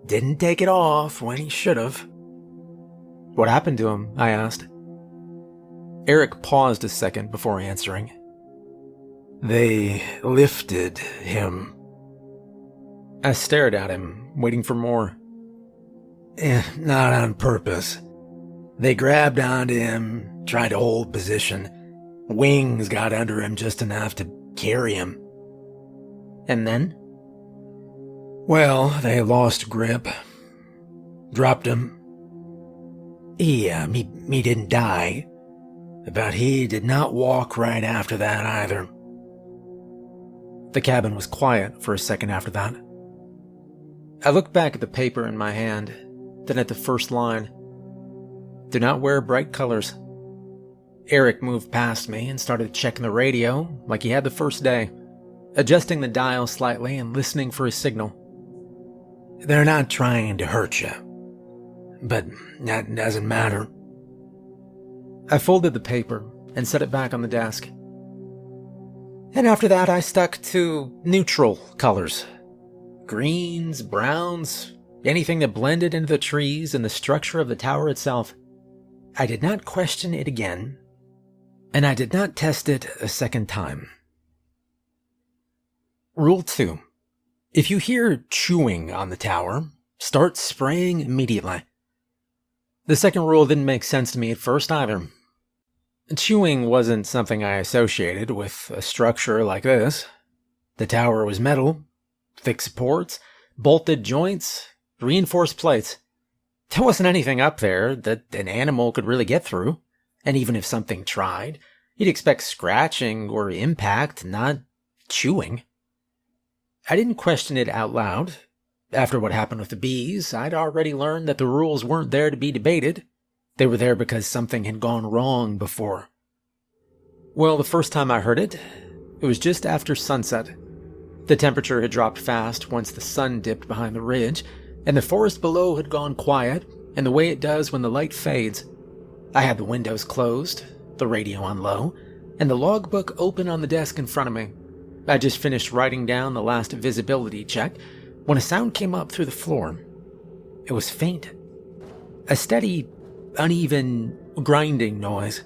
Didn't take it off when he should have. What happened to him? I asked. Eric paused a second before answering. They lifted him. I stared at him, waiting for more. Not on purpose. They grabbed onto him, tried to hold position. Wings got under him just enough to carry him. And then? Well, they lost grip. Dropped him. He didn't die. But he did not walk right after that either. The cabin was quiet for a second after that. I looked back at the paper in my hand, then at the first line. Do not wear bright colors. Eric moved past me and started checking the radio like he had the first day, adjusting the dial slightly and listening for a signal. They're not trying to hurt you, but that doesn't matter. I folded the paper and set it back on the desk. And after that, I stuck to neutral colors. Greens, browns, anything that blended into the trees and the structure of the tower itself. I did not question it again, and I did not test it a second time. Rule 2. If you hear chewing on the tower, start spraying immediately. The second rule didn't make sense to me at first either. Chewing wasn't something I associated with a structure like this. The tower was metal, thick supports, bolted joints, reinforced plates. There wasn't anything up there that an animal could really get through, and even if something tried, you'd expect scratching or impact, not chewing. I didn't question it out loud. After what happened with the bees, I'd already learned that the rules weren't there to be debated. They were there because something had gone wrong before. Well, the first time I heard it was just after sunset. The temperature had dropped fast once the sun dipped behind the ridge, and the forest below had gone quiet, in the way it does when the light fades. I had the windows closed, the radio on low, and the logbook open on the desk in front of me. I just finished writing down the last visibility check when a sound came up through the floor. It was faint. A steady, uneven, grinding noise,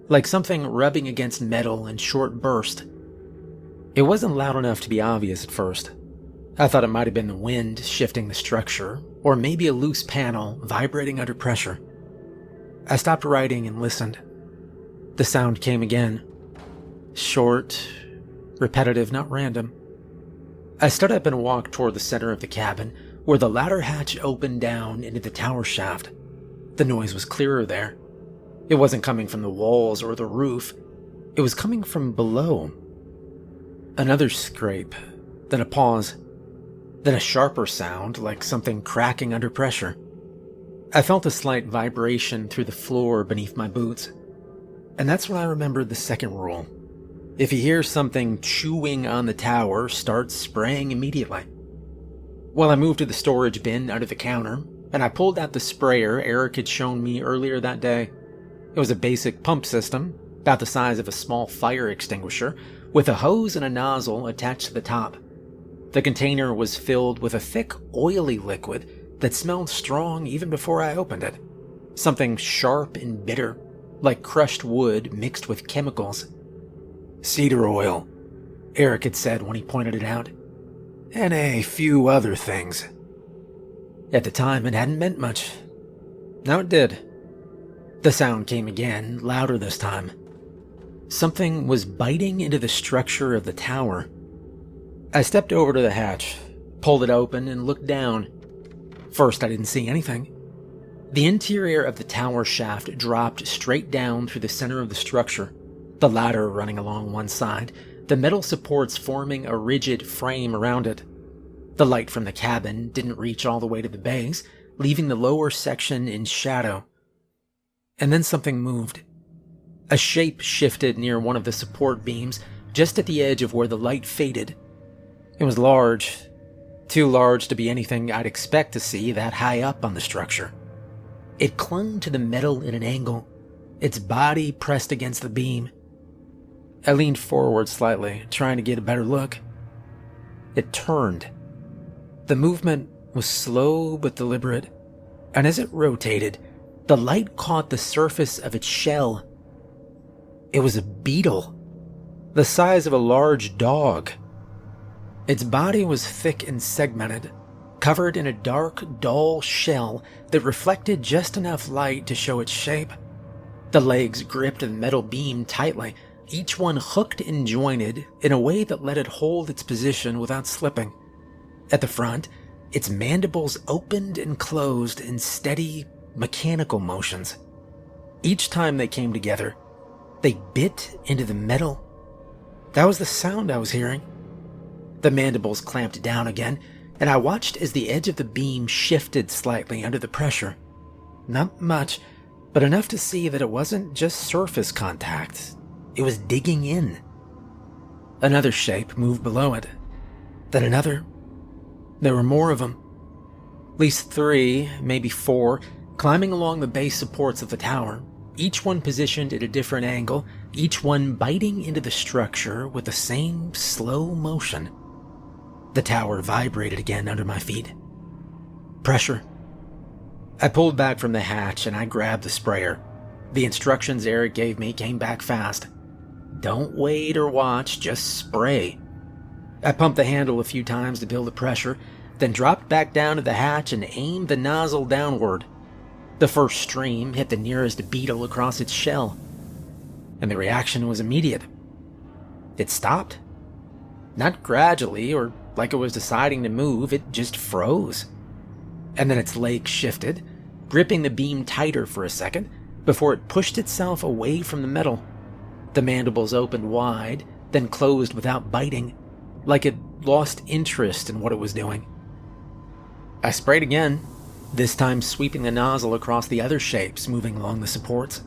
like something rubbing against metal in short bursts. It wasn't loud enough to be obvious at first. I thought it might have been the wind shifting the structure, or maybe a loose panel vibrating under pressure. I stopped writing and listened. The sound came again. Short, repetitive, not random. I stood up and walked toward the center of the cabin, where the ladder hatch opened down into the tower shaft. The noise was clearer there. It wasn't coming from the walls or the roof. It was coming from below. Another scrape, then a pause, then a sharper sound like something cracking under pressure. I felt a slight vibration through the floor beneath my boots. And that's when I remembered the second rule. If you hear something chewing on the tower, start spraying immediately. Well, I moved to the storage bin under the counter, and I pulled out the sprayer Eric had shown me earlier that day. It was a basic pump system, about the size of a small fire extinguisher, with a hose and a nozzle attached to the top. The container was filled with a thick, oily liquid that smelled strong even before I opened it. Something sharp and bitter, like crushed wood mixed with chemicals. Cedar oil, Eric had said when he pointed it out, and a few other things. At the time, it hadn't meant much. Now it did. The sound came again, louder this time. Something was biting into the structure of the tower. I stepped over to the hatch, pulled it open, and looked down. First, I didn't see anything. The interior of the tower shaft dropped straight down through the center of the structure, the ladder running along one side, the metal supports forming a rigid frame around it. The light from the cabin didn't reach all the way to the base, leaving the lower section in shadow. And then something moved. A shape shifted near one of the support beams, just at the edge of where the light faded. It was large, too large to be anything I'd expect to see that high up on the structure. It clung to the metal at an angle, its body pressed against the beam. I leaned forward slightly, trying to get a better look. It turned. The movement was slow but deliberate, and as it rotated, the light caught the surface of its shell. It was a beetle, the size of a large dog. Its body was thick and segmented, covered in a dark, dull shell that reflected just enough light to show its shape. The legs gripped the metal beam tightly, each one hooked and jointed in a way that let it hold its position without slipping. At the front, its mandibles opened and closed in steady, mechanical motions. Each time they came together, they bit into the metal. That was the sound I was hearing. The mandibles clamped down again, and I watched as the edge of the beam shifted slightly under the pressure. Not much, but enough to see that it wasn't just surface contact. It was digging in. Another shape moved below it. Then another. There were more of them. At least 3, maybe 4, climbing along the base supports of the tower, each one positioned at a different angle, each one biting into the structure with the same slow motion. The tower vibrated again under my feet. Pressure. I pulled back from the hatch and I grabbed the sprayer. The instructions Eric gave me came back fast. Don't wait or watch, just spray. I pumped the handle a few times to build the pressure, then dropped back down to the hatch and aimed the nozzle downward. The first stream hit the nearest beetle across its shell, and the reaction was immediate. It stopped. Not gradually or like it was deciding to move, it just froze. And then its leg shifted, gripping the beam tighter for a second before it pushed itself away from the metal. The mandibles opened wide, then closed without biting, like it lost interest in what it was doing. I sprayed again, this time sweeping the nozzle across the other shapes moving along the supports,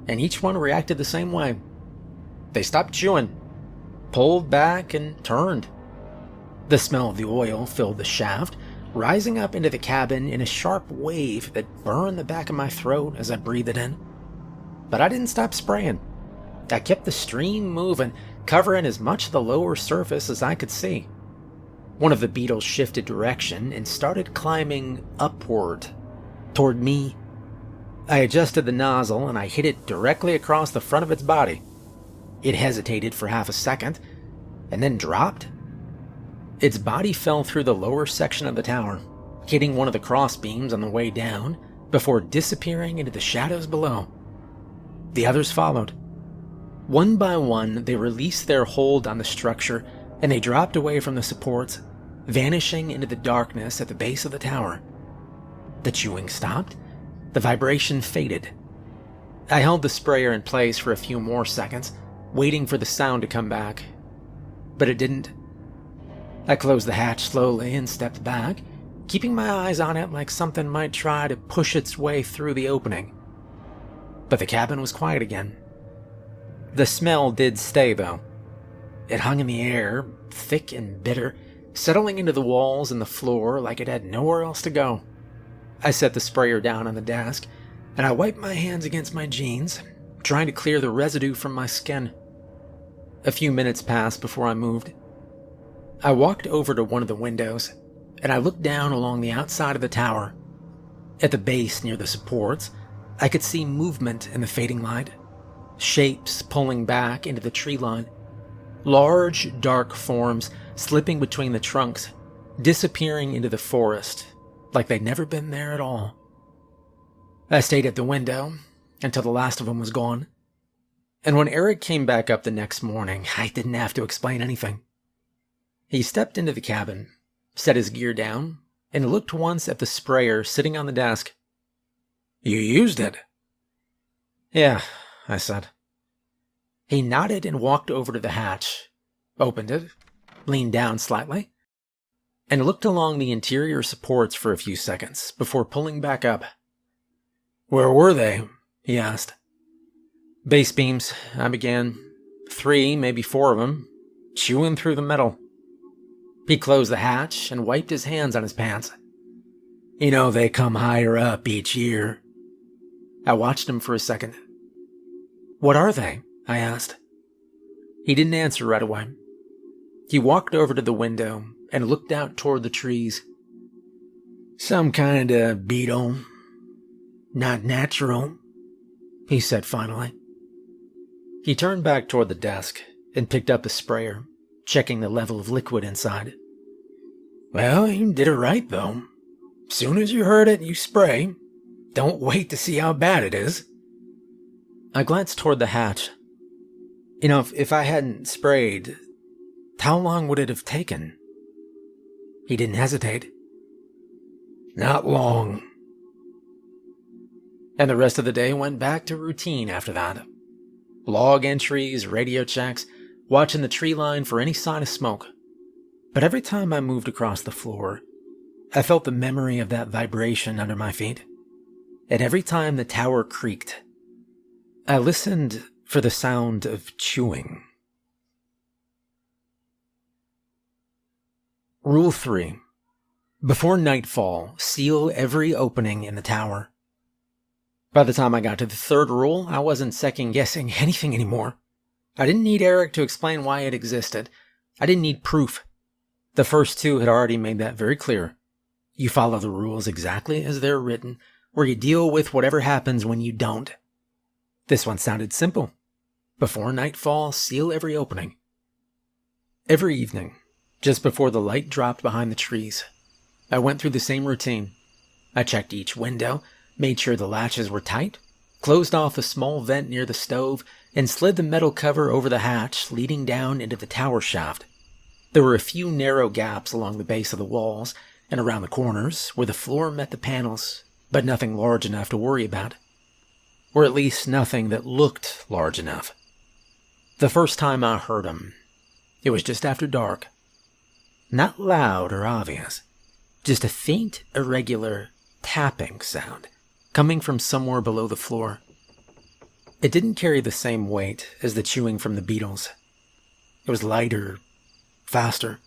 and each one reacted the same way. They stopped chewing, pulled back, and turned. The smell of the oil filled the shaft, rising up into the cabin in a sharp wave that burned the back of my throat as I breathed it in. But I didn't stop spraying. I kept the stream moving, covering as much of the lower surface as I could see. One of the beetles shifted direction and started climbing upward, toward me. I adjusted the nozzle and I hit it directly across the front of its body. It hesitated for half a second, and then dropped. Its body fell through the lower section of the tower, hitting one of the cross beams on the way down, before disappearing into the shadows below. The others followed. One by one, they released their hold on the structure, and they dropped away from the supports, vanishing into the darkness at the base of the tower. The chewing stopped. The vibration faded. I held the sprayer in place for a few more seconds, waiting for the sound to come back. But it didn't. I closed the hatch slowly and stepped back, keeping my eyes on it like something might try to push its way through the opening. But the cabin was quiet again. The smell did stay, though. It hung in the air, thick and bitter, settling into the walls and the floor like it had nowhere else to go. I set the sprayer down on the desk, and I wiped my hands against my jeans, trying to clear the residue from my skin. A few minutes passed before I moved. I walked over to one of the windows, and I looked down along the outside of the tower. At the base near the supports, I could see movement in the fading light, shapes pulling back into the tree line, large, dark forms slipping between the trunks, disappearing into the forest like they'd never been there at all. I stayed at the window until the last of them was gone, and when Eric came back up the next morning, I didn't have to explain anything. He stepped into the cabin, set his gear down, and looked once at the sprayer sitting on the desk. "You used it?" "Yeah," I said. He nodded and walked over to the hatch, opened it, leaned down slightly, and looked along the interior supports for a few seconds before pulling back up. "Where were they?" he asked. "Base beams," I began. 3, maybe 4 of them, chewing through the metal. He closed the hatch and wiped his hands on his pants. "You know, they come higher up each year." I watched him for a second. "What are they?" I asked. He didn't answer right away. He walked over to the window and looked out toward the trees. "Some kind of beetle. Not natural," he said finally. He turned back toward the desk and picked up the sprayer, checking the level of liquid inside. "Well, you did it right, though. Soon as you heard it, you spray. Don't wait to see how bad it is." I glanced toward the hatch. You know, if I hadn't sprayed, how long would it have taken? He didn't hesitate. "Not long." And the rest of the day went back to routine after that. Log entries, radio checks, watching the tree line for any sign of smoke. But every time I moved across the floor, I felt the memory of that vibration under my feet. And every time the tower creaked, I listened for the sound of chewing. Rule 3. Before nightfall, seal every opening in the tower. By the time I got to the third rule, I wasn't second-guessing anything anymore. I didn't need Eric to explain why it existed. I didn't need proof. The first 2 had already made that very clear. You follow the rules exactly as they're written, or you deal with whatever happens when you don't. This one sounded simple. Before nightfall, seal every opening. Every evening, just before the light dropped behind the trees, I went through the same routine. I checked each window, made sure the latches were tight, closed off a small vent near the stove, and slid the metal cover over the hatch leading down into the tower shaft. There were a few narrow gaps along the base of the walls and around the corners where the floor met the panels, but nothing large enough to worry about. Or at least nothing that looked large enough. The first time I heard them, it was just after dark. Not loud or obvious, just a faint, irregular tapping sound coming from somewhere below the floor. It didn't carry the same weight as the chewing from the beetles. It was lighter, faster,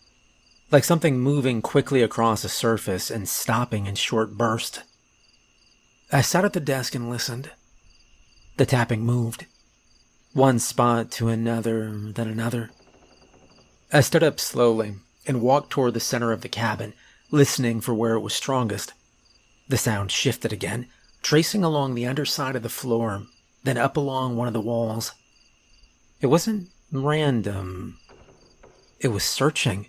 like something moving quickly across a surface and stopping in short bursts. I sat at the desk and listened. The tapping moved, one spot to another, then another. I stood up slowly and walked toward the center of the cabin, listening for where it was strongest. The sound shifted again, tracing along the underside of the floor, then up along one of the walls. It wasn't random. It was searching.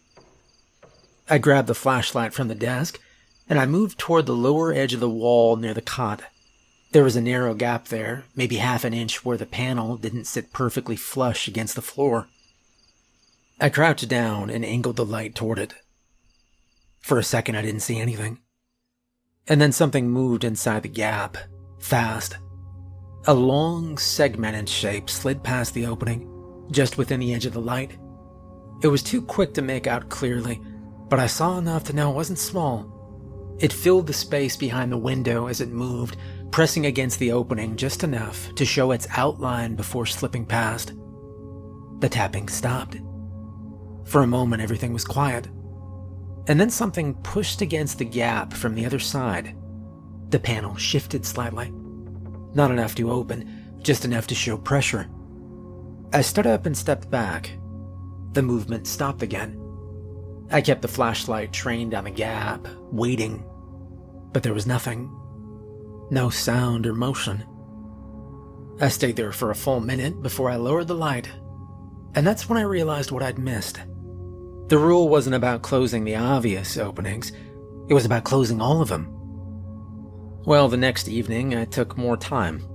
I grabbed the flashlight from the desk, and I moved toward the lower edge of the wall near the cot. There was a narrow gap there, maybe half an inch where the panel didn't sit perfectly flush against the floor. I crouched down and angled the light toward it. For a second, I didn't see anything. And then something moved inside the gap, fast. A long, segmented shape slid past the opening, just within the edge of the light. It was too quick to make out clearly, but I saw enough to know it wasn't small. It filled the space behind the window as it moved, pressing against the opening just enough to show its outline before slipping past. The tapping stopped. For a moment, everything was quiet. And then something pushed against the gap from the other side. The panel shifted slightly. Not enough to open, just enough to show pressure. I stood up and stepped back. The movement stopped again. I kept the flashlight trained on the gap, waiting. But there was nothing. No sound or motion. I stayed there for a full minute before I lowered the light. And that's when I realized what I'd missed. The rule wasn't about closing the obvious openings. It was about closing all of them. Well, the next evening, I took more time.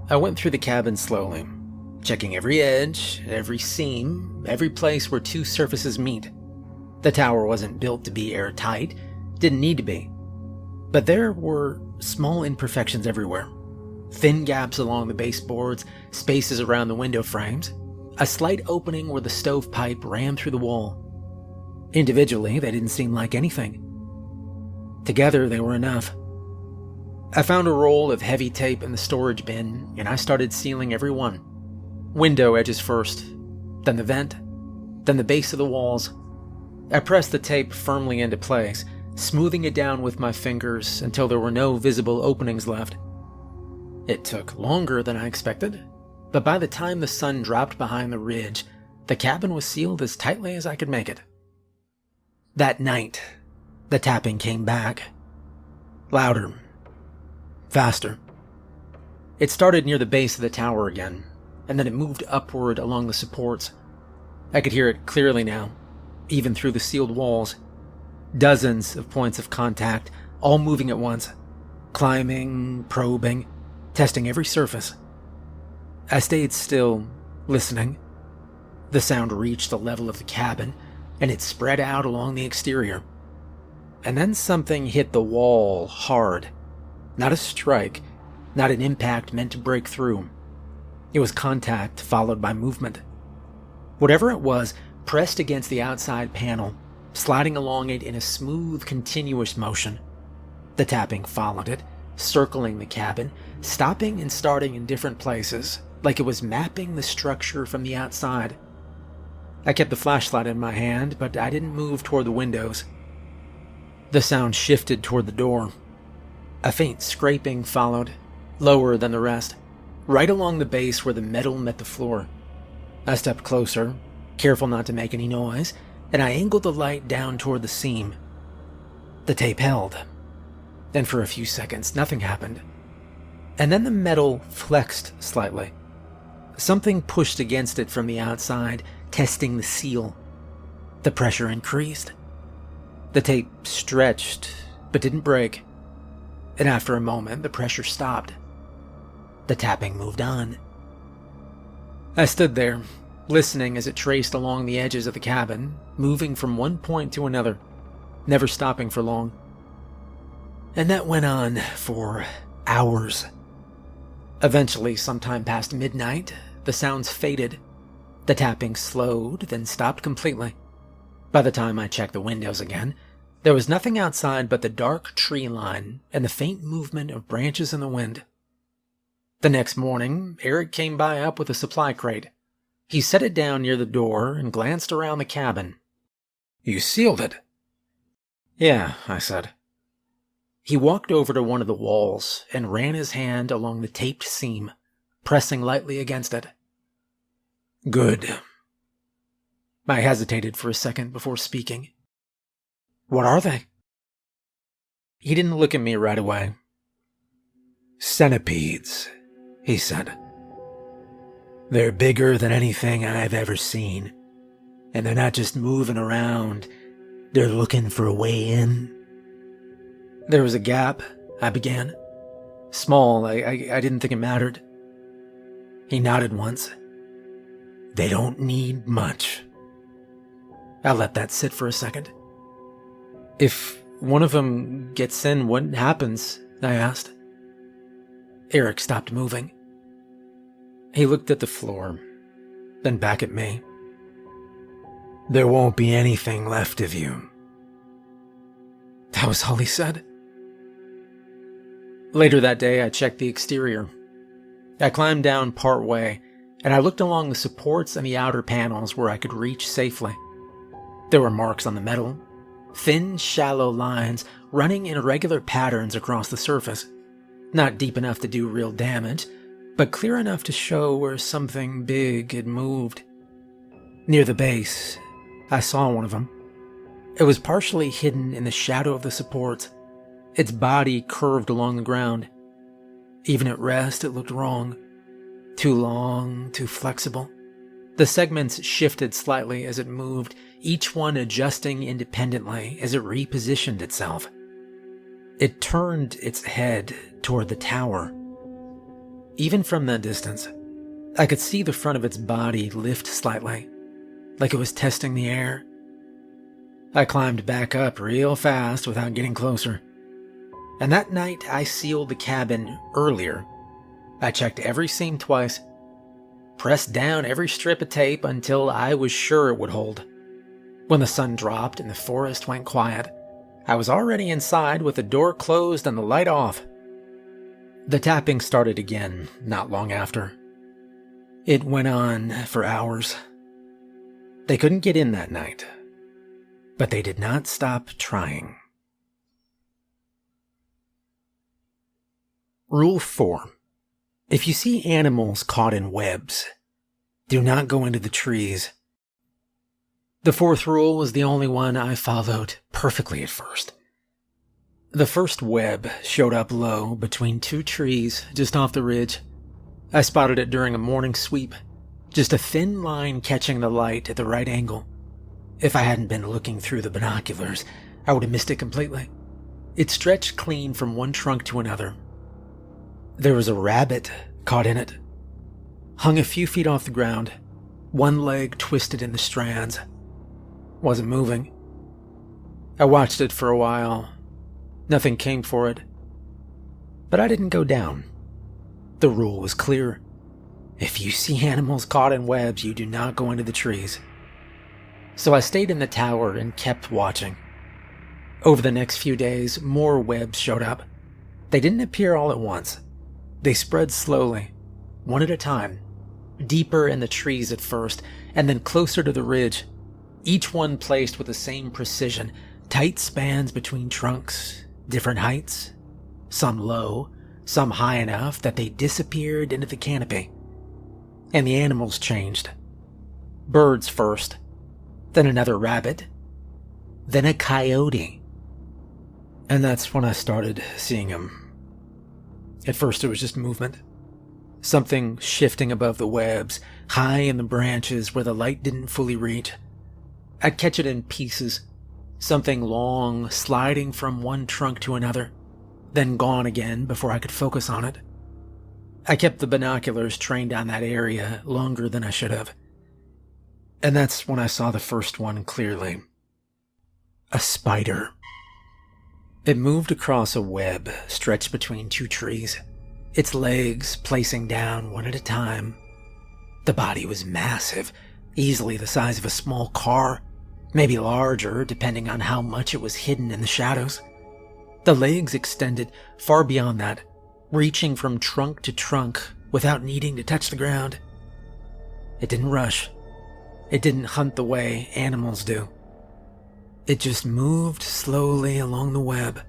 I went through the cabin slowly, checking every edge, every seam, every place where two surfaces meet. The tower wasn't built to be airtight, didn't need to be. But there were small imperfections everywhere. Thin gaps along the baseboards, spaces around the window frames, a slight opening where the stovepipe ran through the wall. Individually, they didn't seem like anything. Together, they were enough. I found a roll of heavy tape in the storage bin, and I started sealing every one. Window edges first, then the vent, then the base of the walls. I pressed the tape firmly into place, smoothing it down with my fingers until there were no visible openings left. It took longer than I expected, but by the time the sun dropped behind the ridge, the cabin was sealed as tightly as I could make it. That night, the tapping came back. Louder. Faster. It started near the base of the tower again, and then it moved upward along the supports. I could hear it clearly now, even through the sealed walls. Dozens of points of contact, all moving at once. Climbing, probing, testing every surface. I stayed still, listening. The sound reached the level of the cabin, and it spread out along the exterior. And then something hit the wall hard. Not a strike, not an impact meant to break through. It was contact followed by movement. Whatever it was pressed against the outside panel, sliding along it in a smooth, continuous motion. The tapping followed it, circling the cabin, stopping and starting in different places, like it was mapping the structure from the outside. I kept the flashlight in my hand, but I didn't move toward the windows. The sound shifted toward the door. A faint scraping followed, lower than the rest, right along the base where the metal met the floor. I stepped closer, careful not to make any noise, and I angled the light down toward the seam. The tape held. And for a few seconds, nothing happened. And then the metal flexed slightly. Something pushed against it from the outside, testing the seal. The pressure increased. The tape stretched, but didn't break. And after a moment, the pressure stopped. The tapping moved on. I stood there, listening as it traced along the edges of the cabin, moving from one point to another, never stopping for long. And that went on for hours. Eventually, sometime past midnight, the sounds faded. The tapping slowed, then stopped completely. By the time I checked the windows again, there was nothing outside but the dark tree line and the faint movement of branches in the wind. The next morning, Eric came by up with a supply crate. He set it down near the door and glanced around the cabin. "You sealed it?" "Yeah," I said. He walked over to one of the walls and ran his hand along the taped seam, pressing lightly against it. "Good." I hesitated for a second before speaking. "What are they?" He didn't look at me right away. "Centipedes," he said. "They're bigger than anything I've ever seen. And they're not just moving around, they're looking for a way in." There was a gap, I began. Small, I didn't think it mattered. He nodded once. "They don't need much." I let that sit for a second. "If one of them gets in, what happens?" I asked. Eric stopped moving. He looked at the floor, then back at me. "There won't be anything left of you." That was all he said. Later that day, I checked the exterior. I climbed down part way, and I looked along the supports and the outer panels where I could reach safely. There were marks on the metal, thin, shallow lines running in irregular patterns across the surface. Not deep enough to do real damage, but clear enough to show where something big had moved. Near the base, I saw one of them. It was partially hidden in the shadow of the supports. Its body curved along the ground. Even at rest, it looked wrong. Too long, too flexible. The segments shifted slightly as it moved, each one adjusting independently as it repositioned itself. It turned its head toward the tower. Even from that distance, I could see the front of its body lift slightly, like it was testing the air. I climbed back up real fast without getting closer. And that night, I sealed the cabin earlier. I checked every seam twice, pressed down every strip of tape until I was sure it would hold. When the sun dropped and the forest went quiet, I was already inside with the door closed and the light off. The tapping started again not long after. It went on for hours. They couldn't get in that night, but they did not stop trying. Rule 4. If you see animals caught in webs, do not go into the trees. The fourth rule was the only one I followed perfectly at first. The first web showed up low between two trees just off the ridge. I spotted it during a morning sweep, just a thin line catching the light at the right angle. If I hadn't been looking through the binoculars, I would have missed it completely. It stretched clean from one trunk to another. There was a rabbit caught in it, hung a few feet off the ground, one leg twisted in the strands. Wasn't moving. I watched it for a while. Nothing came for it. But I didn't go down. The rule was clear. If you see animals caught in webs, you do not go into the trees. So I stayed in the tower and kept watching. Over the next few days, more webs showed up. They didn't appear all at once. They spread slowly, one at a time, deeper in the trees at first, and then closer to the ridge, each one placed with the same precision, tight spans between trunks, different heights, some low, some high enough that they disappeared into the canopy. And the animals changed. Birds first, then another rabbit, then a coyote. And that's when I started seeing him. At first it was just movement. Something shifting above the webs, high in the branches where the light didn't fully reach. I'd catch it in pieces. Something long, sliding from one trunk to another, then gone again before I could focus on it. I kept the binoculars trained on that area longer than I should have. And that's when I saw the first one clearly. A spider. It moved across a web stretched between two trees, its legs placing down one at a time. The body was massive, easily the size of a small car, maybe larger depending on how much it was hidden in the shadows. The legs extended far beyond that, reaching from trunk to trunk without needing to touch the ground. It didn't rush. It didn't hunt the way animals do. It just moved slowly along the web.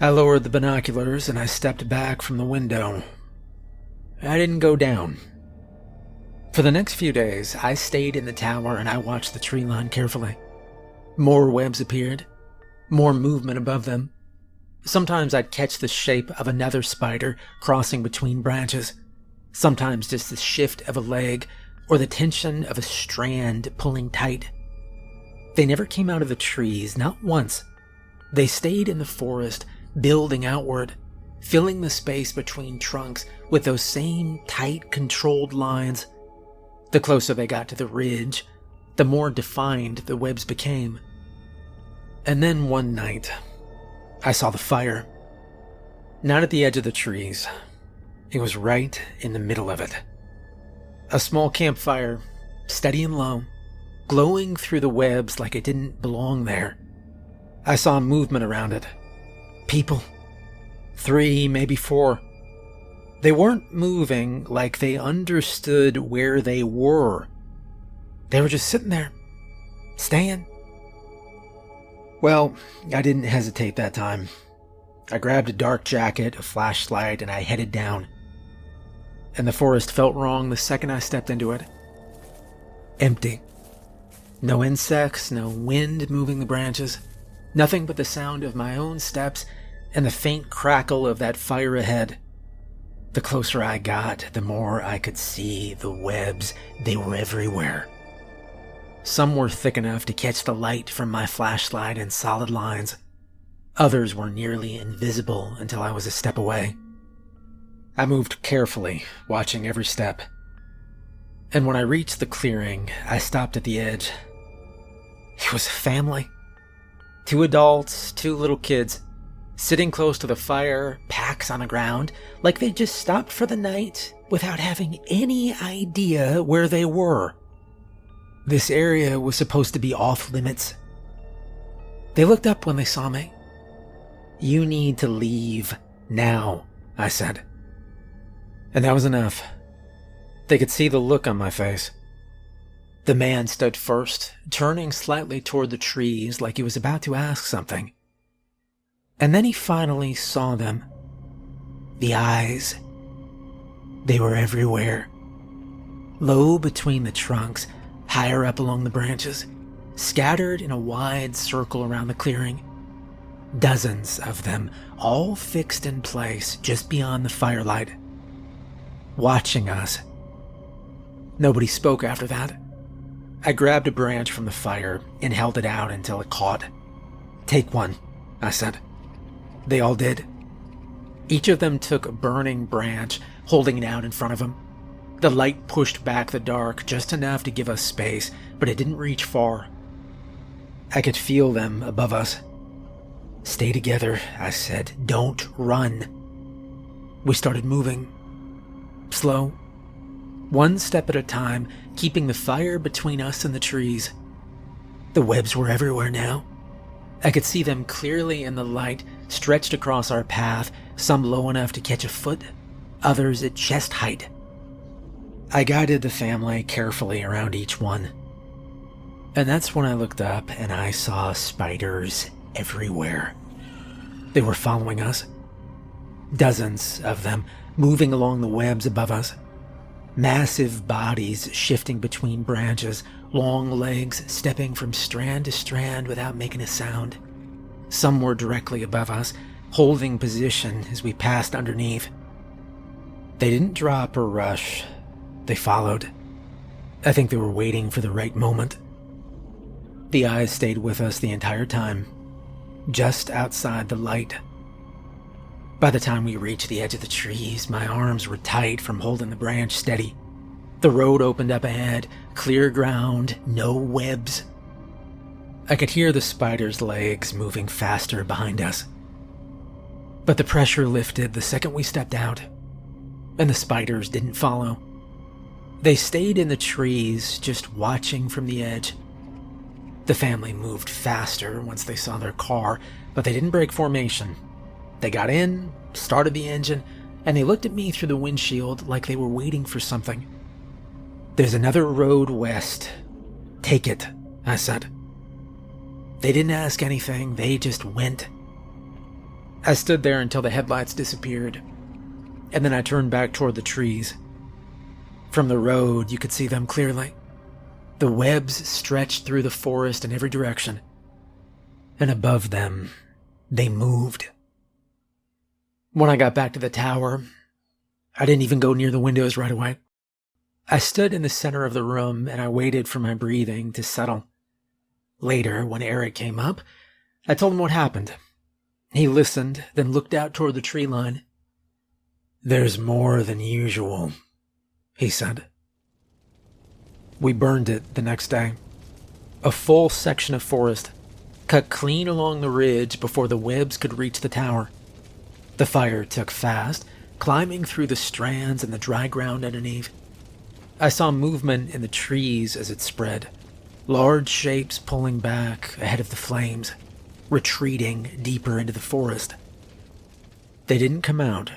I lowered the binoculars and I stepped back from the window. I didn't go down. For the next few days, I stayed in the tower and I watched the tree line carefully. More webs appeared, more movement above them. Sometimes I'd catch the shape of another spider crossing between branches. Sometimes just the shift of a leg or the tension of a strand pulling tight. They never came out of the trees, not once. They stayed in the forest, building outward, filling the space between trunks with those same tight, controlled lines. The closer they got to the ridge, the more defined the webs became. And then one night, I saw the fire. Not at the edge of the trees. It was right in the middle of it. A small campfire, steady and low, glowing through the webs like it didn't belong there. I saw movement around it. People. 3, maybe 4. They weren't moving like they understood where they were. They were just sitting there, staying. Well, I didn't hesitate that time. I grabbed a dark jacket, a flashlight, and I headed down. And the forest felt wrong the second I stepped into it. Empty. No insects, no wind moving the branches. Nothing but the sound of my own steps and the faint crackle of that fire ahead. The closer I got, the more I could see the webs. They were everywhere. Some were thick enough to catch the light from my flashlight in solid lines. Others were nearly invisible until I was a step away. I moved carefully, watching every step. And when I reached the clearing, I stopped at the edge. It was a family. 2 adults, 2 little kids, sitting close to the fire, packs on the ground, like they just stopped for the night without having any idea where they were. This area was supposed to be off limits. They looked up when they saw me. "You need to leave now," I said. And that was enough. They could see the look on my face. The man stood first, turning slightly toward the trees like he was about to ask something. And then he finally saw them. The eyes. They were everywhere. Low between the trunks, higher up along the branches, scattered in a wide circle around the clearing. Dozens of them, all fixed in place just beyond the firelight. Watching us. Nobody spoke after that. I grabbed a branch from the fire and held it out until it caught. "Take one," I said. They all did. Each of them took a burning branch, holding it out in front of them. The light pushed back the dark just enough to give us space, but it didn't reach far. I could feel them above us. "Stay together," I said. "Don't run." We started moving. Slow. One step at a time, keeping the fire between us and the trees. The webs were everywhere now. I could see them clearly in the light, stretched across our path, some low enough to catch a foot, others at chest height. I guided the family carefully around each one. And that's when I looked up and I saw spiders everywhere. They were following us. Dozens of them, moving along the webs above us. Massive bodies shifting between branches, long legs stepping from strand to strand without making a sound. Some were directly above us, holding position as we passed underneath. They didn't drop or rush. They followed. I think they were waiting for the right moment. The eyes stayed with us the entire time, just outside the light. By the time we reached the edge of the trees, my arms were tight from holding the branch steady. The road opened up ahead, clear ground, no webs. I could hear the spider's legs moving faster behind us. But the pressure lifted the second we stepped out, and the spiders didn't follow. They stayed in the trees, just watching from the edge. The family moved faster once they saw their car, but they didn't break formation. They got in, started the engine, and they looked at me through the windshield like they were waiting for something. "There's another road west. Take it," I said. They didn't ask anything, they just went. I stood there until the headlights disappeared, and then I turned back toward the trees. From the road, you could see them clearly. The webs stretched through the forest in every direction, and above them, they moved. When I got back to the tower, I didn't even go near the windows right away. I stood in the center of the room and I waited for my breathing to settle. Later, when Eric came up, I told him what happened. He listened, then looked out toward the tree line. "There's more than usual," he said. We burned it the next day. A full section of forest, cut clean along the ridge before the webs could reach the tower. The fire took fast, climbing through the strands and the dry ground underneath. I saw movement in the trees as it spread, large shapes pulling back ahead of the flames, retreating deeper into the forest. They didn't come out.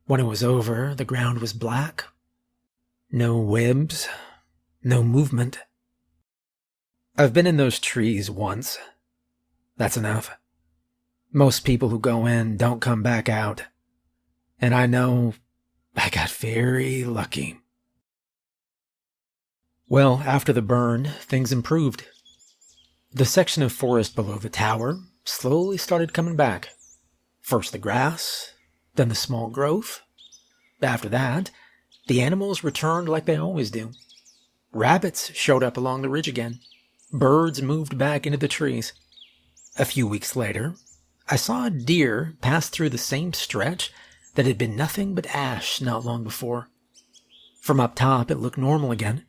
When it was over, the ground was black. No webs, no movement. I've been in those trees once. That's enough. Most people who go in don't come back out. And I know I got very lucky. Well, after the burn, things improved. The section of forest below the tower slowly started coming back. First the grass, then the small growth. After that, the animals returned like they always do. Rabbits showed up along the ridge again. Birds moved back into the trees. A few weeks later, I saw a deer pass through the same stretch that had been nothing but ash not long before. From up top, it looked normal again.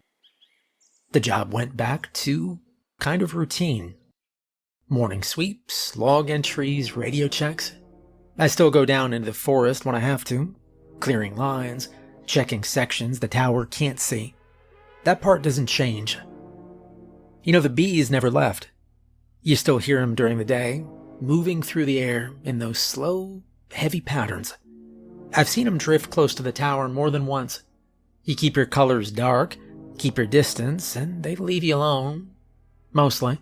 The job went back to kind of routine. Morning sweeps, log entries, radio checks. I still go down into the forest when I have to, clearing lines, checking sections the tower can't see. That part doesn't change. You know, the bees never left. You still hear them during the day, moving through the air in those slow, heavy patterns. I've seen them drift close to the tower more than once. You keep your colors dark, keep your distance, and they leave you alone. Mostly.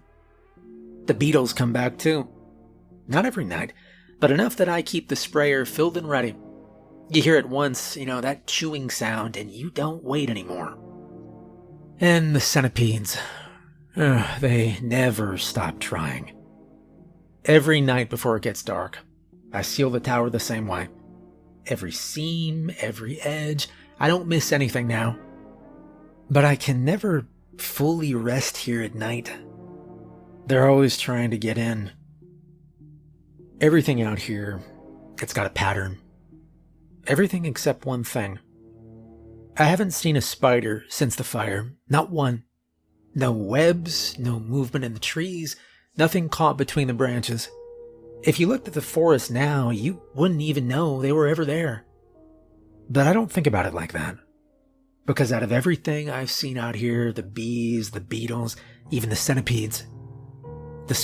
The beetles come back too. Not every night, but enough that I keep the sprayer filled and ready. You hear it once, that chewing sound, and you don't wait anymore. And the centipedes. They never stop trying. Every night before it gets dark, I seal the tower the same way. Every seam, every edge, I don't miss anything now. But I can never fully rest here at night. They're always trying to get in. Everything out here, it's got a pattern. Everything except one thing. I haven't seen a spider since the fire, not one. No webs, no movement in the trees, nothing caught between the branches. If you looked at the forest now, you wouldn't even know they were ever there. But I don't think about it like that. Because out of everything I've seen out here, the bees, the beetles, even the centipedes, the